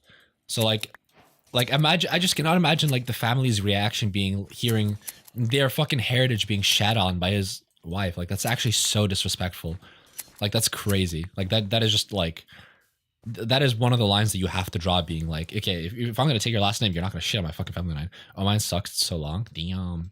So like imagine, I just cannot imagine like the family's reaction hearing their fucking heritage being shat on by his wife. Like that's actually so disrespectful. Like that's crazy. Like that is just like, that is one of the lines that you have to draw, being like, okay, if I'm going to take your last name, you're not going to shit on my fucking family line. Oh, mine sucks. It's so long. Damn.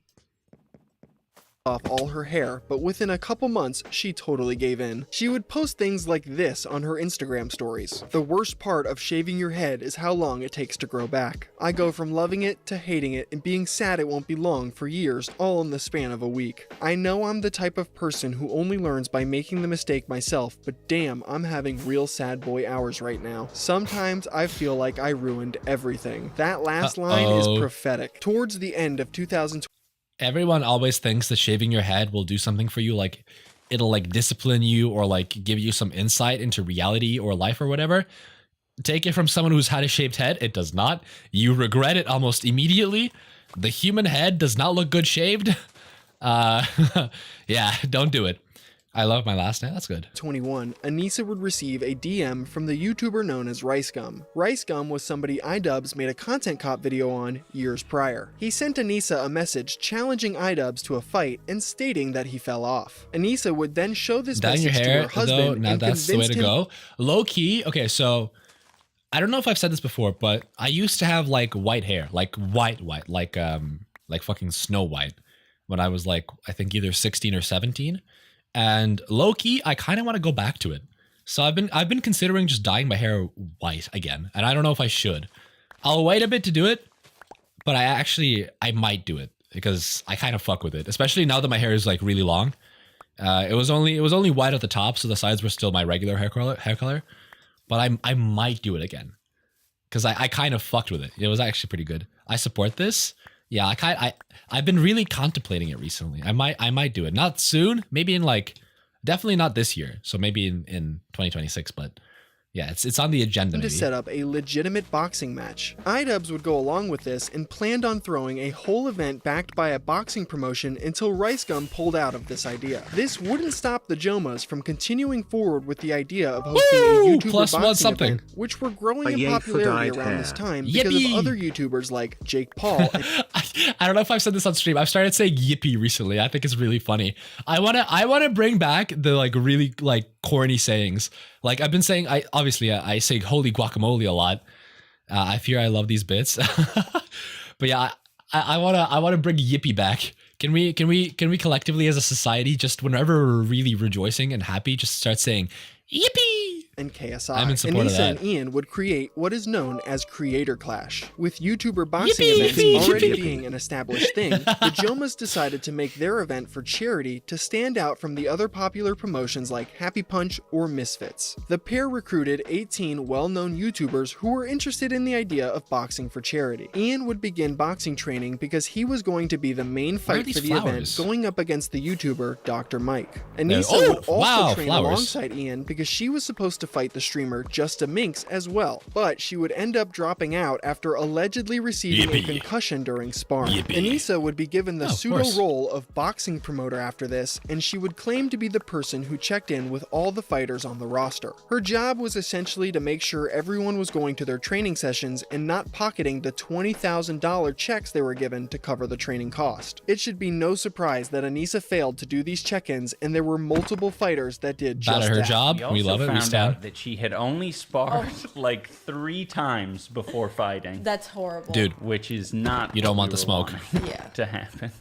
Off all her hair, but within a couple months, she totally gave in. She would post things like this on her Instagram stories. The worst part of shaving your head is how long it takes to grow back. I go from loving it to hating it and being sad it won't be long for years, all in the span of a week. I know I'm the type of person who only learns by making the mistake myself, but damn, I'm having real sad boy hours right now. Sometimes I feel like I ruined everything. That last line is prophetic. Towards the end of 2020, everyone always thinks that shaving your head will do something for you, like it'll like discipline you or like give you some insight into reality or life or whatever. Take it from someone who's had a shaved head, it does not. You regret it almost immediately. The human head does not look good shaved. Yeah, don't do it. I love my last name. That's good. 21, Aaaaaaa would receive a DM from the YouTuber known as RiceGum. RiceGum was somebody iDubbbz made a content cop video on years prior. He sent Aaaaaaa a message challenging iDubbbz to a fight and stating that he fell off. Aaaaaaa would then show this Dyeing message your to hair, her husband though, now and that's the way to convinced him. go. Low key, okay, so I don't know if I've said this before, but I used to have like white hair, like white, like fucking Snow White, when I was like, I think either 16 or 17. And low key, I kind of want to go back to it. So I've been considering just dyeing my hair white again, and I don't know if I should. I'll wait a bit to do it, but I might do it because I kind of fuck with it, especially now that my hair is like really long. It was only white at the top, so the sides were still my regular hair color. But I might do it again because I kind of fucked with it. It was actually pretty good. I support this. Yeah, I've been really contemplating it recently. I might do it. Not soon, maybe in like, definitely not this year. So maybe in 2026, but Yeah, it's on the agenda. To set up a legitimate boxing match. iDubbbz would go along with this and planned on throwing a whole event backed by a boxing promotion until RiceGum pulled out of this idea. This wouldn't stop the Jomas from continuing forward with the idea of hosting a YouTuber boxing event, which were growing in popularity around this time because of other YouTubers like Jake Paul. I don't know if I've said this on stream. I've started saying yippee recently. I think it's really funny. I wanna bring back the like really like corny sayings. Like I've been saying, I say holy guacamole a lot. I fear I love these bits. But yeah, I wanna bring yippee back. Can we collectively as a society just whenever we're really rejoicing and happy, just start saying yippee? And KSI. I'm in support of Anissa that. and Ian would create what is known as Creator Clash. With YouTuber boxing events already being an established thing, the Jomas decided to make their event for charity to stand out from the other popular promotions like Happy Punch or Misfits. The pair recruited 18 well-known YouTubers who were interested in the idea of boxing for charity. Ian would begin boxing training because he was going to be the main fight for the event, going up against the YouTuber Dr. Mike. Anissa would also train alongside Ian because she was supposed to fight the streamer Justa Minx as well, but she would end up dropping out after allegedly receiving a concussion during sparring. Anissa would be given the pseudo role of boxing promoter after this, and she would claim to be the person who checked in with all the fighters on the roster. Her job was essentially to make sure everyone was going to their training sessions and not pocketing the $20,000 checks they were given to cover the training cost. It should be no surprise that Anissa failed to do these check-ins, and there were multiple fighters that did just that. Her job. We love it. We stand. That she had only sparred like 3 times before fighting. That's horrible. Dude. Which is not You don't want the smoke. to happen.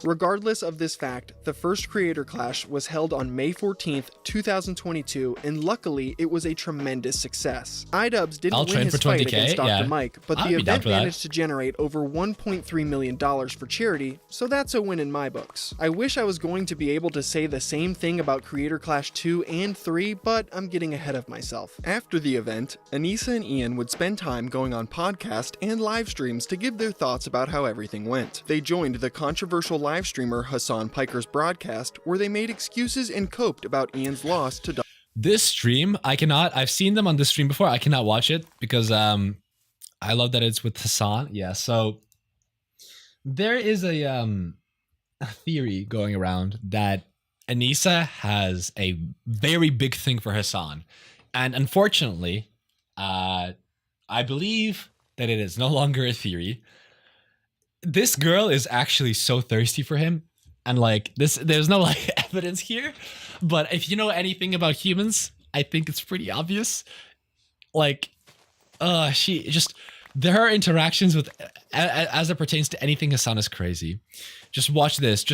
Regardless of this fact, the first Creator Clash was held on May 14th, 2022, and luckily it was a tremendous success. iDubbbz didn't win his fight against Dr. Mike, but the event managed to generate over $1.3 million for charity, so that's a win in my books. I wish I was going to be able to say the same thing about Creator Clash 2 and 3, but I'm getting ahead of myself. After the event, Anissa and Ian would spend time going on podcast and live streams to give their thoughts about how everything went. They joined the controversial live streamer Hassan Piker's broadcast, where they made excuses and coped about Ian's loss to This stream, I've seen them on this stream before. I cannot watch it because I love that it's with Hassan. Yeah, so there is a theory going around that Anissa has a very big thing for Hassan. And unfortunately, I believe that it is no longer a theory. This girl is actually so thirsty for him, and like there's no like evidence here, but if you know anything about humans, I think it's pretty obvious. Like, she just her interactions with as it pertains to anything Hassan is crazy. Just watch this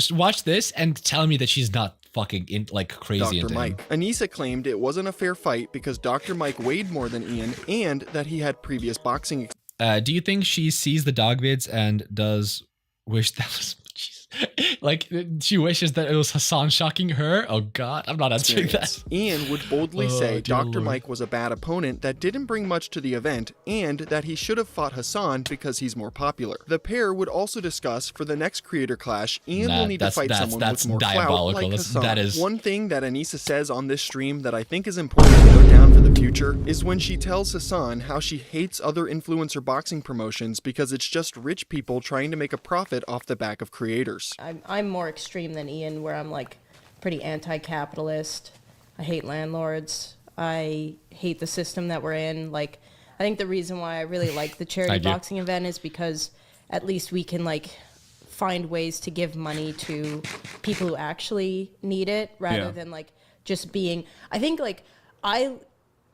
and tell me that she's not fucking like crazy Dr. Mike. Anissa claimed it wasn't a fair fight because Dr. Mike weighed more than Ian and that he had previous boxing experience. Do you think she sees the dog vids and does wish that was like she wishes that it was Hassan shocking her? Oh god, I'm not answering that. Ian would boldly say Dr. Mike was a bad opponent that didn't bring much to the event and that he should have fought Hassan because he's more popular. The pair would also discuss for the next Creator Clash, Ian will need to fight someone with more clout like Hassan. That is one thing that Anissa says on this stream that I think is important to note down for the future is when she tells Hassan how she hates other influencer boxing promotions because it's just rich people trying to make a profit off the back of creators. I'm more extreme than Ian, where I'm like pretty anti-capitalist. I hate landlords. I hate the system that we're in. Like, I think the reason why I really like the charity boxing event is because at least we can like find ways to give money to people who actually need it rather than like just being. I think like I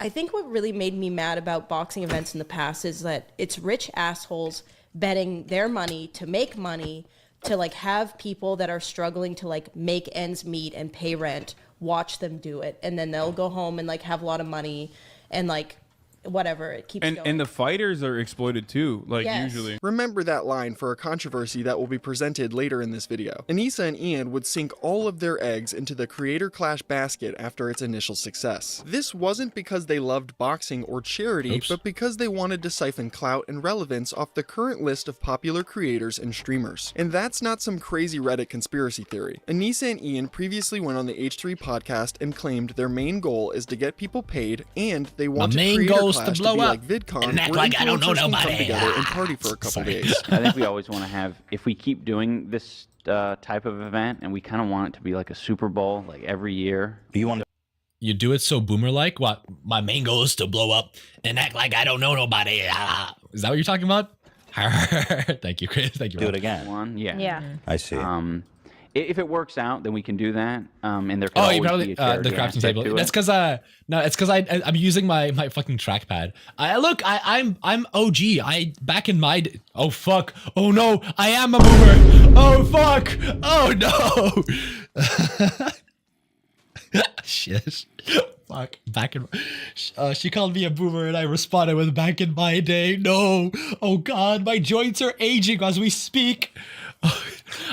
think what really made me mad about boxing events in the past is that it's rich assholes betting their money to make money to like have people that are struggling to like make ends meet and pay rent watch them do it, and then they'll go home and like have a lot of money and like whatever, it keeps going. And the fighters are exploited too, like Yes. usually. Remember that line for a controversy that will be presented later in this video. Anissa and Ian would sink all of their eggs into the Creator Clash basket after its initial success. This wasn't because they loved boxing or charity, but because they wanted to siphon clout and relevance off the current list of popular creators and streamers. And that's not some crazy Reddit conspiracy theory. Anissa and Ian previously went on the H3 podcast and claimed their main goal is to get people paid, and they want Creator Clash to blow be like VidCon, and act where like I don't know influencers can nobody. come together and party for a couple days. I think we always want to have, if we keep doing this type of event, and we kind of want it to be like a Super Bowl, like every year. You do it so boomer-like? What? My main goal is to blow up and act like I don't know nobody. Is that what you're talking about? Thank you, Chris. Thank you. Do Rob. it again. One, yeah. Yeah. I see. If it works out, then we can do that. And there could Oh, always you probably be a charity the crafting aspect table. to That's it. because no, it's because I'm using my fucking trackpad. I'm OG. Back in my oh fuck. Oh no, I am a boomer. Oh fuck. Oh no. Shit. Fuck. Back in she called me a boomer and I responded with back in my day. No. Oh god, my joints are aging as we speak.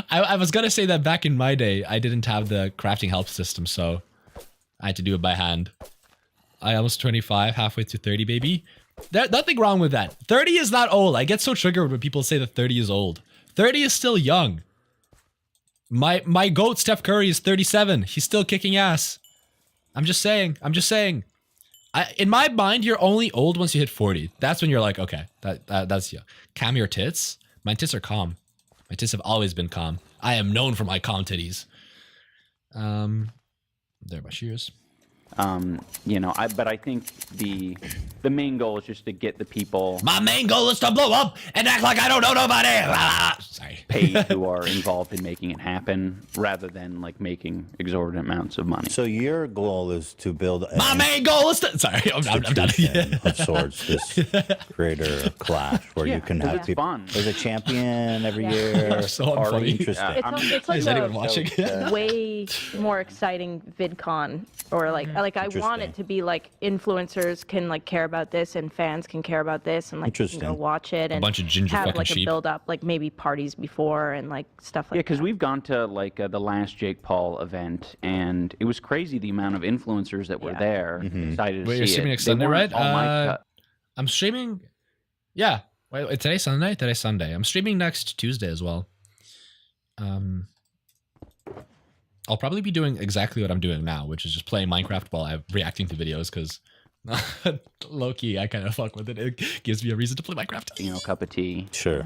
I was gonna say that back in my day, I didn't have the crafting help system, so I had to do it by hand. I almost 25, halfway to 30, baby. There's nothing wrong with that. 30 is not old. I get so triggered when people say that 30 is old. 30 is still young. My GOAT, Steph Curry, is 37. He's still kicking ass. I'm just saying. In my mind, you're only old once you hit 40. That's when you're like, okay, that's you. Calm your tits. My tits are calm. My tits have always been calm. I am known for my calm titties. There, my shears. But I think the main goal is just to get the people. My main goal is to blow up and act like I don't know nobody. Sorry. Paid who are involved in making it happen, rather than like making exorbitant amounts of money. So your goal is to build My main goal is to. Sorry, I'm done. of sorts. This Creator Clash where you can have people. Fun. There's a champion every year. So Already unfunny. interesting. It's like Is anyone watching? way more exciting VidCon, or like I want it to be like influencers can like care about this and fans can care about this and like you can go watch it and bunch of ginger have fucking like sheep. a build up, like maybe parties before and like stuff like Yeah, because we've gone to like the last Jake Paul event, and it was crazy the amount of influencers that were there. Excited to Wait, see you're streaming it. next They Sunday, weren't right? all my cut. I'm streaming. Yeah. Wait, today's Sunday? Today's Sunday. I'm streaming next Tuesday as well. I'll probably be doing exactly what I'm doing now, which is just playing Minecraft while I'm reacting to videos, because low-key, I kind of fuck with it. It gives me a reason to play Minecraft. Cup of tea. Sure.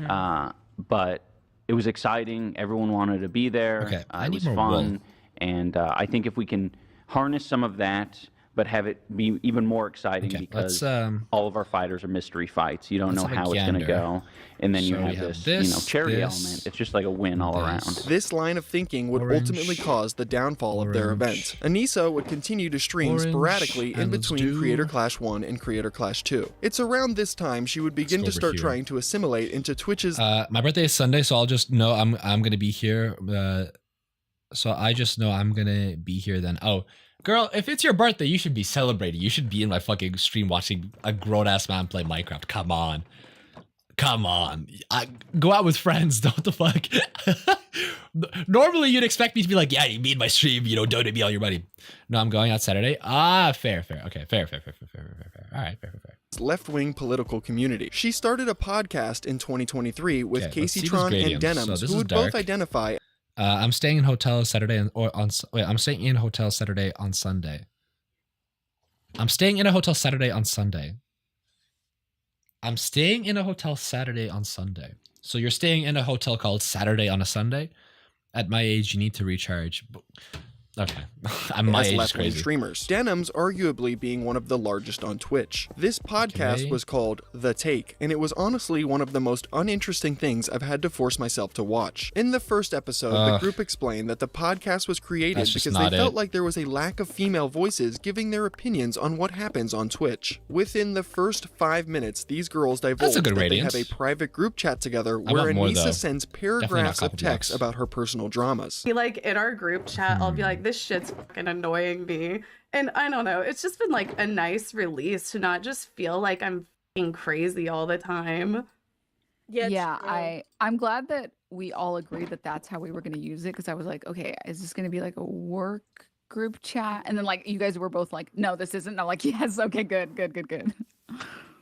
But it was exciting. Everyone wanted to be there. Okay, I it need was more fun. wool. And I think if we can harness some of that, but have it be even more exciting, because all of our fighters are mystery fights. You don't know let's have a how it's going to gander. go. And then So you we have have this, charity this, element. It's just like a win all around. This line of thinking would ultimately cause the downfall of their event. Anissa would continue to stream sporadically in and let's between do- Creator Clash 1 and Creator Clash 2. It's around this time she would begin go to over start here. trying to assimilate into Twitch's My birthday is Sunday, so I'll just know I'm gonna be here. So I just know I'm gonna be here then. Oh, girl, if it's your birthday, you should be celebrating. You should be in my fucking stream watching a grown ass man play Minecraft. Come on. Go out with friends. What the fuck? Normally you'd expect me to be like, yeah, you mean my stream, donate me all your money. No, I'm going out Saturday. Fair. Okay, fair. All right, fair. left-wing political community. She started a podcast in 2023 with Okay, let's see Casey these Tron and gradients. So Denims, this who is would dark. both identify I'm staying in hotel Saturday I'm staying in hotel Saturday on Sunday. I'm staying in a hotel Saturday on Sunday. I'm staying in a hotel Saturday on Sunday. So you're staying in a hotel called Saturday on a Sunday? At my age, you need to recharge. Okay. I'm my as age is left-wing crazy. streamers. Denims arguably being one of the largest on Twitch. This podcast Okay. was called The Take, and it was honestly one of the most uninteresting things I've had to force myself to watch. In the first episode, the Ugh. group explained that the podcast was created That's just because they not felt it. like there was a lack of female voices giving their opinions on what happens on Twitch. Within the first 5 minutes, these girls divulged good that radiance. they have a private group chat together I where want more, Anissa though. sends Definitely not paragraphs of couple text blocks. about her personal dramas. Be like in our group chat, I'll be like, like, this shit's fucking annoying me. And I don't know, it's just been like a nice release to not just feel like I'm fucking crazy all the time. Yeah, I'm glad that we all agreed that that's how we were going to use it, because I was like, okay, is this going to be like a work group chat? And then like you guys were both like, no, this isn't. I'm like, yes, okay, good. I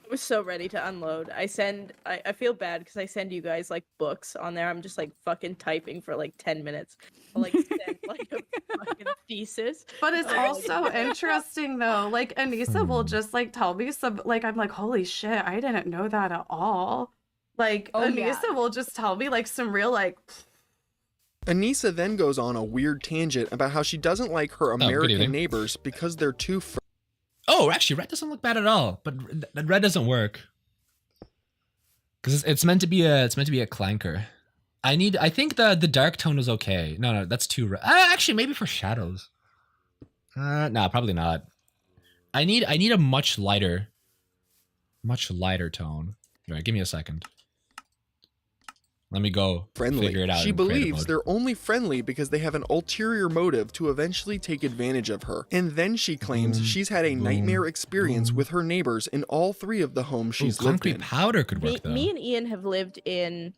was so ready to unload. I feel bad because I send you guys like books on there. I'm just like fucking typing for like 10 minutes. I'll like send like a fucking thesis. But it's also interesting though. Like Anissa will just like tell me some, like, I'm like, holy shit, I didn't know that at all. Like Anissa will just tell me like some real like. Anissa then goes on a weird tangent about how she doesn't like her American neighbors because they're too. Oh, actually, red doesn't look bad at all, but red doesn't work because it's meant to be a clanker. I think the dark tone is okay. No, that's too red. Actually, maybe for shadows. No, probably not. I need a much lighter tone. All right, give me a second. Let me go figure it out. She believes they're only friendly because they have an ulterior motive to eventually take advantage of her. And then she claims she's had a nightmare experience with her neighbors in all 3 of the homes she's lived in. Concrete powder could work though. Me and Ian have lived in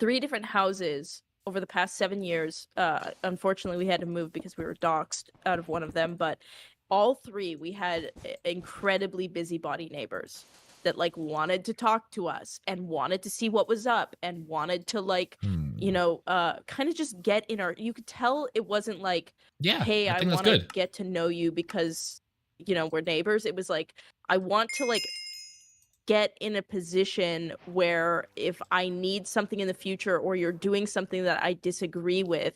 3 different houses over the past 7 years. Unfortunately, we had to move because we were doxxed out of one of them. But all 3, we had incredibly busybody neighbors that like wanted to talk to us and wanted to see what was up and wanted to like kind of just get in our, you could tell it wasn't like, hey, I want to get to know you because we're neighbors. It was like, I want to like get in a position where if I need something in the future or you're doing something that I disagree with,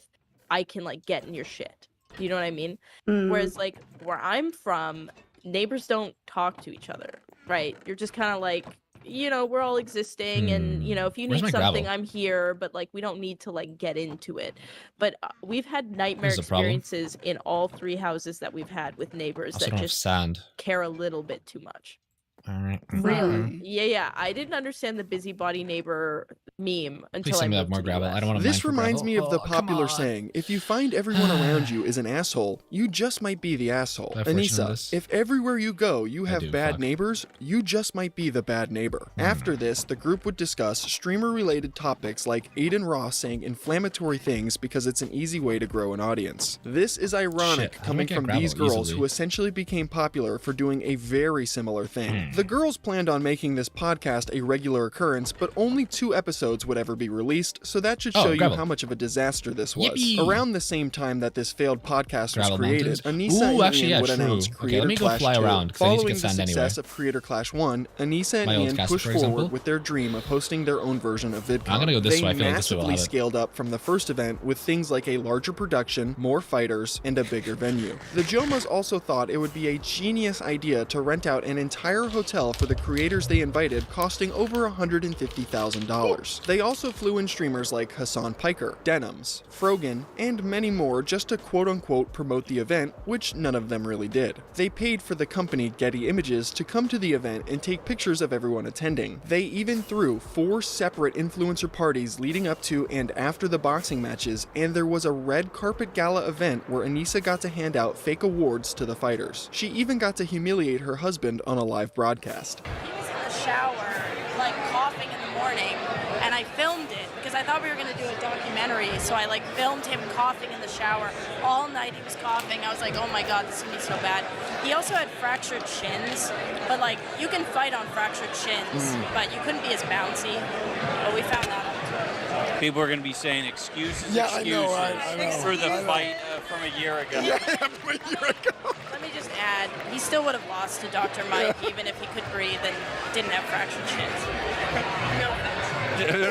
I can like get in your shit. You know what I mean? Whereas like where I'm from, neighbors don't talk to each other. Right, you're just kind of like, we're all existing, and if you need something, I'm here. But like, we don't need to like get into it. But we've had nightmare experiences in all 3 houses that we've had with neighbors that just care a little bit too much. Really? Yeah. I didn't understand the busybody neighbor meme until I moved more to the gravel. US. I don't want to. This reminds me of the popular saying, if you find everyone around you is an asshole, you just might be the asshole. Anissa, if everywhere you go you have bad neighbors, you just might be the bad neighbor. After this, the group would discuss streamer-related topics like Aiden Ross saying inflammatory things because it's an easy way to grow an audience. This is ironic coming from these girls who essentially became popular for doing a very similar thing. The girls planned on making this podcast a regular occurrence, but only 2 episodes would ever be released, so that should show you how much of a disaster this was. Yippee. Around the same time that this failed podcast was created, Mountains. Anissa and Ian would announce Creator let me go Clash fly 2. around, Following the success of Creator Clash 1, Anissa and Ian pushed forward with their dream of hosting their own version of VidCon. I'm gonna go this way. I feel like this way will massively have it. scaled up from the first event with things like a larger production, more fighters, and a bigger venue. The Jomas also thought it would be a genius idea to rent out an entire hotel for the creators they invited, costing over $150,000. They also flew in streamers like Hassan Piker, Denims, Frogan, and many more just to quote-unquote promote the event, which none of them really did. They paid for the company Getty Images to come to the event and take pictures of everyone attending. They even threw 4 separate influencer parties leading up to and after the boxing matches, and there was a red carpet gala event where Anissa got to hand out fake awards to the fighters. She even got to humiliate her husband on a live broadcast. He was in the shower, like coughing in the morning, and I filmed it because I thought we were gonna do a documentary. So I like filmed him coughing in the shower all night. He was coughing. I was like, oh my god, this is gonna be so bad. He also had fractured shins, but like you can fight on fractured shins, but you couldn't be as bouncy. But we found that out. People are going to be saying excuses I know. for the fight from a year ago. From a year ago. Let me just add, he still would have lost to Dr. Mike even if he could breathe and didn't have fractured shins.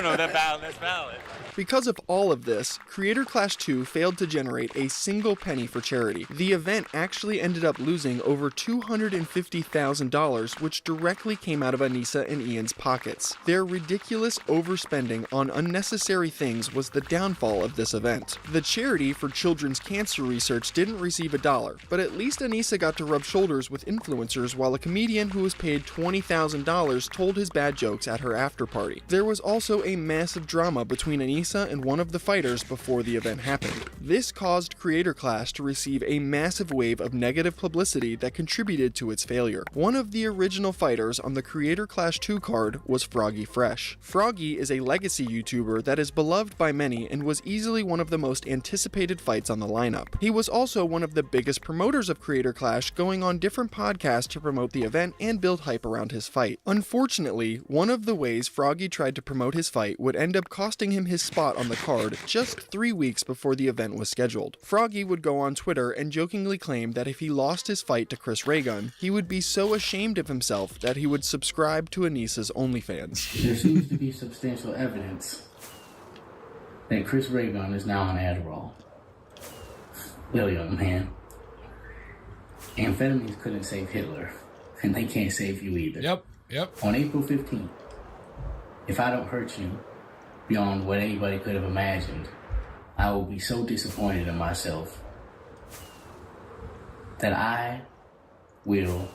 No, that's valid. Because of all of this, Creator Clash 2 failed to generate a single penny for charity. The event actually ended up losing over $250,000, which directly came out of Anissa and Ian's pockets. Their ridiculous overspending on unnecessary things was the downfall of this event. The charity for children's cancer research didn't receive $1, but at least Anissa got to rub shoulders with influencers while a comedian who was paid $20,000 told his bad jokes at her after party. There was also a massive drama between Anissa Anissa and one of the fighters before the event happened. This caused Creator Clash to receive a massive wave of negative publicity that contributed to its failure. One of the original fighters on the Creator Clash 2 card was Froggy Fresh. Froggy is a legacy YouTuber that is beloved by many and was easily one of the most anticipated fights on the lineup. He was also one of the biggest promoters of Creator Clash, going on different podcasts to promote the event and build hype around his fight. Unfortunately, one of the ways Froggy tried to promote his fight would end up costing him his spot on the card just 3 weeks before the event was scheduled. Froggy would go on Twitter and jokingly claim that if he lost his fight to Chris Raygun, he would be so ashamed of himself that he would subscribe to Anissa's OnlyFans. There seems to be substantial evidence that Chris Raygun is now on Adderall. Well, young man, amphetamines couldn't save Hitler, and they can't save you either. Yep. On April 15th, if I don't hurt you beyond what anybody could have imagined, I will be so disappointed in myself that I will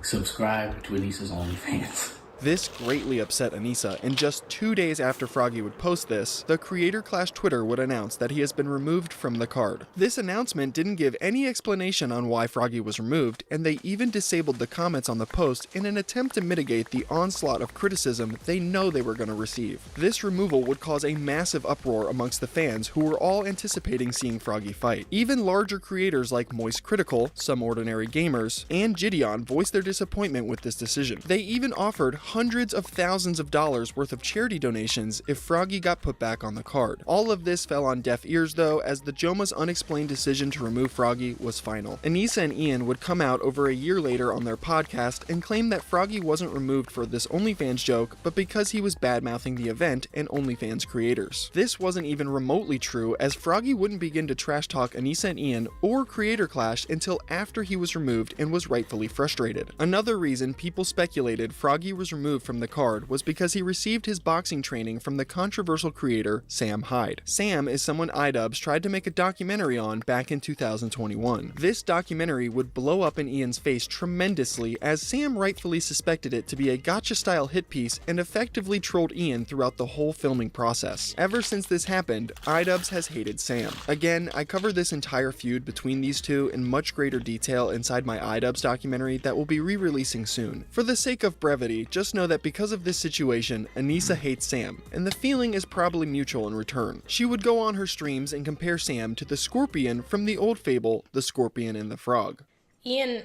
subscribe to Anissa's OnlyFans. This greatly upset Anissa, and just 2 days after Froggy would post this, the Creator Clash Twitter would announce that he has been removed from the card. This announcement didn't give any explanation on why Froggy was removed, and they even disabled the comments on the post in an attempt to mitigate the onslaught of criticism they know they were going to receive. This removal would cause a massive uproar amongst the fans who were all anticipating seeing Froggy fight. Even larger creators like Moist Critical, Some Ordinary Gamers, and Gideon voiced their disappointment with this decision. They even offered hundreds of thousands of dollars worth of charity donations if Froggy got put back on the card. All of this fell on deaf ears though, as the Joma's unexplained decision to remove Froggy was final. Anissa and Ian would come out over a year later on their podcast and claim that Froggy wasn't removed for this OnlyFans joke, but because he was bad-mouthing the event and OnlyFans creators. This wasn't even remotely true, as Froggy wouldn't begin to trash talk Anissa and Ian or Creator Clash until after he was removed and was rightfully frustrated. Another reason people speculated Froggy was removed from the card was because he received his boxing training from the controversial creator Sam Hyde. Sam is someone iDubbbz tried to make a documentary on back in 2021. This documentary would blow up in Ian's face tremendously, as Sam rightfully suspected it to be a gotcha-style hit piece and effectively trolled Ian throughout the whole filming process. Ever since this happened, iDubbbz has hated Sam. Again, I cover this entire feud between these two in much greater detail inside my iDubbbz documentary that will be re-releasing soon. For the sake of brevity, just know that because of this situation, Anissa hates Sam, and the feeling is probably mutual in return. She would go on her streams and compare Sam to the scorpion from the old fable, The Scorpion and the Frog. Ian,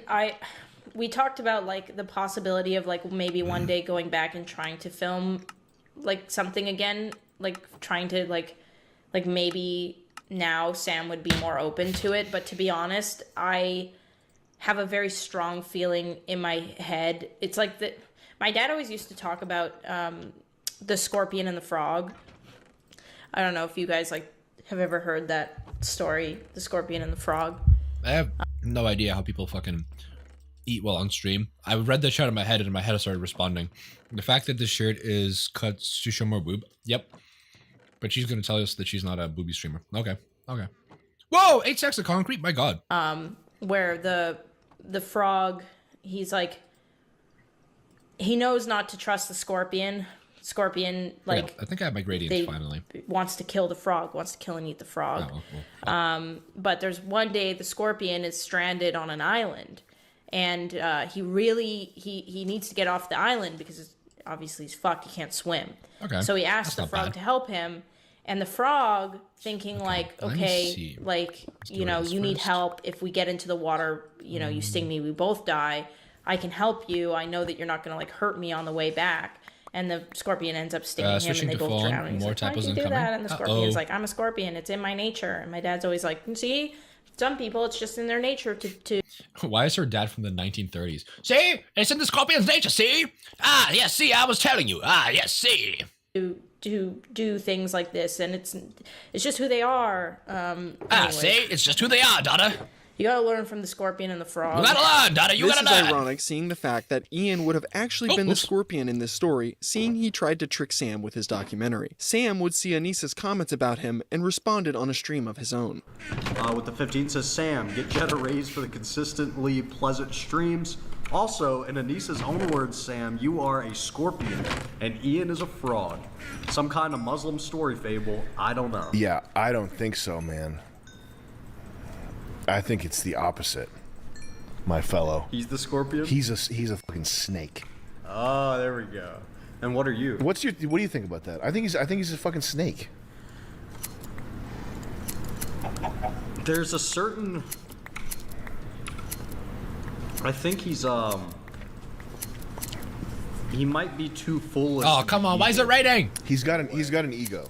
we talked about like the possibility of like maybe one day going back and trying to film like something again, like trying to like maybe now Sam would be more open to it, but to be honest, I have a very strong feeling in my head. It's like that. My dad always used to talk about the scorpion and the frog. I don't know if you guys like have ever heard that story, the scorpion and the frog. I have no idea how people fucking eat well on stream. I read the shirt in my head and my head started responding. The fact that this shirt is cut to show more boob. Yep. But she's going to tell us that she's not a booby streamer. Okay. Whoa! 8 stacks of concrete? My God. Where the frog, he's like, he knows not to trust the scorpion. Scorpion, like... Yeah, I think I have my gradients finally. Wants to kill the frog, wants to kill and eat the frog. Oh, well. But there's one day the scorpion is stranded on an island. And he needs to get off the island because obviously he's fucked, he can't swim. Okay. So he asks the frog to help him. And the frog, thinking you need help. If we get into the water, you sting me, we both die. I can help you. I know that you're not going to like hurt me on the way back. And the scorpion ends up stinging him, and they both drown. And he's like, why did you do that? And the scorpion's like, I'm a scorpion. It's in my nature. And my dad's always like, see, some people, it's just in their nature to... Why is her dad from the 1930s? See? It's in the scorpion's nature, see? Ah, yes, see, I was telling you. Ah, yes, see. To do things like this, and it's just who they are. See? It's just who they are, daughter. You gotta learn from the scorpion and the frog. You gotta learn, daughter. You gotta learn. This is ironic, seeing the fact that Ian would have actually been the scorpion in this story, seeing he tried to trick Sam with his documentary. Sam would see Anissa's comments about him and responded on a stream of his own. With the 15 says, Sam, get Jetta raised for the consistently pleasant streams. Also, in Anissa's own words, Sam, you are a scorpion, and Ian is a fraud. Some kind of Muslim story fable, I don't know. Yeah, I don't think so, man. I think it's the opposite, my fellow. He's the scorpion? He's a fucking snake. Oh, there we go. And what are you? What do you think about that? I think he's a fucking snake. There's a certain... I think he's he might be too full. Oh, come on! Why is it raining? He's got an ego.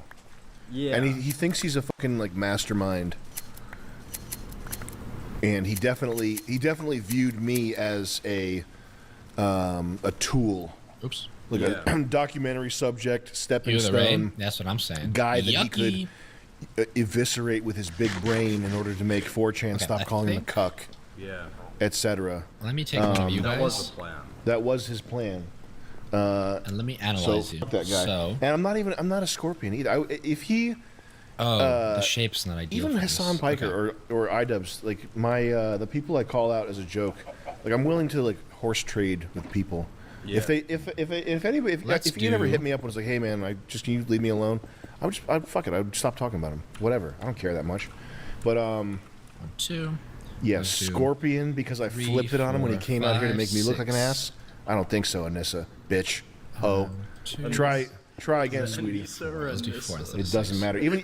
Yeah. And he thinks he's a fucking like mastermind. And he definitely viewed me as a tool. Oops. Like a documentary subject, stepping stone. Rain. That's what I'm saying. Guy that he could eviscerate with his big brain in order to make 4chan stop calling him a cuck. Yeah. Etc. Let me take one of you guys. That was the plan. That was his plan. And let me analyze you. That guy. So, and I'm not a scorpion either. If he, the shape's not ideal. Even Hassan Piker or iDubbbz, like the people I call out as a joke, like I'm willing to like horse trade with people. Yeah. If Ian ever hit me up and was like, hey man, can you leave me alone? Fuck it, I would stop talking about him. Whatever, I don't care that much. But 1, 2. Yeah, Scorpion, because I flipped it on him when he came out here to make me look like an ass. I don't think so, Anissa, bitch. Oh, try again, sweetie. Let's do 4 instead of It doesn't matter. Even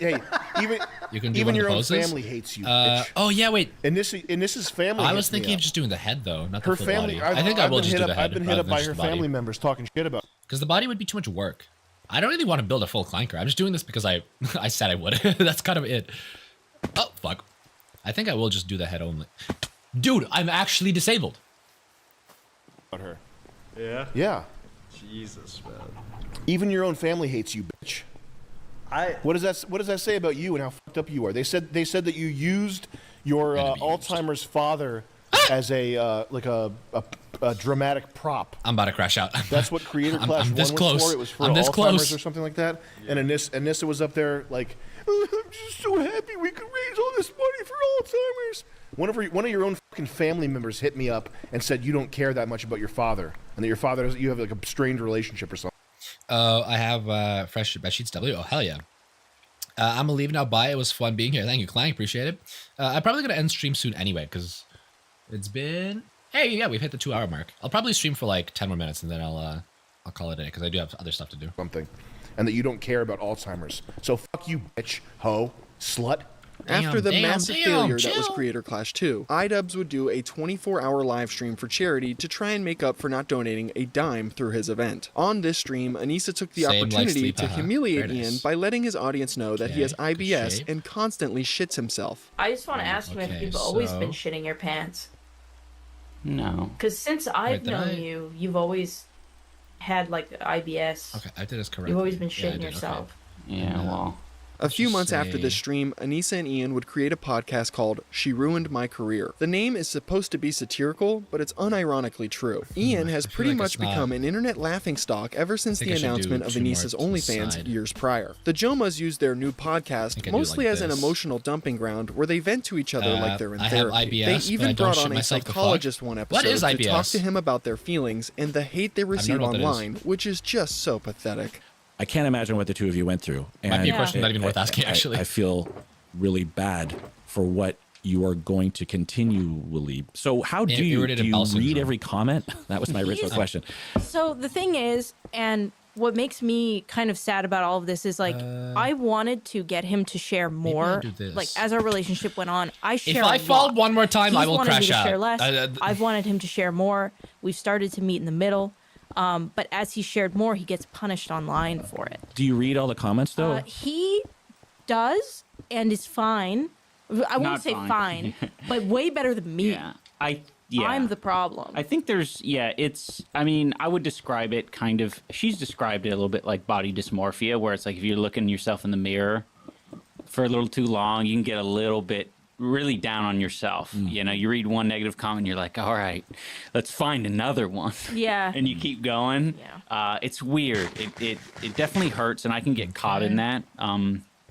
you can do even your own poses? family hates you. Bitch. Oh yeah, wait. Anissa's family. I was thinking of just doing the head though, not the her full family. body. I think I will just do the head. I've been hit up by her family members talking shit about. Because the body would be too much work. I don't really want to build a full clanker. I'm just doing this because I said I would. That's kind of it. Oh fuck. I think I will just do the head only. Dude, I'm actually disabled. About her. Yeah. Yeah. Jesus, man. Even your own family hates you, bitch. What does that say about you and how fucked up you are? They said that you used your Alzheimer's father as a dramatic prop. I'm about to crash out. That's what Creator Clash 1 was for. It was for Alzheimer's or something like that. Yeah. And Anissa was up there like, oh, I'm just so happy we could raise all this money for Alzheimer's. One of your own fucking family members hit me up and said you don't care that much about your father and that your father you have like a strained relationship or something. I have fresh bed sheets. Oh hell yeah. I'm gonna leave now. Bye. It was fun being here. Thank you, Clank. Appreciate it. I'm probably gonna end stream soon anyway because it's been. Hey, yeah, we've hit the 2-hour mark. I'll probably stream for like 10 more minutes and then I'll call it a day because I do have other stuff to do. Something, and that you don't care about Alzheimer's. So fuck you, bitch, hoe, slut. After the massive failure that was Creator Clash 2, iDubbbz would do a 24-hour live stream for charity to try and make up for not donating a dime through his event. On this stream, Anissa took the opportunity to humiliate Ian by letting his audience know that he has IBS and constantly shits himself. I just want to ask you if you've always been shitting your pants. No. Because since I've known you, you've always had like IBS. Okay, I did this correctly. You've always been shitting yourself. Okay. Yeah, well. A few months after this stream, Anissa and Ian would create a podcast called She Ruined My Career. The name is supposed to be satirical, but it's unironically true. Ian has pretty much become an internet laughingstock ever since the announcement of Anissa's OnlyFans years prior. The Jomas use their new podcast mostly as an emotional dumping ground where they vent to each other like they're in therapy. They even brought on a psychologist one episode to talk to him about their feelings and the hate they receive online, which is just so pathetic. I can't imagine what the two of you went through. And might be a question not even worth asking, actually. I feel really bad for what you are going to continually. So how do you read every comment? That was my original question. So the thing is, and what makes me kind of sad about all of this is like, I wanted to get him to share more. Like as our relationship went on, I share. If I fall one more time, I will crash out. Share less. I've wanted him to share more. We've started to meet in the middle. But as he shared more, he gets punished online for it. Do you read all the comments, though? He does, and is fine. I won't say fine, but way better than me. I'm the problem. I think I mean, I would describe it kind of, she's described it a little bit like body dysmorphia, where it's like if you're looking yourself in the mirror for a little too long, you can get a little bit really down on yourself. You know, you read one negative comment, you're like, all right, let's find another one. Yeah. And you keep going. Yeah. It's weird. It definitely hurts, and I can get caught in that.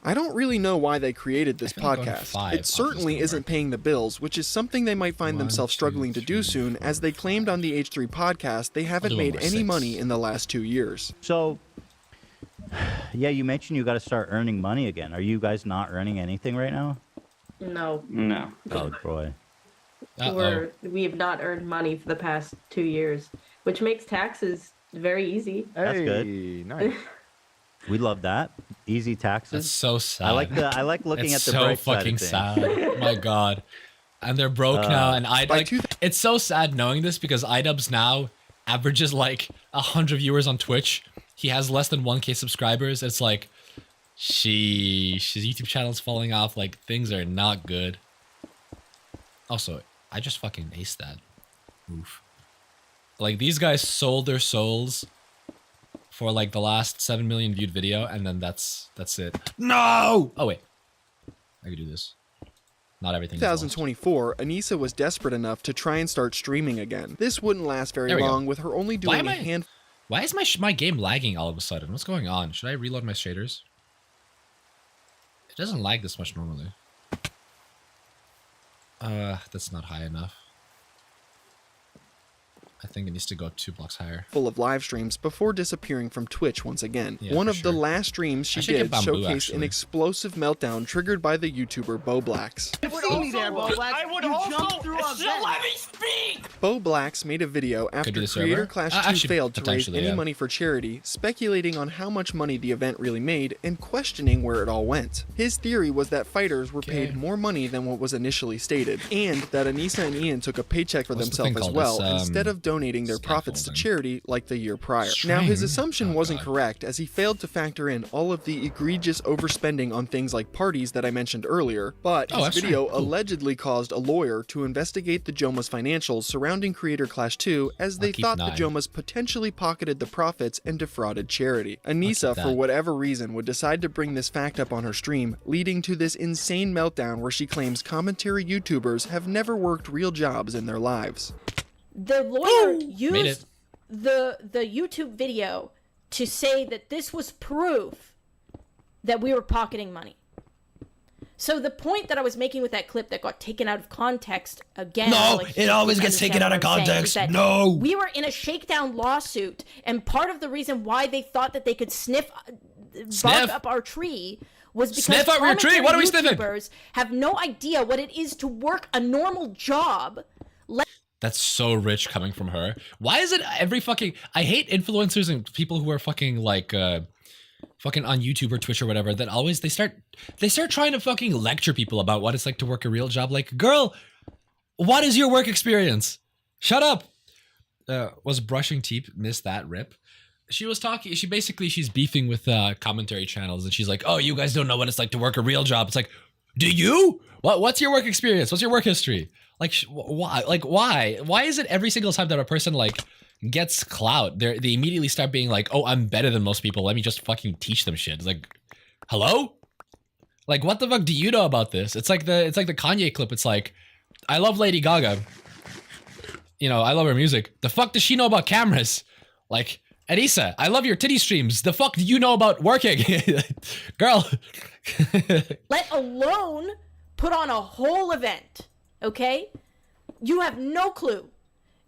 I don't really know why they created this podcast. It certainly isn't paying the bills, which is something they might find themselves struggling to do soon, as they claimed on the H3 podcast they haven't made any money in the last 2 years. So, yeah, you mentioned you got to start earning money again. Are you guys not earning anything right now? No. No. Oh, boy. We have not earned money for the past 2 years, which makes taxes very easy. That's good. Nice. We love that. Easy taxes. That's so sad. I like looking at the so bright side fucking of things. sad. Oh my god. And they're broke now, and it's so sad knowing this because iDubbbz now averages like 100 viewers on Twitch. He has less than 1K subscribers. It's like, sheesh, his YouTube channel's falling off. Like, things are not good. Also, I just fucking aced that. Oof. Like, these guys sold their souls for like the last 7 million viewed video, and then that's it. No! Oh wait, I could do this. Not everything. 2024, Aaaaaaa was desperate enough to try and start streaming again. This wouldn't last very long, with her only doing a handful. Why is my game lagging all of a sudden? What's going on? Should I reload my shaders? It doesn't lag this much normally. That's not high enough. I think it needs to go 2 blocks higher. Full of live streams before disappearing from Twitch once again. Yeah, One of sure. the last streams she did showcased an explosive meltdown triggered by the YouTuber BoBlax. BoBlax made a video after Creator Clash 2 failed to raise any money for charity, speculating on how much money the event really made and questioning where it all went. His theory was that fighters were paid more money than what was initially stated, and that Aaaaaaa and Ian took a paycheck for themselves as well, instead of donating their profits to charity like the year prior. Now, his assumption wasn't correct, as he failed to factor in all of the egregious overspending on things like parties that I mentioned earlier, but his video allegedly caused a lawyer to investigate the Jomas financials surrounding Creator Clash 2, as they thought the Jomas potentially pocketed the profits and defrauded charity. Aaaaaaa, for whatever reason, would decide to bring this fact up on her stream, leading to this insane meltdown where she claims commentary YouTubers have never worked real jobs in their lives. The lawyer used the YouTube video to say that this was proof that we were pocketing money. So the point that I was making with that clip that got taken out of context again. No, it always gets taken out of context. No. We were in a shakedown lawsuit, and part of the reason why they thought that they could bark up our tree was because YouTubers have no idea what it is to work a normal job. That's so rich coming from her. Why is it every fucking... I hate influencers and people who are fucking like... fucking on YouTube or Twitch or whatever, that always they start trying to fucking lecture people about what it's like to work a real job. Like, girl, what is your work experience? Shut up. Was brushing teeth, missed that rip. She was talking, she's beefing with commentary channels, and she's like, oh, you guys don't know what it's like to work a real job. It's like, do you? What's your work experience? What's your work history? Like, why? Like, why? Why is it every single time that a person like gets clout, they immediately start being like, oh, I'm better than most people, let me just fucking teach them shit? It's like, hello? Like, what the fuck do you know about this? It's like the Kanye clip. It's like, I love Lady Gaga, you know, I love her music. The fuck does she know about cameras? Like, Aaaaaaa, I love your titty streams. The fuck do you know about working? Girl. Let alone put on a whole event, okay? You have no clue.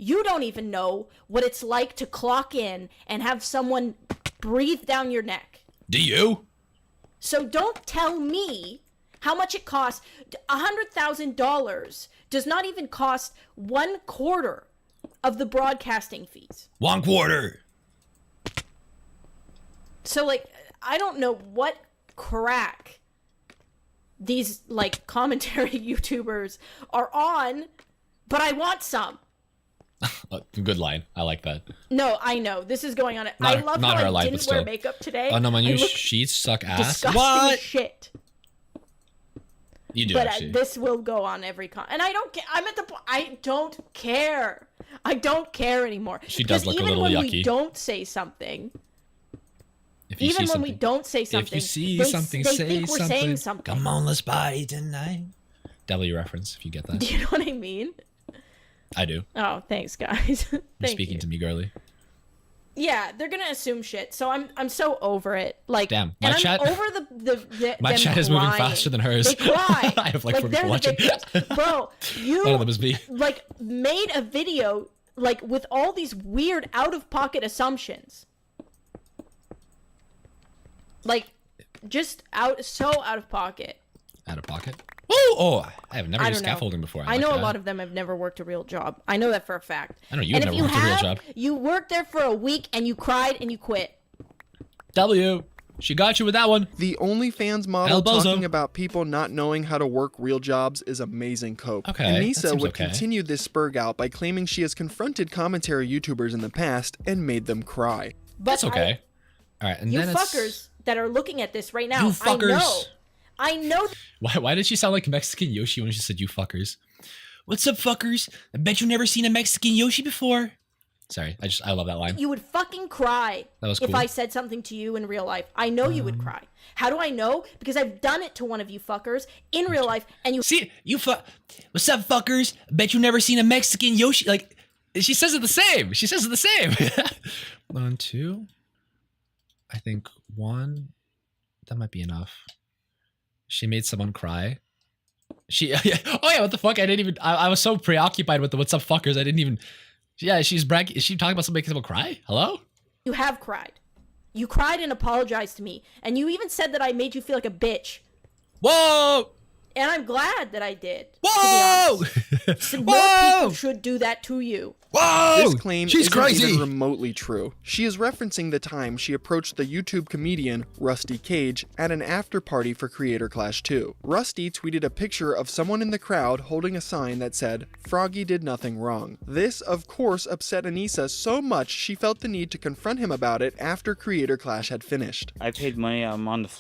You don't even know what it's like to clock in and have someone breathe down your neck. Do you? So don't tell me how much it costs. $100,000 does not even cost 1/4 of the broadcasting fees. 1/4. So, like, I don't know what crack these, like, commentary YouTubers are on, but I want some. Good line. I like that. No, I know. This is going on. I love how I didn't wear makeup today. Oh, no, my new sheets suck ass. Disgusting shit. You do, but actually. This will go on every and I don't care. I don't care. I don't care anymore. She does look a little yucky. Even when we don't say something... Even when we don't say something, if you see something, they say think we're saying something. Come on, let's party tonight. W reference, if you get that. Do you know what I mean? I do. Oh, thanks, guys. You're speaking to me, girly. Yeah, they're gonna assume shit. So I'm so over it. Like, damn, my and chat. I'm over the My them chat is moving crying. faster than hers. They cry. I have like 4 they're people the watching. victims. Bro, you One of them is me. like made a video like with all these weird out of pocket assumptions. Like, just so out of pocket. Out of pocket. Oh, I have never I used don't know. scaffolding before. I know a lot of them have never worked a real job. I know that for a fact. I know you and have if never you worked a real have, job. you worked there for a week and you cried and you quit. W. She got you with that one. The OnlyFans model Elbozo. talking about people not knowing how to work real jobs is amazing cope. Okay, that Anissa seems would okay. continue this spurg out by claiming she has confronted commentary YouTubers in the past and made them cry. But That's okay. All right, and you then fuckers that are looking at this right now, You fuckers. I know. Why did she sound like Mexican Yoshi when she said "you fuckers"? What's up, fuckers? I bet you've never seen a Mexican Yoshi before. Sorry, I love that line. You would fucking cry That was if cool. I said something to you in real life. I know you would cry. How do I know? Because I've done it to one of you fuckers in real life, and you see What's up, fuckers? I bet you've never seen a Mexican Yoshi. Like, she says it the same. She says it the same. 1, 2. I think 1. That might be enough. She made someone cry. She. Oh yeah. What the fuck? I didn't even. I was so preoccupied with the "what's up, fuckers." I didn't even. Yeah, she's bragging. Is she talking about something making someone cry? Hello? You have cried. You cried and apologized to me, and you even said that I made you feel like a bitch. Whoa! And I'm glad that I did. Whoa! More people should do that to you. Whoa! This claim She's isn't crazy. even remotely true. She is referencing the time she approached the YouTube comedian Rusty Cage at an after party for Creator Clash 2. Rusty tweeted a picture of someone in the crowd holding a sign that said, "Froggy did nothing wrong." This, of course, upset Anissa so much she felt the need to confront him about it after Creator Clash had finished. I paid money. I'm on the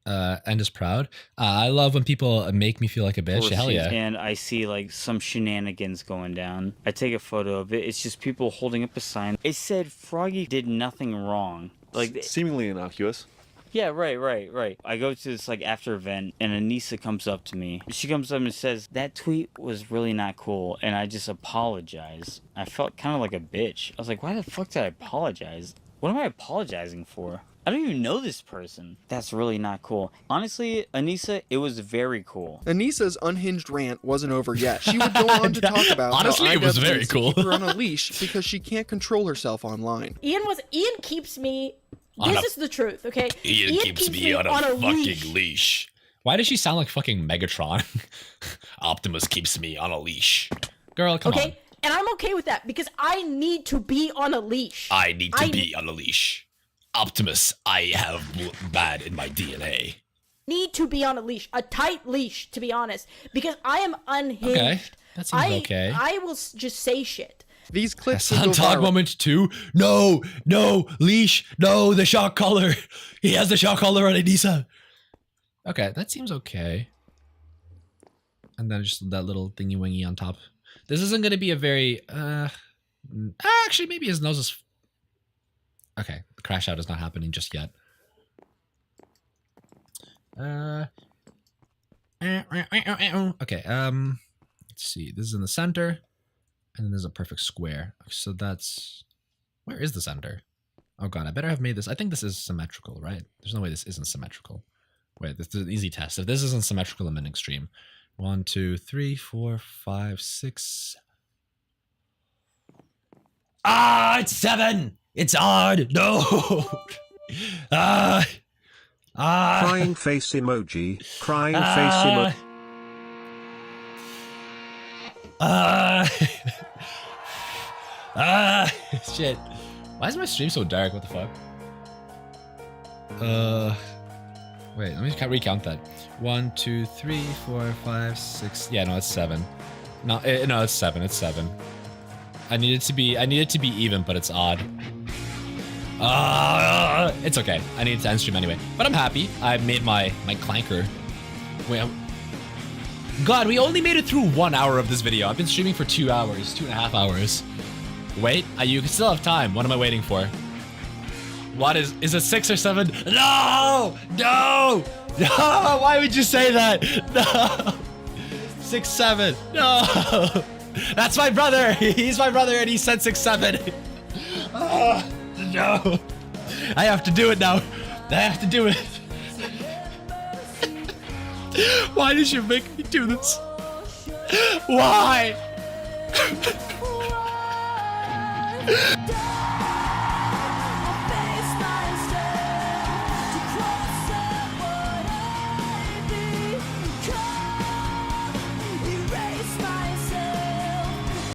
And is proud. I love when people make me feel like a bitch. floor Hell seat yeah. and I see like some shenanigans going down. I take a photo of it. It's just people holding up a sign. It said Froggy did nothing wrong. Like seemingly innocuous. Yeah, right. I go to this like after event and Anissa comes up to me. She comes up and says, "That tweet was really not cool," and I just apologize. I felt kind of like a bitch. I was like, why the fuck did I apologize? What am I apologizing for? I don't even know this person. That's really not cool. Honestly, Anissa, it was very cool. Anissa's unhinged rant wasn't over yet. She would go on to talk about Honestly, how it was IDubbbz very needs to cool. keep her on a leash because she can't control herself online. Ian keeps me. On This a- is the truth, okay? Ian keeps me on a fucking leash. Why does she sound like fucking Megatron? Optimus keeps me on a leash. Girl, come on. And I'm okay with that because I need to be on a leash. I need to be on a leash. Optimus, I have bad in my DNA. Need to be on a leash, a tight leash, to be honest, because I am unhinged. Okay, that seems okay. I will just say shit. These clips Sun would go Talk viral. moment 2. No, leash. No, the shock collar. He has the shock collar on Anissa. Okay, that seems okay. And then just that little thingy wingy on top. This isn't going to be a very, actually, maybe his nose is, okay, the crash out is not happening just yet. Okay, let's see. This is in the center, and then there's a perfect square. So that's, where is the center? Oh god, I better have made this. I think this is symmetrical, right? There's no way this isn't symmetrical. Wait, this is an easy test. If this isn't symmetrical, I'm in extreme. 1, 2, 3, 4, 5, 6. Ah, it's 7. It's odd. No. Crying face emoji. Crying face emoji. Shit. Why is my stream so dark? What the fuck? Wait, let me recount that. 1, 2, 3, 4, 5, 6. Yeah, no, it's 7. No, it's 7. It's 7. I need it to be even, but it's odd. It's okay. I need it to end stream anyway. But I'm happy. I made my clanker. Wait, God, we only made it through 1 hour of this video. I've been streaming for 2 hours, 2.5 hours. Wait, you still have time. What am I waiting for? What is it 6 or 7? No! No! No! Why would you say that? No! 6, 7. No! That's my brother! He's my brother and he said 6, 7. No. I have to do it now. I have to do it. Why did you make me do this? Why?